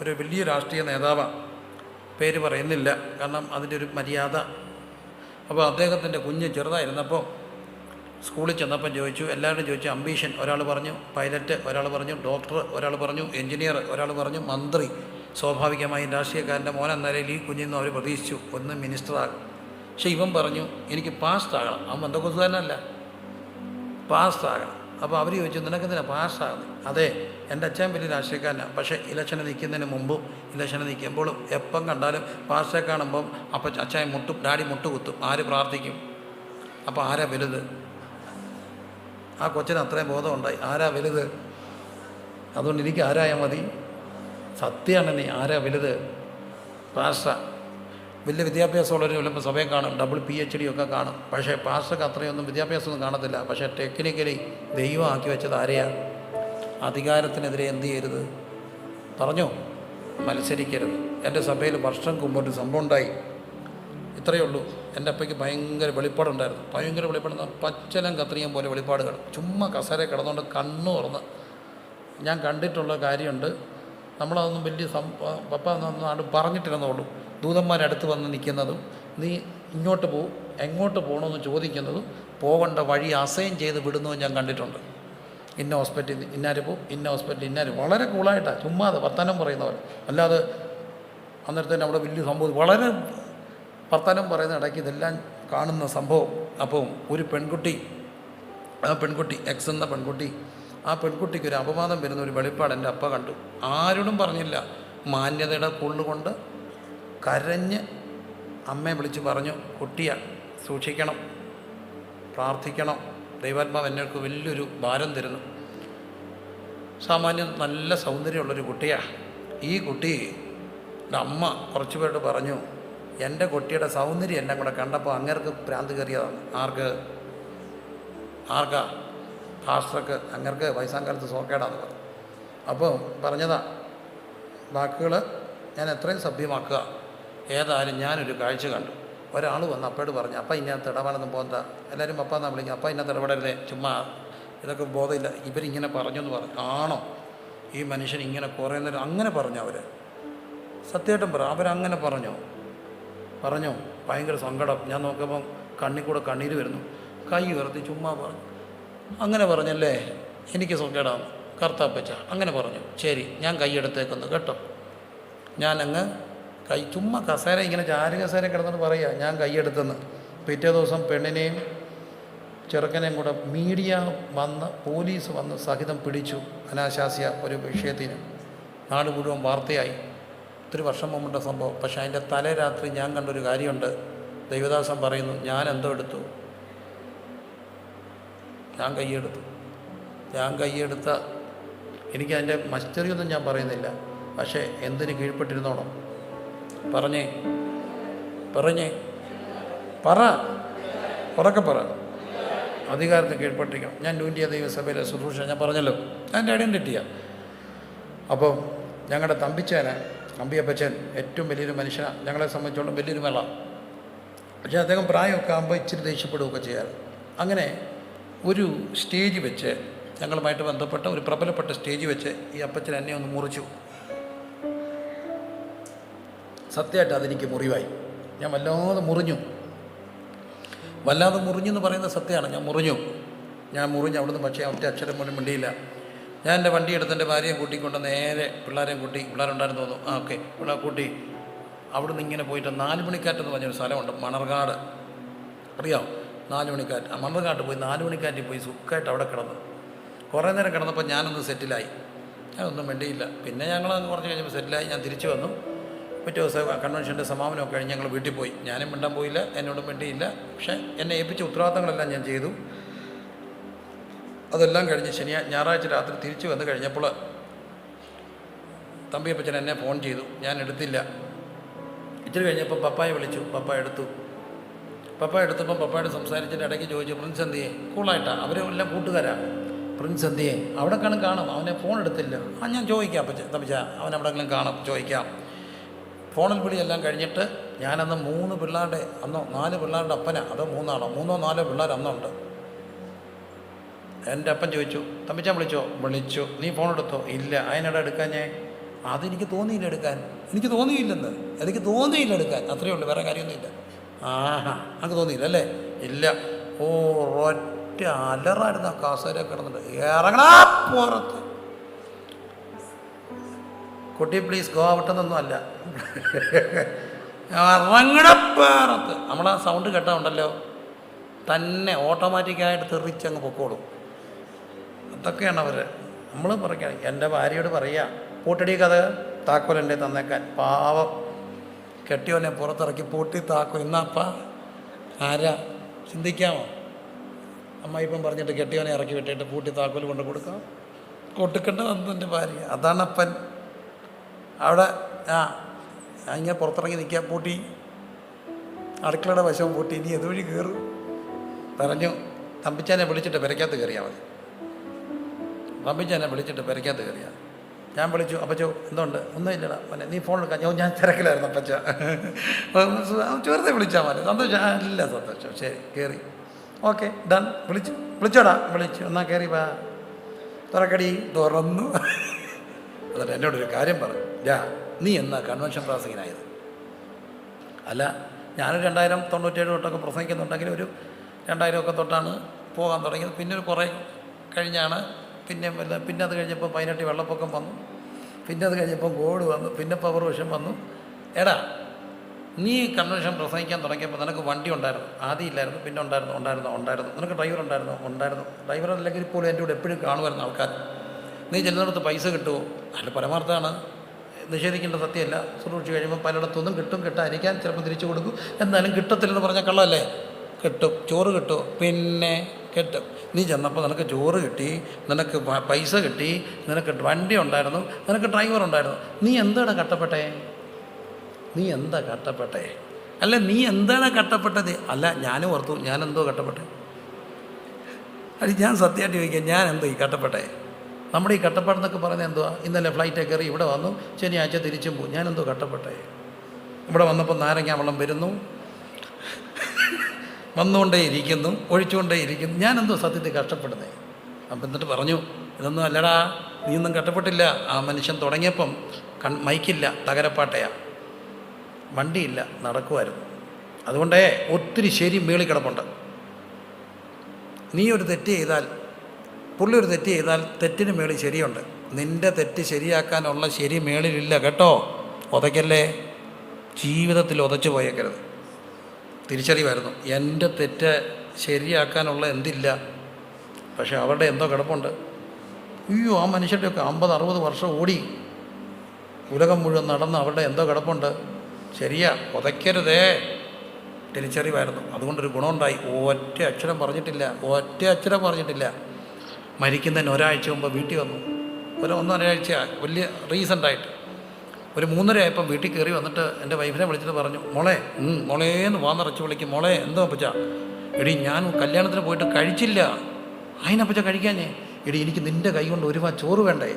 ഒരു വലിയ രാഷ്ട്രീയ നേതാവാണ്, പേര് പറയുന്നില്ല കാരണം അതിൻ്റെ ഒരു മര്യാദ. അപ്പോൾ അദ്ദേഹത്തിൻ്റെ കുഞ്ഞ് ചെറുതായിരുന്നപ്പോൾ സ്കൂളിൽ ചെന്നപ്പം ചോദിച്ചു, എല്ലാവരും ചോദിച്ചു അംബീഷൻ. ഒരാൾ പറഞ്ഞു പൈലറ്റ്, ഒരാൾ പറഞ്ഞു ഡോക്ടർ, ഒരാൾ പറഞ്ഞു എൻജിനീയർ, ഒരാൾ പറഞ്ഞു മന്ത്രി. സ്വാഭാവികമായും രാഷ്ട്രീയക്കാരൻ്റെ മോൻ എന്ന നിലയിൽ ഈ കുഞ്ഞിന്ന് അവർ പ്രതീക്ഷിച്ചു ഒന്ന് മിനിസ്റ്ററാകും. പക്ഷേ ഇവൻ പറഞ്ഞു എനിക്ക് പാസ്റ്റാകണം. അവൻ ബന്ധുക്കുസുകാരനല്ല, പാസ്റ്റാകണം. അപ്പോൾ അവർ ചോദിച്ചു നിനക്കെന്തിനാ പാസ്റ്റാകുന്നത്? അതെ, എൻ്റെ അച്ഛൻ വലിയ രാഷ്ട്രീയക്കാരനാണ്, പക്ഷേ ഇലക്ഷന് നിൽക്കുന്നതിന് മുമ്പും ഇലക്ഷന് നിൽക്കുമ്പോഴും എപ്പം കണ്ടാലും പാസ്റ്ററെ കാണുമ്പം അപ്പം അച്ഛൻ ഡാഡി മുട്ടുകുത്തും. ആര് പ്രാർത്ഥിക്കും? അപ്പോൾ ആരാ വലുത്? ആ കൊച്ചിന് അത്രയും ബോധമുണ്ടായി, ആരാ വലുത്? അതുകൊണ്ട് എനിക്ക് ആരായാൽ മതി? സത്യമാണ്. നീ ആരാ വലുത്? പാസ്റ്റർ. വലിയ വിദ്യാഭ്യാസമുള്ളവർ ചിലപ്പോൾ സഭയെ കാണും, ഡബിൾ PhD ഒക്കെ കാണും. പക്ഷേ പാസ്റ്റർക്ക് അത്രയൊന്നും വിദ്യാഭ്യാസമൊന്നും കാണത്തില്ല. പക്ഷേ ടെക്നിക്കലി ദൈവം ആക്കി വെച്ചത് ആരെയാ? അധികാരത്തിനെതിരെ എന്ത് ചെയ്യരുത്? പറഞ്ഞോ, മത്സരിക്കരുത്. എൻ്റെ സഭയിൽ വർഷം മുമ്പ് ഒരു സംഭവം ഉണ്ടായി. ഇത്രയേ ഉള്ളൂ. എൻ്റെ അപ്പയ്ക്ക് ഭയങ്കര വെളിപ്പാടുണ്ടായിരുന്നു. ഭയങ്കര വെളിപ്പാട്, പച്ചലം കത്രിയം പോലെ വെളിപ്പാടുകൾ. ചുമ്മാ കസേര കിടന്നുകൊണ്ട് കണ്ണു തുറന്ന് ഞാൻ കണ്ടിട്ടുള്ള കാര്യമുണ്ട്. നമ്മളതൊന്നും വലിയ പപ്പ നാട് പറഞ്ഞിട്ടിരുന്നുള്ളൂ. ദൂതന്മാരടുത്ത് വന്ന് നിൽക്കുന്നതും നീ ഇങ്ങോട്ട് പോകും എങ്ങോട്ട് പോകണമെന്ന് ചോദിക്കുന്നതും പോകേണ്ട വഴി അസൈൻ ചെയ്ത് വിടുന്നതും ഞാൻ കണ്ടിട്ടുണ്ട്. ഇന്ന ഹോസ്പിറ്റലിൽ ഇന്നാര് പോവും, ഇന്ന ഹോസ്പിറ്റലിൽ ഇന്നാര്, വളരെ കൂളായിട്ടാണ് ചുമ്മാതെ വർത്തമാനം പറയുന്നവർ. അല്ലാതെ അന്നേരത്തേന് അവിടെ വലിയ സംഭവം വളരെ വർത്തമാനം പറയുന്ന ഇടയ്ക്ക് ഇതെല്ലാം കാണുന്ന സംഭവം. അപ്പം ഒരു പെൺകുട്ടി, ആ പെൺകുട്ടി എക്സ് എന്ന പെൺകുട്ടി, ആ പെൺകുട്ടിക്ക് ഒരു അപവാദം വരുന്ന ഒരു വെളിപ്പാട് എൻ്റെ അപ്പ കണ്ടു. ആരോടും പറഞ്ഞില്ല, മാന്യതയുടെ കൊള്ളുകൊണ്ട് കരഞ്ഞ് അമ്മയെ വിളിച്ച് പറഞ്ഞു, കുട്ടിയെ സൂക്ഷിക്കണം, പ്രാർത്ഥിക്കണം, ദൈവാത്മാവ് എന്നേക്ക് വലിയൊരു ഭാരം തരുന്നു. സാമാന്യം നല്ല സൗന്ദര്യമുള്ളൊരു കുട്ടിയാണ്. ഈ കുട്ടിയുടെ അമ്മ കുറച്ച് പേരോട് പറഞ്ഞു, എൻ്റെ കുട്ടിയുടെ സൗന്ദര്യം എല്ലാം കൂടെ കണ്ടപ്പോൾ അങ്ങേർക്ക് ഭ്രാന്ത് കയറിയതാണ്. ആർക്കാ ഫാസ്റ്റർക്ക് അങ്ങേർക്ക് വയസ്സാം കാലത്ത് സോക്കേടാന്ന് പറഞ്ഞു. അപ്പോൾ പറഞ്ഞതാ വാക്കുകൾ ഞാൻ എത്രയും സഭ്യമാക്കുക. ഏതായാലും ഞാനൊരു കാഴ്ച കണ്ടു. ഒരാൾ വന്ന് അപ്പയോട് പറഞ്ഞു, അപ്പ ഇതിനകത്ത് ഇടപാടൊന്നും പോകുന്ന, എല്ലാവരും അപ്പ എന്നാ വിളിക്കും, അപ്പ ഇതിനകത്ത് ഇടപെടരുതേ, ചുമ്മാ ഇതൊക്കെ ബോധമില്ല, ഇവരിങ്ങനെ പറഞ്ഞു എന്ന് പറഞ്ഞു. ആണോ, ഈ മനുഷ്യൻ ഇങ്ങനെ കുറേ നേരം അങ്ങനെ പറഞ്ഞു. അവർ സത്യമായിട്ടും പറ, അവരങ്ങനെ പറഞ്ഞു. ഭയങ്കര സങ്കടം. ഞാൻ നോക്കുമ്പം കണ്ണിൽ കൂടെ കണ്ണീര് വരുന്നു. കൈ ഉയർത്തി ചുമ്മാ പറഞ്ഞു, അങ്ങനെ പറഞ്ഞല്ലേ, എനിക്ക് സങ്കടമാണ് കർത്താപ്പച്ച, അങ്ങനെ പറഞ്ഞു. ശരി, ഞാൻ കൈ എടുത്തേക്കുന്നു കേട്ടോ. ഞാനങ്ങ് കൈ ചുമ്മാ കസേര ഇങ്ങനെ ചാരു കസേര കിടന്നിട്ട് പറയുക, ഞാൻ കൈയെടുത്തെന്ന്. പിറ്റേ ദിവസം പെണ്ണിനെയും ചെറുക്കനെയും കൂടെ മീഡിയ വന്ന്, പോലീസ് വന്ന് സഹിതം പിടിച്ചു. അനാശാസ്യ ഒരു വിഷയത്തിന് നാട് മുഴുവൻ വാർത്തയായി. ഒത്തിരി വർഷം മുമ്പുണ്ട സംഭവം. പക്ഷേ അതിൻ്റെ തലേ രാത്രി ഞാൻ കണ്ടൊരു കാര്യമുണ്ട്. ദൈവദാസൻ പറയുന്നു, ഞാൻ എന്തോ എടുത്തു, ഞാൻ കൈയെടുത്ത എനിക്കതിൻ്റെ മസ്റ്ററിയൊന്നും ഞാൻ പറയുന്നില്ല. പക്ഷേ എന്തിന് കീഴ്പ്പെട്ടിരുന്നോണം? പറഞ്ഞേ ഉറക്കെ പറ. അധികാരത്തിന് കീഴ്പ്പെട്ടിരിക്കണം. ഞാൻ ന്യൂന്റിയ ദൈവസഭയിലെ ശുശ്രൂഷ ഞാൻ പറഞ്ഞല്ലോ, അതിൻ്റെ ഐഡൻറ്റിറ്റിയാണ്. അപ്പോൾ ഞങ്ങളുടെ അമ്പിയപ്പച്ചൻ ഏറ്റവും വലിയൊരു മനുഷ്യനാണ്, ഞങ്ങളെ സംബന്ധിച്ചോളം വലിയൊരു മേള. പക്ഷേ അദ്ദേഹം പ്രായമൊക്കെ ആകുമ്പോൾ ഇച്ചിരി ദേഷ്യപ്പെടുകയൊക്കെ ചെയ്യാറ്. അങ്ങനെ ഒരു സ്റ്റേജ് വെച്ച്, ഞങ്ങളുമായിട്ട് ബന്ധപ്പെട്ട ഒരു പ്രബലപ്പെട്ട സ്റ്റേജ് വെച്ച് ഈ അപ്പച്ചൻ എന്നെ ഒന്ന് മുറിച്ചു. സത്യമായിട്ട് അതെനിക്ക് മുറിവായി. ഞാൻ വല്ലാതെ മുറിഞ്ഞു എന്ന് പറയുന്നത് സത്യമാണ്. ഞാൻ മുറിഞ്ഞു അവിടുന്ന്. പക്ഷേ ഒറ്റ അക്ഷരം പോലും മിണ്ടിയില്ല. ഞാൻ എൻ്റെ വണ്ടി എടുത്ത് എൻ്റെ ഭാര്യയെ കൂട്ടിക്കൊണ്ട് നേരെ പിള്ളേരുണ്ടായിരുന്നു തോന്നുന്നു, ഓക്കെ, പിള്ളേർ കൂട്ടി അവിടുന്ന് ഇങ്ങനെ പോയിട്ട് 4 മണിക്കാറ്റെന്ന് പറഞ്ഞൊരു സ്ഥലമുണ്ട്, മണർകാട്, അറിയാം? 4 മണിക്കാറ്റ്. ആ മണർകാട്ട് പോയി 4 മണിക്കാറ്റിൽ പോയി സുഖമായിട്ട് അവിടെ കിടന്നു. കുറേ നേരം കിടന്നപ്പോൾ ഞാനൊന്ന് സെറ്റിലായി. ഞാനൊന്നും മിണ്ടിയില്ല. പിന്നെ ഞങ്ങൾ കുറച്ച് കഴിഞ്ഞപ്പോൾ സെറ്റിലായി. ഞാൻ തിരിച്ചു വന്നു. പിറ്റേ ദിവസം കൺവെൻഷൻ്റെ സമാപനമൊക്കെ കഴിഞ്ഞ് ഞങ്ങൾ വീട്ടിൽ പോയി. ഞാനും മിണ്ടാൻ പോയില്ല, എന്നോടും മിണ്ടിയില്ല. പക്ഷേ എന്നെ ഏൽപ്പിച്ച ഉത്തരവാദിത്തങ്ങളെല്ലാം ഞാൻ ചെയ്തു. അതെല്ലാം കഴിഞ്ഞ് ഞായറാഴ്ച രാത്രി തിരിച്ചു വന്ന് കഴിഞ്ഞപ്പോൾ തമ്പിയപ്പച്ചൻ എന്നെ ഫോൺ ചെയ്തു. ഞാൻ എടുത്തില്ല. ഇച്ചിരി കഴിഞ്ഞപ്പോൾ പപ്പായെ വിളിച്ചു. പപ്പായ എടുത്തപ്പം പപ്പായോട് സംസാരിച്ചിട്ട് ഇടയ്ക്ക് ചോദിച്ചു, പ്രിൻസ് എന്തിയെ? കൂളായിട്ടാണ്, അവരെല്ലാം കൂട്ടുകാരാണ്. പ്രിൻസ് എന്തിയെ? അവിടെ കാണും. അവനെ ഫോൺ എടുത്തില്ല. ഞാൻ ചോദിക്കാം തമ്പിച്ച, അവൻ എവിടെയെങ്കിലും കാണും, ചോദിക്കാം. ഫോണിൽ വിളിയെല്ലാം കഴിഞ്ഞിട്ട് ഞാനന്ന് 4 പിള്ളേരുടെ അപ്പനാ, അതോ 3 ആണോ 4 പിള്ളേർ അന്നുണ്ട്. എൻ്റെ അപ്പൻ ചോദിച്ചു, തമ്പിച്ചാൻ വിളിച്ചു. നീ ഫോൺ എടുത്തോ? ഇല്ല. അതിനിടെ എടുക്കാൻ അതെനിക്ക് തോന്നിയില്ല എടുക്കാൻ. എനിക്ക് തോന്നിയില്ല എടുക്കാൻ. അത്രയേ ഉള്ളൂ, വേറെ കാര്യമൊന്നുമില്ല. അങ്ങ് തോന്നിയില്ല അല്ലേ? ഇല്ല. ഒറ്റ അലറായിരുന്നു ആ കാസേര കിടന്നിട്ട്. ഇറങ്ങണാ പുറത്ത്. കുട്ടി പ്ലീസ് ഗോ ഔട്ടെന്നൊന്നും അല്ല, ഇറങ്ങണപ്പുറത്ത്. നമ്മളാ സൗണ്ട് കേട്ടാണ്ടല്ലോ തന്നെ ഓട്ടോമാറ്റിക്കായിട്ട് തെറിച്ചങ്ങ് പൊക്കോളും. അതൊക്കെയാണ് അവർ. നമ്മൾ പറയുക, എൻ്റെ ഭാര്യയോട് പറയുക, പൂട്ടടി കഥ താക്കോലെൻ്റെ തന്നേക്കാൻ. പാവം കെട്ടിയോനെ പുറത്തിറക്കി പൂട്ടി താക്കോൽ. ഇന്നപ്പ ആരാ ചിന്തിക്കാമോ? അമ്മ ഇപ്പം പറഞ്ഞിട്ട് കെട്ടിയോനെ ഇറക്കി വിട്ടിട്ട് പൂട്ടി താക്കോൽ കൊണ്ട് കൊടുക്കാം. കൊടുക്കേണ്ടത് എൻ്റെ ഭാര്യ. അതാണ് അപ്പൻ. അവിടെ ഇങ്ങനെ പുറത്തിറങ്ങി നിൽക്കാൻ പൂട്ടി, അടുക്കളയുടെ വശവും പൂട്ടി. ഇനി അതുവഴി കയറും പറഞ്ഞു. തമ്പിച്ചാനെ വിളിച്ചിട്ട് പെരയ്ക്കകത്ത് കയറിയാൽ മതി. ഞാൻ വിളിച്ചു, അപ്പച്ചോ എന്തുണ്ട്? ഒന്നുമില്ലടാ മോനെ, നീ ഫോൺ എടുക്കാൻ. ഞാൻ തിരക്കിലായിരുന്നു അപ്പച്ച. വെറുതെ വിളിച്ചാൽ മതി. സന്തോഷം? ഇല്ല സന്തോഷം. ശരി, കയറി. Okay, done. വിളിച്ചോടാ? വിളിച്ചു. എന്നാൽ കയറി വാ. തുറക്കടി. തുറന്നു. എന്നിട്ട് എന്നോടൊരു കാര്യം പറഞ്ഞു, നീ എന്നാ കൺവെൻഷൻ പ്രാസംഗികനായത്? അല്ല, ഞാനൊരു 2097 തൊട്ടൊക്കെ പ്രസംഗിക്കുന്നുണ്ടെങ്കിൽ ഒരു 2000 ഒക്കെ തൊട്ടാണ് പോകാൻ തുടങ്ങിയത്. പിന്നെ ഒരു കുറേ കഴിഞ്ഞാണ് പിന്നെ അത് കഴിഞ്ഞപ്പോൾ 18 വെള്ളപ്പൊക്കം വന്നു, പിന്നെ അത് കഴിഞ്ഞപ്പോൾ കോവിഡ് വന്നു, പിന്നെ പവർ വിഷം വന്നു. എടാ, നീ കൺവെൻഷൻ പ്രസംഗിക്കാൻ തുടങ്ങിയപ്പോൾ നിനക്ക് വണ്ടി ഉണ്ടായിരുന്നു, ആദ്യം ഇല്ലായിരുന്നു, പിന്നെ ഉണ്ടായിരുന്നു. നിനക്ക് ഡ്രൈവർ ഉണ്ടായിരുന്നു. ഡ്രൈവർ അല്ലെങ്കിൽ പോലും എൻ്റെ കൂടെ എപ്പോഴും കാണുമായിരുന്നു ആൾക്കാർ. നീ ചെല്ലുന്നിടത്ത് പൈസ കിട്ടുമോ? അല്ല, പരമാർത്ഥമാണ്, നിഷേധിക്കേണ്ട സത്യമല്ല. സൂക്ഷിച്ച് കഴിയുമ്പോൾ പലയിടത്തൊന്നും കിട്ടാതിരിക്കാൻ ചിലപ്പോൾ തിരിച്ചു കൊടുക്കും. എന്നാലും കിട്ടത്തില്ലെന്ന് പറഞ്ഞാൽ കള്ളമല്ലേ? കിട്ടും, ചോറ് കിട്ടുമോ? പിന്നെ കിട്ടും. നീ ചെന്നപ്പോൾ നിനക്ക് ചോറ് കിട്ടി, നിനക്ക് പൈസ കിട്ടി, നിനക്ക് വണ്ടി ഉണ്ടായിരുന്നു, നിനക്ക് ഡ്രൈവർ ഉണ്ടായിരുന്നു. നീ എന്താണ് കട്ടപ്പെട്ടെ? അല്ല, നീ എന്താണ് കട്ടപ്പെട്ടത്? അല്ല, ഞാനും ഓർത്തു ഞാനെന്തോ കട്ടപ്പെട്ടെ. അത് ഞാൻ സത്യമായിട്ട് ചോദിക്കാം, ഞാൻ എന്തോ ഈ കട്ടപ്പെട്ടെ? നമ്മുടെ ഈ കട്ടപ്പാടെന്നൊക്കെ പറയുന്നത് എന്തുവാ? ഇന്നലെ ഫ്ലൈറ്റ് കയറി ഇവിടെ വന്നു, ശനിയാഴ്ച തിരിച്ചും പോകും. ഞാനെന്തോ കട്ടപ്പെട്ടെ? ഇവിടെ വന്നപ്പോൾ നാരങ്ങ വെള്ളം വരുന്നു, വന്നുകൊണ്ടേ ഇരിക്കുന്നു, ഒഴിച്ചുകൊണ്ടേ ഇരിക്കുന്നു. ഞാനെന്തോ സത്യത്തിൽ കഷ്ടപ്പെടുന്നേ? അപ്പം എന്നിട്ട് പറഞ്ഞു, ഇതൊന്നും അല്ലടാ, നീയൊന്നും കഷ്ടപ്പെട്ടില്ല. ആ മനുഷ്യൻ തുടങ്ങിയപ്പം മൈക്കില്ല, തകരപ്പാട്ടയാ, വണ്ടിയില്ല, നടക്കുമായിരുന്നു. അതുകൊണ്ടേ ഒത്തിരി ശരി മേളിൽ കിടപ്പുണ്ട്. പുള്ളി ഒരു തെറ്റ് ചെയ്താൽ തെറ്റിന് മേളിൽ ശരിയുണ്ട്. നിൻ്റെ തെറ്റ് ശരിയാക്കാനുള്ള ശരി മേളിലില്ല കേട്ടോ. ഉതയ്ക്കല്ലേ, ജീവിതത്തിൽ ഉതച്ചു പോയേക്കരുത്. തിരിച്ചറിവായിരുന്നു, എൻ്റെ തെറ്റ് ശരിയാക്കാനുള്ള എന്തില്ല, പക്ഷെ അവരുടെ എന്തോ കിടപ്പുണ്ട്. അയ്യോ, ആ മനുഷ്യരുടെയൊക്കെ 50-60 വർഷം ഓടി ഉലകം മുഴുവൻ നടന്ന് അവരുടെ എന്തോ കിടപ്പുണ്ട്. ശരിയാ, ഉതയ്ക്കരുതേ. തിരിച്ചറിവായിരുന്നു. അതുകൊണ്ടൊരു ഗുണമുണ്ടായി. ഒറ്റ അക്ഷരം പറഞ്ഞിട്ടില്ല. മരിക്കുന്നതിന് ഒരാഴ്ച മുമ്പ് വീട്ടിൽ വന്നു. 1-1.5 ആഴ്ച, വലിയ റീസെൻ്റായിട്ട്. ഒരു 3:30 ആയപ്പം വീട്ടിൽ കയറി വന്നിട്ട് എൻ്റെ വൈഫിനെ വിളിച്ചിട്ട് പറഞ്ഞു, മോളേന്ന് വാന്നിറച്ച് വിളിക്കും. മോളെ, എന്തോ അപ്പച്ച? എടി, ഞാൻ കല്യാണത്തിന് പോയിട്ട് കഴിച്ചില്ല. അതിനപ്പച്ച കഴിക്കാഞ്ഞേ? എടി, എനിക്ക് നിൻ്റെ കൈ കൊണ്ട് ഒരു ചോറ് വേണ്ടേ?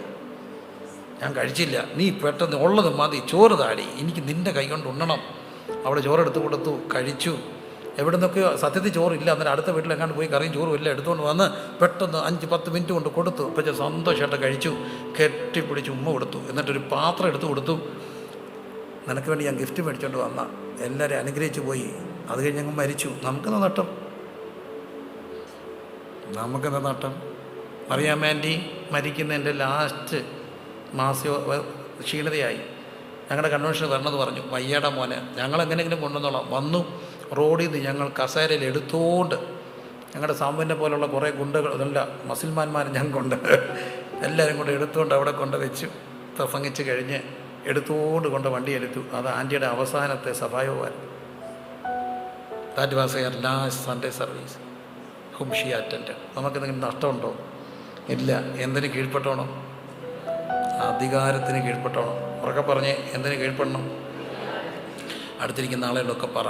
ഞാൻ കഴിച്ചില്ല. നീ പെട്ടെന്ന് ഉള്ളത് മതി, ചോറ് താടി, എനിക്ക് നിൻ്റെ കൈ കൊണ്ട് ഉണ്ണണം. അവിടെ ചോറെടുത്ത് കൊടുത്തു, കഴിച്ചു. എവിടെ നിന്നൊക്കെയോ സത്യത്തിൽ ചോറില്ല. അന്നേരം അടുത്ത വീട്ടിലെങ്ങാണ്ട് പോയി കറിയും ചോറും എല്ലാം എടുത്തുകൊണ്ട് വന്ന് പെട്ടെന്ന് 5-10 മിനിറ്റ് കൊണ്ട് കൊടുത്തു. അപ്പം സന്തോഷമായിട്ട് കഴിച്ചു, കെട്ടിപ്പിടിച്ച് ഉമ്മ കൊടുത്തു. എന്നിട്ടൊരു പാത്രം എടുത്ത് കൊടുത്തു. നിനക്ക് വേണ്ടി ഞാൻ ഗിഫ്റ്റ് മേടിച്ചുകൊണ്ട് വന്ന, എല്ലാവരും അനുഗ്രഹിച്ച് പോയി. അത് കഴിഞ്ഞ് ഞങ്ങൾ മരിച്ചു. നമുക്കെന്താ നട്ടം? മറിയാമ്മേൻ്റി മരിക്കുന്നതിൻ്റെ ലാസ്റ്റ് ക്ഷീണതയായി. ഞങ്ങളുടെ കൺവെൻഷന് വരണമെന്ന് പറഞ്ഞു. വയ്യാട മോനെ, ഞങ്ങളെങ്ങനെയെങ്കിലും കൊണ്ടുവന്നോളാം. വന്നു. റോഡിൽ നിന്ന് ഞങ്ങൾ കസേരയിൽ എടുത്തുകൊണ്ട്, ഞങ്ങളുടെ സാമ്പുവിനെ പോലുള്ള കുറേ ഗുണ്ടകൾ, അതല്ല മുസൽമാന്മാർ ഞങ്ങൾക്കുണ്ട്, എല്ലാവരും കൂടെ എടുത്തുകൊണ്ട് അവിടെ കൊണ്ട് വെച്ചു. പ്രസംഗിച്ച് കഴിഞ്ഞ് എടുത്തുകൊണ്ട് വണ്ടിയെടുത്തു. അത് ആൻറ്റിയുടെ അവസാനത്തെ സഭായോഗമായിരുന്നു. That was her last Sunday service hmm she attend. നമുക്കെന്തെങ്കിലും നഷ്ടമുണ്ടോ? ഇല്ല. എന്തിന് കീഴ്പ്പെട്ടോണം? അധികാരത്തിന് കീഴ്പ്പെട്ടോണം. ഉറക്കെ പറഞ്ഞ്, എന്തിന് കീഴ്പ്പെടണം? അടുത്തിരിക്കുന്ന ആളുകളൊക്കെ പറ.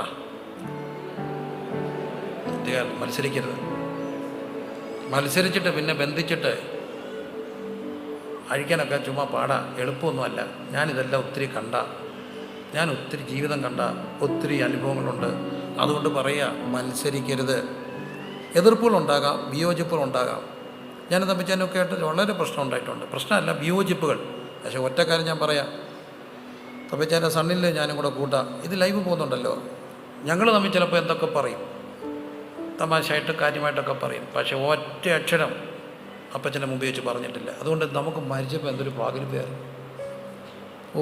മത്സരിച്ചിട്ട് പിന്നെ ബന്ധിച്ചിട്ട് അഴിക്കാനൊക്കെ ചുമ്മാ പാടാ, എളുപ്പമൊന്നുമല്ല. ഞാനിതെല്ലാം ഒത്തിരി ഞാൻ ഒത്തിരി ജീവിതം കണ്ട ഒത്തിരി അനുഭവങ്ങളുണ്ട്. അതുകൊണ്ട് പറയുക, മത്സരിക്കരുത്. എതിർപ്പുകളുണ്ടാകാം, വിയോജിപ്പുകളുണ്ടാകാം. ഞാൻ തമ്മിച്ചതിനൊക്കെ ആയിട്ട് വളരെ പ്രശ്നം ഉണ്ടായിട്ടുണ്ട്. പ്രശ്നമല്ല, വിയോജിപ്പുകൾ. പക്ഷേ ഒറ്റ കാര്യം ഞാൻ പറയാം, തമ്മിച്ചതിൻ്റെ സണ്ണിൽ ഞാനും കൂടെ കൂട്ടാം. ഇത് ലൈവ് പോകുന്നുണ്ടല്ലോ. ഞങ്ങൾ തമ്മിൽ ചിലപ്പോൾ എന്തൊക്കെ പറയും, തമാശയായിട്ട് കാര്യമായിട്ടൊക്കെ പറയും. പക്ഷേ ഒറ്റ അക്ഷരം അപ്പച്ചൻ്റെ മുമ്പ് വെച്ച് പറഞ്ഞിട്ടില്ല. അതുകൊണ്ട് നമുക്ക് മരിച്ചപ്പോൾ എന്തൊരു പാകലിപ്പായിരുന്നു.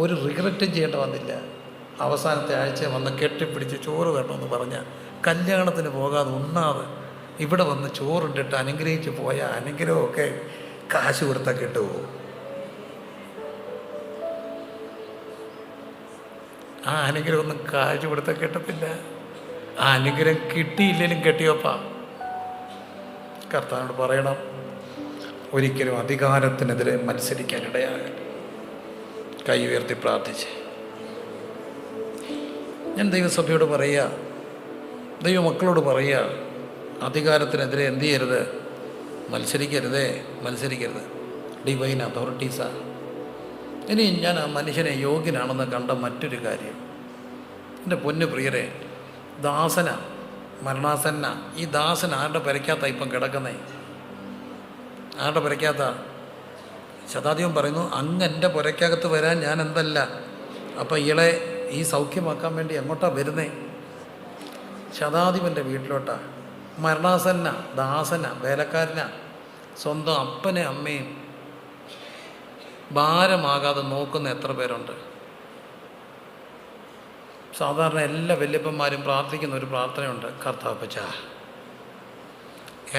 ഒരു റിഗ്രറ്റും ചെയ്യേണ്ട വന്നില്ല. അവസാനത്തെ ആഴ്ച വന്ന് കെട്ടിപ്പിടിച്ച് ചോറ് വേണമെന്ന് പറഞ്ഞാൽ കല്യാണത്തിന് പോകാതെ ഉണ്ണാതെ ഇവിടെ വന്ന് ചോറുണ്ടിട്ട് അനുഗ്രഹിച്ച് പോയാൽ അനുഗ്രഹമൊക്കെ കാശ് കൊടുത്താൽ കിട്ടുമോ? ആ അനുഗ്രഹമൊന്നും കാശ് കൊടുത്താൽ കിട്ടത്തില്ല. ആ അനുഗ്രഹം കിട്ടിയില്ലെങ്കിലും കെട്ടിയോപ്പാ. കർത്താവിനോട് പറയണം, ഒരിക്കലും അധികാരത്തിനെതിരെ മത്സരിക്കാനിടയാകരുത്. കൈ ഉയർത്തി പ്രാർത്ഥിച്ച് ഞാൻ ദൈവസഭയോട് പറയുക, ദൈവമക്കളോട് പറയുക, അധികാരത്തിനെതിരെ എന്ത് ചെയ്യരുത്? മത്സരിക്കരുത്. ഡിവൈൻ അതോറിറ്റീസാണ്. ഇനി ഞാൻ ആ മനുഷ്യനെ യോഗ്യനാണെന്ന് കണ്ട മറ്റൊരു കാര്യം, എൻ്റെ പൊന്നു പ്രിയരെ, മരണാസന്ന ഈ ദാസൻ ആരുടെ പെരയ്ക്കകത്ത ഇപ്പം കിടക്കുന്നേ? ആരുടെ പെരയ്ക്കകത്ത? ശതാധിപൻ പറയുന്നു, അങ്ങ് എൻ്റെ പുരയ്ക്കകത്ത് വരാൻ ഞാൻ എന്തല്ല. അപ്പം ഇയാളെ ഈ സൗഖ്യമാക്കാൻ വേണ്ടി എങ്ങോട്ടാണ് വരുന്നേ? ശതാധിപൻ്റെ വീട്ടിലോട്ടാ. മരണാസന്ന, ദാസന, വേലക്കാരനാ. സ്വന്തം അപ്പനെ അമ്മയും ഭാരമാകാതെ നോക്കുന്ന എത്ര പേരുണ്ട്? സാധാരണ എല്ലാ വല്യപ്പന്മാരും പ്രാർത്ഥിക്കുന്ന ഒരു പ്രാർത്ഥനയുണ്ട്, കർത്താവപ്പച്ചാ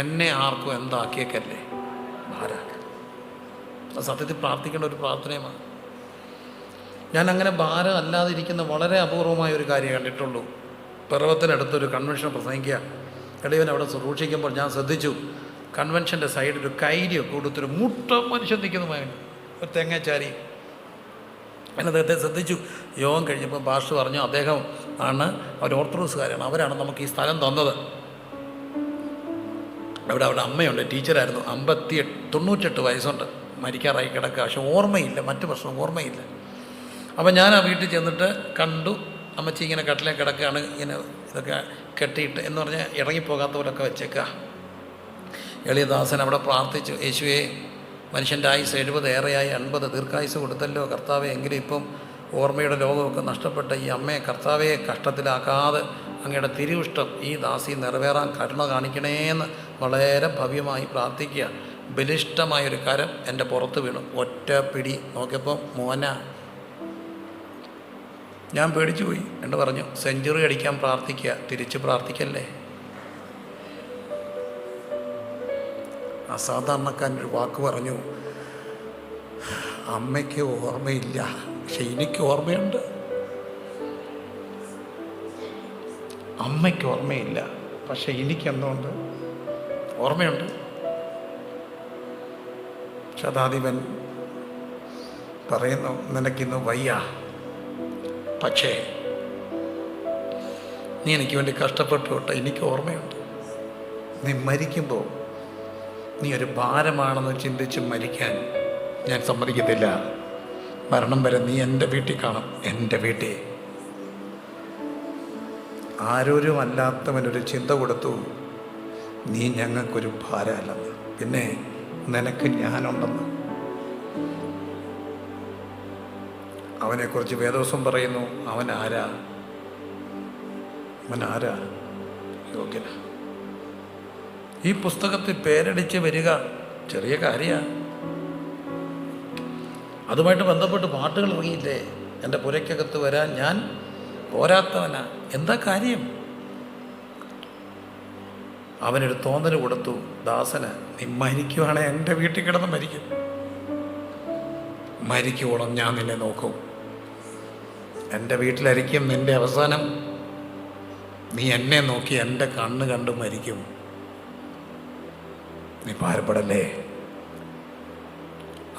എന്നെ ആർക്കും എന്താക്കിയേക്കല്ലേ ഭാരാക്ക. അത് സത്യത്തിൽ പ്രാർത്ഥിക്കേണ്ട ഒരു പ്രാർത്ഥനയുമാണ്. ഞാൻ അങ്ങനെ ഭാരം അല്ലാതിരിക്കുന്ന വളരെ അപൂർവമായ ഒരു കാര്യം കണ്ടിട്ടുള്ളൂ. പിറവത്തിനടുത്തൊരു കൺവെൻഷൻ പ്രസംഗിക്കുക, ഇടയവൻ അവിടെ സൂക്ഷിക്കുമ്പോൾ ഞാൻ ശ്രദ്ധിച്ചു, കൺവെൻഷൻ്റെ സൈഡിൽ ഒരു കൈരിയൊക്കെ കൊടുത്തൊരു മുട്ട മനുഷ്യൻ നിൽക്കുന്നതുമായി ഒരു തെങ്ങാച്ചാരി. ഞാൻ അദ്ദേഹത്തെ ശ്രദ്ധിച്ചു. യോഗം കഴിഞ്ഞപ്പോൾ പാസ്റ്റർ പറഞ്ഞു, അദ്ദേഹം ആണ്, അവർ ഓർത്തഡോക്സുകാരാണ്, അവരാണ് നമുക്ക് ഈ സ്ഥലം തന്നത്. അവിടെ അമ്മയുണ്ട്, ടീച്ചറായിരുന്നു, 98 വയസ്സുണ്ട്, മരിക്കാറായി കിടക്കുക. പക്ഷെ ഓർമ്മയില്ല, മറ്റു പ്രശ്നം ഓർമ്മയില്ല. അപ്പം ഞാൻ ആ വീട്ടിൽ ചെന്നിട്ട് കണ്ടു, അമ്മച്ചി ഇങ്ങനെ കട്ടിലേ കിടക്കുകയാണ്, ഇങ്ങനെ ഇതൊക്കെ കെട്ടിയിട്ട് എന്ന് പറഞ്ഞാൽ ഇറങ്ങിപ്പോകാത്ത പോലൊക്കെ വെച്ചേക്കുക. എളിയദാസൻ അവിടെ പ്രാർത്ഥിച്ചു, യേശുവേ മനുഷ്യൻ്റെ ആയുസ് 70 ഏറെയായി 80 ദീർഘായുസ് കൊടുത്തല്ലോ കർത്താവെ, എങ്കിലും ഇപ്പം ഓർമ്മയുടെ ലോകമൊക്കെ നഷ്ടപ്പെട്ട ഈ അമ്മയെ കർത്താവെ കഷ്ടത്തിലാക്കാതെ അങ്ങയുടെ തിരുവിഷ്ടം ഈ ദാസി നിറവേറാൻ കരുണ കാണിക്കണേന്ന് വളരെ ഭവ്യമായി പ്രാർത്ഥിക്കുക. ബലിഷ്ടമായൊരു കരം എൻ്റെ പുറത്ത് വീണു, ഒറ്റ പിടി. നോക്കിയപ്പോൾ മോന. ഞാൻ പേടിച്ചു പോയി. എന്ന് പറഞ്ഞു, സെഞ്ചുറി അടിക്കാൻ പ്രാർത്ഥിക്കുക, തിരിച്ച് പ്രാർത്ഥിക്കല്ലേ. അസാധാരണക്കാരനൊരു വാക്ക് പറഞ്ഞു, അമ്മയ്ക്ക് ഓർമ്മയില്ല, പക്ഷെ എനിക്ക് ഓർമ്മയുണ്ട്. അമ്മയ്ക്ക് ഓർമ്മയില്ല, പക്ഷെ എനിക്കെന്തുകൊണ്ട് ഓർമ്മയുണ്ട്. ശതാധിപൻ പറയുന്നു, നിനക്കിന്ന് വയ്യ, പക്ഷേ നീ എനിക്ക് വേണ്ടി കഷ്ടപ്പെട്ടു കേട്ടോ, എനിക്ക് ഓർമ്മയുണ്ട്. നീ മരിക്കുമ്പോൾ നീ ഒരു ഭാരമാണെന്ന് ചിന്തിച്ച് മരിക്കാൻ ഞാൻ സമ്മതിക്കത്തില്ല. മരണം വരെ നീ എൻ്റെ വീട്ടിൽ കാണും, എൻ്റെ വീട്ടിൽ. ആരോരും അല്ലാത്തവനൊരു ചിന്ത കൊടുത്തു, നീ ഞങ്ങൾക്കൊരു ഭാരമല്ലെന്ന്, പിന്നെ നിനക്ക് ഞാനുണ്ടെന്ന്. അവനെക്കുറിച്ച് വേദവസം പറയുന്നു, അവനാരാ യോഗ്യന. ഈ പുസ്തകത്തിൽ പേരടിച്ച് വരിക ചെറിയ കാര്യമാണ്. അതുമായിട്ട് ബന്ധപ്പെട്ട് പാട്ടുകൾ ഇറങ്ങിയില്ലേ, എൻ്റെ പുരയ്ക്കകത്ത് വരാൻ ഞാൻ പോരാത്തവനാ. എന്താ കാര്യം? അവനൊരു തോന്നൽ കൊടുത്തു ദാസന്, നീ മരിക്കുവാണെങ്കിൽ എൻ്റെ വീട്ടിൽ കിടന്ന് മരിക്കും, മരിക്കുവോളം ഞാൻ നിന്നെ നോക്കും, എൻ്റെ വീട്ടിലായിരിക്കും നിൻ്റെ അവസാനം. നീ എന്നെ നോക്കി എൻ്റെ കണ്ണ് കണ്ട് മരിക്കും, നീ ഭാരപ്പെടല്ലേ.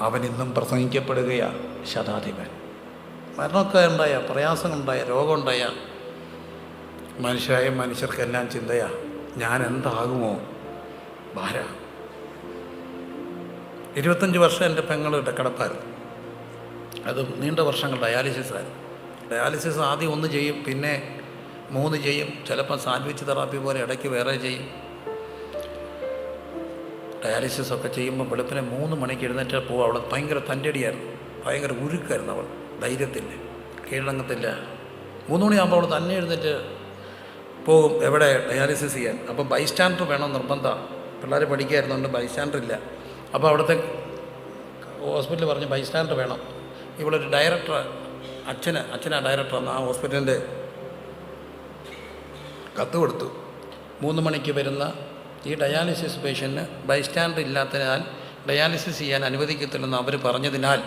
അവൻ ഇന്നും പ്രസംഗിക്കപ്പെടുകയാ ശതാധിപൻ. മരണമൊക്കെ ഉണ്ടായ, പ്രയാസങ്ങളുണ്ടായ, രോഗമുണ്ടായ മനുഷ്യർക്കെല്ലാം ചിന്തയാ, ഞാൻ എന്താകുമോ ഭാര. 25 വർഷം എൻ്റെ പെങ്ങളുടെ കിടപ്പായിരുന്നു. അത് നീണ്ട വർഷങ്ങൾ ഡയാലിസിസായിരുന്നു. ഡയാലിസിസ് ആദ്യം 1 ചെയ്യും, പിന്നെ 3 ചെയ്യും, ചിലപ്പോൾ സാൻഡ്വിച്ച് തെറാപ്പി പോലെ ഇടയ്ക്ക് വേറെ ചെയ്യും. ഡയാലിസിസ് ഒക്കെ ചെയ്യുമ്പോൾ വെളുപ്പിനെ 3 മണിക്ക് എഴുന്നേറ്റ് പോവുക. അവൾ ഭയങ്കര തൻ്റെടിയായിരുന്നു, ഭയങ്കര ഉരുക്കായിരുന്നു. അവൾ ധൈര്യത്തില്ല, കീഴടങ്ങത്തില്ല. 3 മണിയാകുമ്പോൾ അവൾ തന്നെ എഴുന്നേറ്റ് പോകും എവിടെ ഡയാലിസിസ് ചെയ്യാൻ. അപ്പോൾ ബൈസ്റ്റാൻഡർ വേണം നിർബന്ധമാണ്. പിള്ളേർ പഠിക്കായിരുന്നുകൊണ്ട് ബൈസ്റ്റാൻഡർ ഇല്ല. അപ്പോൾ അവിടുത്തെ ഹോസ്പിറ്റലിൽ പറഞ്ഞ് ബൈസ്റ്റാൻഡർ വേണം. ഇവളൊരു ഡയറക്ടർ, അച്ഛനാ ഡയറക്ടർ, ആ ഹോസ്പിറ്റലിൻ്റെ കത്ത് കൊടുത്തു. 3 മണിക്ക് വരുന്ന ഈ ഡയാലിസിസ് പേഷ്യൻറ്റിന് ബൈസ്റ്റാൻഡർ ഇല്ലാത്തതിനാൽ ഡയാലിസിസ് ചെയ്യാൻ അനുവദിക്കത്തില്ലെന്ന് അവർ പറഞ്ഞതിനാൽ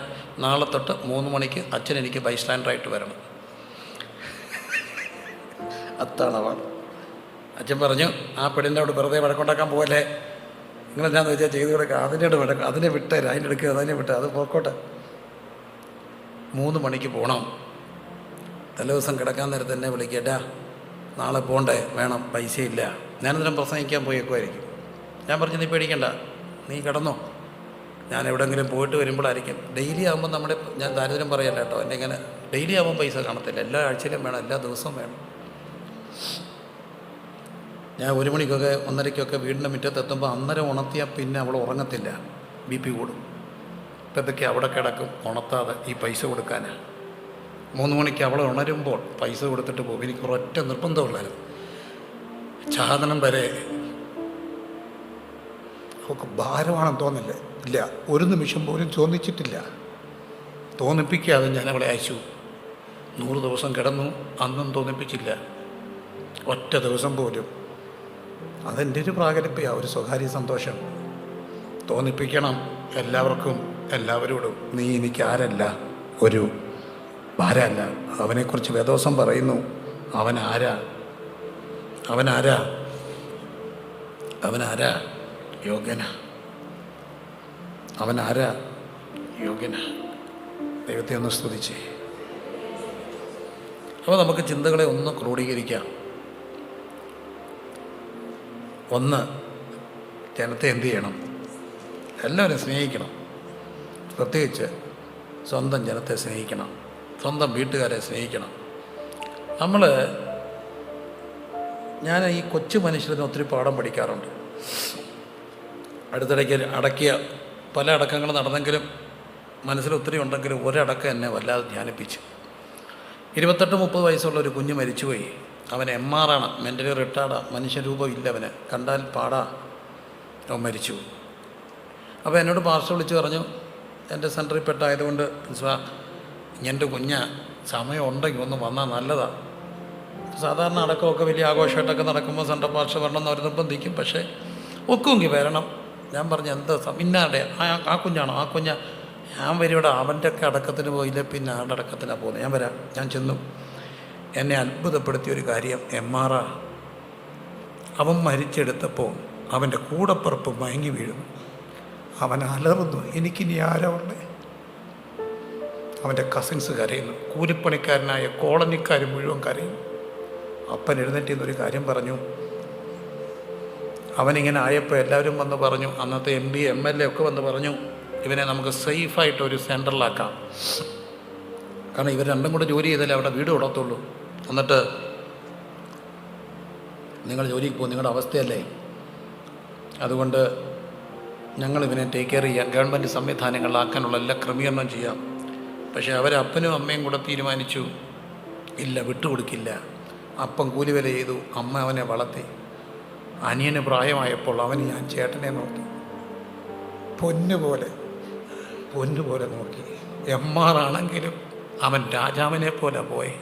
നാളെ തൊട്ട് 3 മണിക്ക് അച്ഛൻ എനിക്ക് ബൈസ്റ്റാൻഡറായിട്ട് വരണം. അത്താണവൾ. അച്ഛൻ പറഞ്ഞു, ആ പെണ്ണിൻ്റെ അവിടെ വെറുതെ വഴക്കുണ്ടാക്കാൻ പോകല്ലേ, നിങ്ങളെന്താണെന്ന് വെച്ചാൽ ചെയ്ത് കൊടുക്കുക, അതിനെ വിട്ടേര്, അതിനെ വിട്ട് അത് പോക്കോട്ടെ. 3 മണിക്ക് പോകണം. തലേദിവസം കിടക്കാൻ നേരത്ത് എന്നെ വിളിക്കട്ടാ, നാളെ പോകണ്ടേ, വേണം, പൈസയില്ല. ഞാനതിനും പ്രസംഗിക്കാൻ പോയേക്കുമായിരിക്കും. ഞാൻ പറഞ്ഞു, നീ പേടിക്കണ്ട, നീ കിടന്നോ, ഞാൻ എവിടെയെങ്കിലും പോയിട്ട് വരുമ്പോഴായിരിക്കും. ഡെയിലി ആകുമ്പോൾ ഞാൻ ദാരിദ്ര്യം പറയല്ല കേട്ടോ, എൻ്റെ ഇങ്ങനെ ഡെയിലി ആകുമ്പോൾ പൈസ കാണത്തില്ല, എല്ലാ ആഴ്ചയിലും വേണം, എല്ലാ ദിവസവും വേണം. ഞാൻ 1 മണിക്കൊക്കെ 1:30 വീടിൻ്റെ മുറ്റത്തെത്തുമ്പോൾ അന്നേരം ഉണർത്തിയാൽ പിന്നെ അവൾ ഉറങ്ങത്തില്ല, BP കൂടും. ഇപ്പോഴത്തേക്ക് അവിടെ കിടക്കും ഉണർത്താതെ ഈ പൈസ കൊടുക്കാനാണ്. 3 മണിക്ക് അവൾ ഉണരുമ്പോൾ പൈസ കൊടുത്തിട്ട് പോകും. എനിക്ക് ഒരൊറ്റ നിർബന്ധമുള്ളായിരുന്നു, സാധനം വരെ അവൾക്ക് ഭാരമാണെന്ന് തോന്നില്ല. ഇല്ല, ഒരു നിമിഷം പോലും തോന്നിച്ചിട്ടില്ല. തോന്നിപ്പിക്കാതെ ഞാൻ അവളെ അയച്ചു. 100 ദിവസം കിടന്നു, അന്നും തോന്നിപ്പിച്ചില്ല ഒറ്റ ദിവസം പോലും. അതെൻ്റെ ഒരു പ്രാഗൽഭ്യമാണ്, ഒരു സ്വകാര്യ സന്തോഷം. തോന്നിപ്പിക്കണം എല്ലാവർക്കും, എല്ലാവരോടും. നീ എനിക്ക് ആരല്ല, ഒരു ഭാരമല്ല. അവനെക്കുറിച്ച് വേദോസം പറയുന്നു, അവനാരാ അവനാരാ അവനാരാ യോഗ്യന, അവനാരാ യോഗ്യന. ദൈവത്തെ ഒന്ന് സ്തുതിച്ചേ. അപ്പോൾ നമുക്ക് ചിന്തകളെ ഒന്ന് ക്രോഡീകരിക്കാം. ഒന്ന്, ജനത്തെ എന്തു ചെയ്യണം? എല്ലാവരും സ്നേഹിക്കണം. പ്രത്യേകിച്ച് സ്വന്തം ജനത്തെ സ്നേഹിക്കണം, സ്വന്തം വീട്ടുകാരെ സ്നേഹിക്കണം. ഞാൻ ഈ കൊച്ചു മനുഷ്യരിൽ നിന്ന് ഒത്തിരി പാഠം പഠിക്കാറുണ്ട്. അടുത്തിടയ്ക്ക് അടക്കിയ പല അടക്കങ്ങൾ നടന്നെങ്കിലും മനസ്സിലൊത്തിരി ഉണ്ടെങ്കിലും ഒരടക്കം എന്നെ വല്ലാതെ ധ്യാനിപ്പിച്ചു. 28-30 വയസ്സുള്ള ഒരു കുഞ്ഞ് മരിച്ചുപോയി. അവൻ MR ആണ്, മെൻ്റലി റിട്ടാർഡാണ്, മനുഷ്യരൂപം ഇല്ല, അവന് കണ്ടാൽ പാടാ. അവൻ മരിച്ചു. അപ്പോൾ എന്നോട് പാർശ്വ വിളിച്ച് പറഞ്ഞു, എൻ്റെ സെൻറ്ററിൽ പെട്ടായതുകൊണ്ട് എൻ്റെ കുഞ്ഞ് സമയം ഉണ്ടെങ്കിൽ ഒന്ന് വന്നാൽ നല്ലതാണ്. സാധാരണ അടക്കമൊക്കെ വലിയ ആഘോഷമായിട്ടൊക്കെ നടക്കുമ്പോൾ സെൻട്രൽ പാർശ്വ വരണം എന്ന് അവർ നിർബന്ധിക്കും. പക്ഷേ ഒക്കുമെങ്കിൽ വരണം. ഞാൻ പറഞ്ഞു, എന്താ ഇന്നാടെ ആ കുഞ്ഞാണോ? ആ കുഞ്ഞ് ഞാൻ വരും. ഇവിടെ അവൻ്റെ ഒക്കെ അടക്കത്തിന് പോയില്ല, പിന്നെ ആരുടെ അടക്കത്തിനാണ് പോകുന്നത്. ഞാൻ വരാം. ഞാൻ ചെന്നു. എന്നെ അത്ഭുതപ്പെടുത്തിയൊരു കാര്യം, MR അവൻ മരിച്ചെടുത്തപ്പോൾ അവൻ്റെ കൂടപ്പുറപ്പ് മയങ്ങി വീഴുന്നു. അവൻ അലറുന്നു, എനിക്കിനി ആരാ ഉള്ളേ? അവൻ്റെ കസിൻസ് കരയുന്നു, കൂലിപ്പണിക്കാരനായ കോളനിക്കാർ മുഴുവൻ കരയും. അപ്പൻ എഴുന്നേറ്റിന്നൊരു കാര്യം പറഞ്ഞു. അവനിങ്ങനെ ആയപ്പോൾ എല്ലാവരും വന്ന് പറഞ്ഞു, അന്നത്തെ MP MLA ഒക്കെ വന്ന് പറഞ്ഞു, ഇവനെ നമുക്ക് സേഫായിട്ടൊരു സെൻറ്ററിലാക്കാം. കാരണം ഇവർ രണ്ടും കൂടെ ജോലി ചെയ്താലേ അവിടെ വീട് കൊടുത്തുള്ളൂ. എന്നിട്ട് നിങ്ങൾ ജോലിക്ക് പോകും, നിങ്ങളുടെ അവസ്ഥയല്ലേ, അതുകൊണ്ട് ഞങ്ങളിവനെ ടേക്ക് കെയർ ചെയ്യാം, ഗവൺമെൻറ് സംവിധാനങ്ങളിലാക്കാനുള്ള എല്ലാ ക്രമീകരണം ചെയ്യാം. പക്ഷേ അവരപ്പനും അമ്മയും കൂടെ തീരുമാനിച്ചു, ഇല്ല, വിട്ടുകൊടുക്കില്ല. അപ്പം കൂലിവില ചെയ്തു, അമ്മ അവനെ വളർത്തി. അനിയന് പ്രായമായപ്പോൾ അവന് ഞാൻ ചേട്ടനെ നോക്കി, പൊന്നുപോലെ നോക്കി. MR ആണെങ്കിലും അവൻ രാജാവിനെ പോലെ പോയി.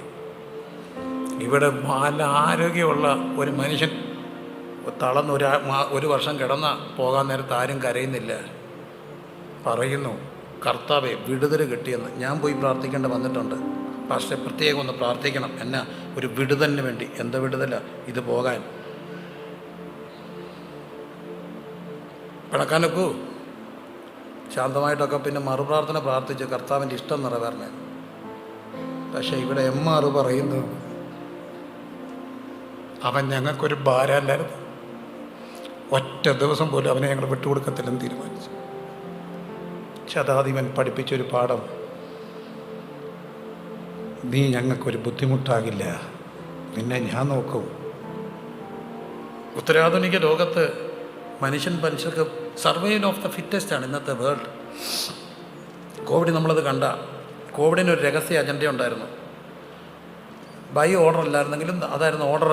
ഇവിടെ നല്ല ആരോഗ്യമുള്ള ഒരു മനുഷ്യൻ തളർന്ന് ഒരു വർഷം കിടന്ന പോകാൻ നേരത്ത് ആരും കരയുന്നില്ല. പറയുന്നു, കർത്താവെ വിടുതൽ കിട്ടിയെന്ന്. ഞാൻ പോയി പ്രാർത്ഥിക്കേണ്ട വന്നിട്ടുണ്ട്. പക്ഷേ പ്രത്യേകം ഒന്ന് പ്രാർത്ഥിക്കണം, എന്നാ ഒരു വിടുതലിന് വേണ്ടി. എന്താ വിടുതല ഇത്? പോകാൻ പിണക്കാനൊക്കൂ? ശാന്തമായിട്ടൊക്കെ പിന്നെ മറുപ്രാർത്ഥന പ്രാർത്ഥിച്ച് കർത്താവിൻ്റെ ഇഷ്ടം നിറവേറണേ. പക്ഷേ ഇവിടെ MR പറയുന്നു, അവൻ ഞങ്ങൾക്കൊരു ഭാരമല്ലായിരുന്നു. ഒറ്റ ദിവസം പോലും അവനെ ഞങ്ങൾ വിട്ടുകൊടുക്കത്തില്ലെന്ന് തീരുമാനിച്ചു. ശതാധിപൻ പഠിപ്പിച്ചൊരു പാഠം, നീ ഞങ്ങൾക്കൊരു ബുദ്ധിമുട്ടാകില്ല, നിന്നെ ഞാൻ നോക്കും. ഉത്തരാധുനിക ലോകത്ത് മനുഷ്യർക്ക് സർവൈവൽ ഓഫ് ദ ഫിറ്റസ്റ്റ് ആണ് ഇന്നത്തെ വേൾഡ്. കോവിഡ് നമ്മളത് കണ്ട. കോവിഡിനൊരു രഹസ്യ അജണ്ട ഉണ്ടായിരുന്നു. ബൈ ഓർഡർ അല്ലായിരുന്നെങ്കിലും അതായിരുന്നു ഓർഡർ.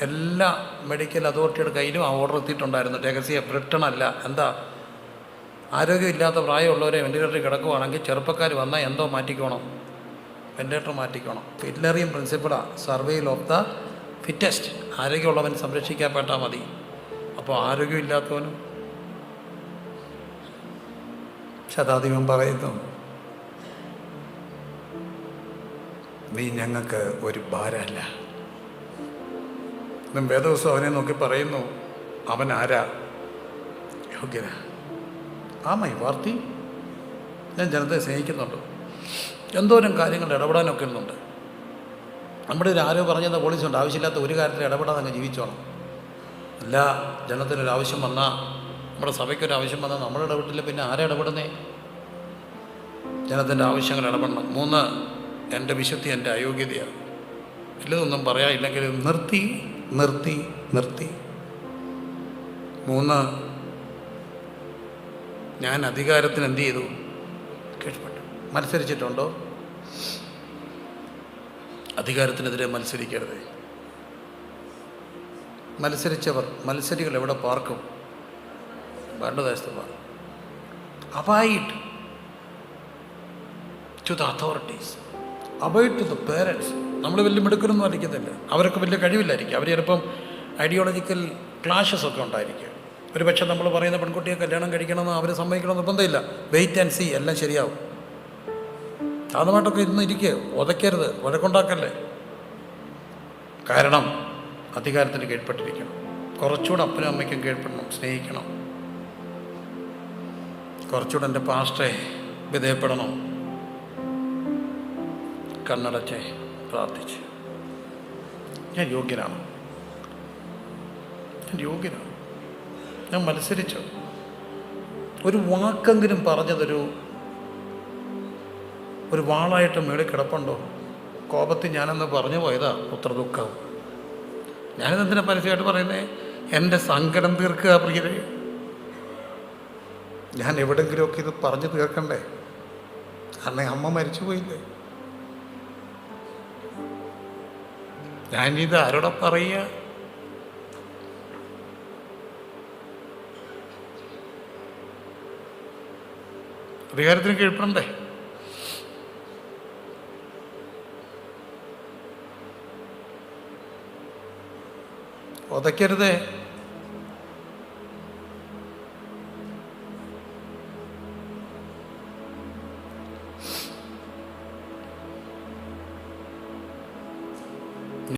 എല്ലാ മെഡിക്കൽ അതോറിറ്റിയുടെ കയ്യിലും ആ ഓർഡർ എത്തിയിട്ടുണ്ടായിരുന്നു. രഹസ്യ റിട്ടേൺ അല്ല. എന്താ? ആരോഗ്യമില്ലാത്ത പ്രായമുള്ളവരെ വെന്റിലേറ്ററിൽ കിടക്കുവാണെങ്കിൽ ചെറുപ്പക്കാർ വന്നാൽ എന്തോ മാറ്റിക്കോണം, വെന്റിലേറ്റർ മാറ്റിക്കോണം. ഹിറ്റ്ലറിയൻ പ്രിൻസിപ്പിളാണ്, സർവൈവൽ ഓഫ് ദ ഫിറ്റസ്റ്റ്. ആരോഗ്യമുള്ളവൻ സംരക്ഷിക്കപ്പെട്ടാൽ മതി. അപ്പോൾ ആരോഗ്യമില്ലാത്തവനും ശതാധിപൻ പറയുന്നു, നീ ഞങ്ങൾക്ക് ഒരു ഭാരമല്ല. വേദവസം അവനെ നോക്കി പറയുന്നു, അവൻ ആരാ? യോഗ്യന. ആമൈ വാർത്തി. ഞാൻ ജനത്തെ സ്നേഹിക്കുന്നുണ്ട്, എന്തോരം കാര്യങ്ങൾ ഇടപെടാനൊക്കെ ഇരുന്നുണ്ട്. നമ്മുടെ ഒരു ആരോ പറഞ്ഞത് പോലീസുണ്ട്, ആവശ്യമില്ലാത്ത ഒരു കാര്യത്തിൽ ഇടപെടാതെ അങ്ങ് ജീവിച്ചോണം. എല്ലാ ജനത്തിനൊരാവശ്യം വന്നാൽ, നമ്മുടെ സഭയ്ക്കൊരാവശ്യം വന്നാൽ നമ്മൾ ഇടപെട്ടില്ല, പിന്നെ ആരാ ഇടപെടുന്നേ? ജനത്തിൻ്റെ ആവശ്യങ്ങൾ ഇടപെടണം. 3, എൻ്റെ വിശുദ്ധി എൻ്റെ അയോഗ്യതയാണ്. ഇല്ലതൊന്നും പറയാനില്ലെങ്കിൽ നിർത്തി. 3, ഞാൻ അധികാരത്തിന് എന്ത് ചെയ്തു? കീഴ്പ്പെട്ടു. മത്സരിച്ചിട്ടുണ്ടോ? അധികാരത്തിനെതിരെ മത്സരിക്കരുത്. മത്സരിച്ചവർ, മത്സരികൾ എവിടെ പാർക്കും? വേണ്ട ദേശത്ത് പോകാം. Abide to the authorities. Abide to the parents. നമ്മൾ വലിയ മിടുക്കനൊന്നും അടിക്കുന്നില്ല, അവരൊക്കെ വലിയ കഴിവില്ലായിരിക്കും, അവർ ചിലപ്പം ഐഡിയോളജിക്കൽ ക്ലാഷസ് ഒക്കെ ഉണ്ടായിരിക്കും. ഒരു പക്ഷേ നമ്മൾ പറയുന്ന പെൺകുട്ടിയെ കല്യാണം കഴിക്കണമെന്ന് അവർ സമ്മതിക്കണമെന്ന് നിർബന്ധമില്ല. വെയിറ്റ് ആൻഡ് സീ, എല്ലാം ശരിയാവും. സാധനമായിട്ടൊക്കെ ഇന്ന് ഇരിക്കുക, ഉതയ്ക്കരുത്, വഴക്കുണ്ടാക്കല്ലേ. കാരണം അധികാരത്തിന് കീഴ്പ്പെട്ടിരിക്കണം. കുറച്ചുകൂടെ അപ്പനും അമ്മയ്ക്കും കീഴ്പ്പെടണം, സ്നേഹിക്കണം. കുറച്ചുകൂടെ എൻ്റെ പാസ്റ്ററെ വിധേയപ്പെടണം. കണ്ണടച്ച് പ്രാർത്ഥിച്ച് ഞാൻ യോഗ്യനാണ്, ഞാൻ യോഗ്യനാണ്, ഞാൻ മത്സരിച്ചു. ഒരു വാക്കെങ്കിലും പറഞ്ഞതൊരു വാളായിട്ട് മേളിൽ കിടപ്പുണ്ടോ? കോപത്തിൽ ഞാനെന്ന് പറഞ്ഞു പോയതാ പുത്ര ദുഃഖം. ഞാനിതെന്തിനാ പരസ്യമായിട്ട് പറയുന്നത്? എൻ്റെ സങ്കടം തീർക്കുക പ്രിയരെ. ഞാൻ എവിടെങ്കിലുമൊക്കെ ഇത് പറഞ്ഞു തീർക്കണ്ടേ? കാരണം അമ്മ മരിച്ചു പോയില്ലേ. ഞാനിത് ആരോടെ പറയുക? അധികാരത്തിന് കീഴ്പ്പെടണ്ടേ? ഉതയ്ക്കരുതേ.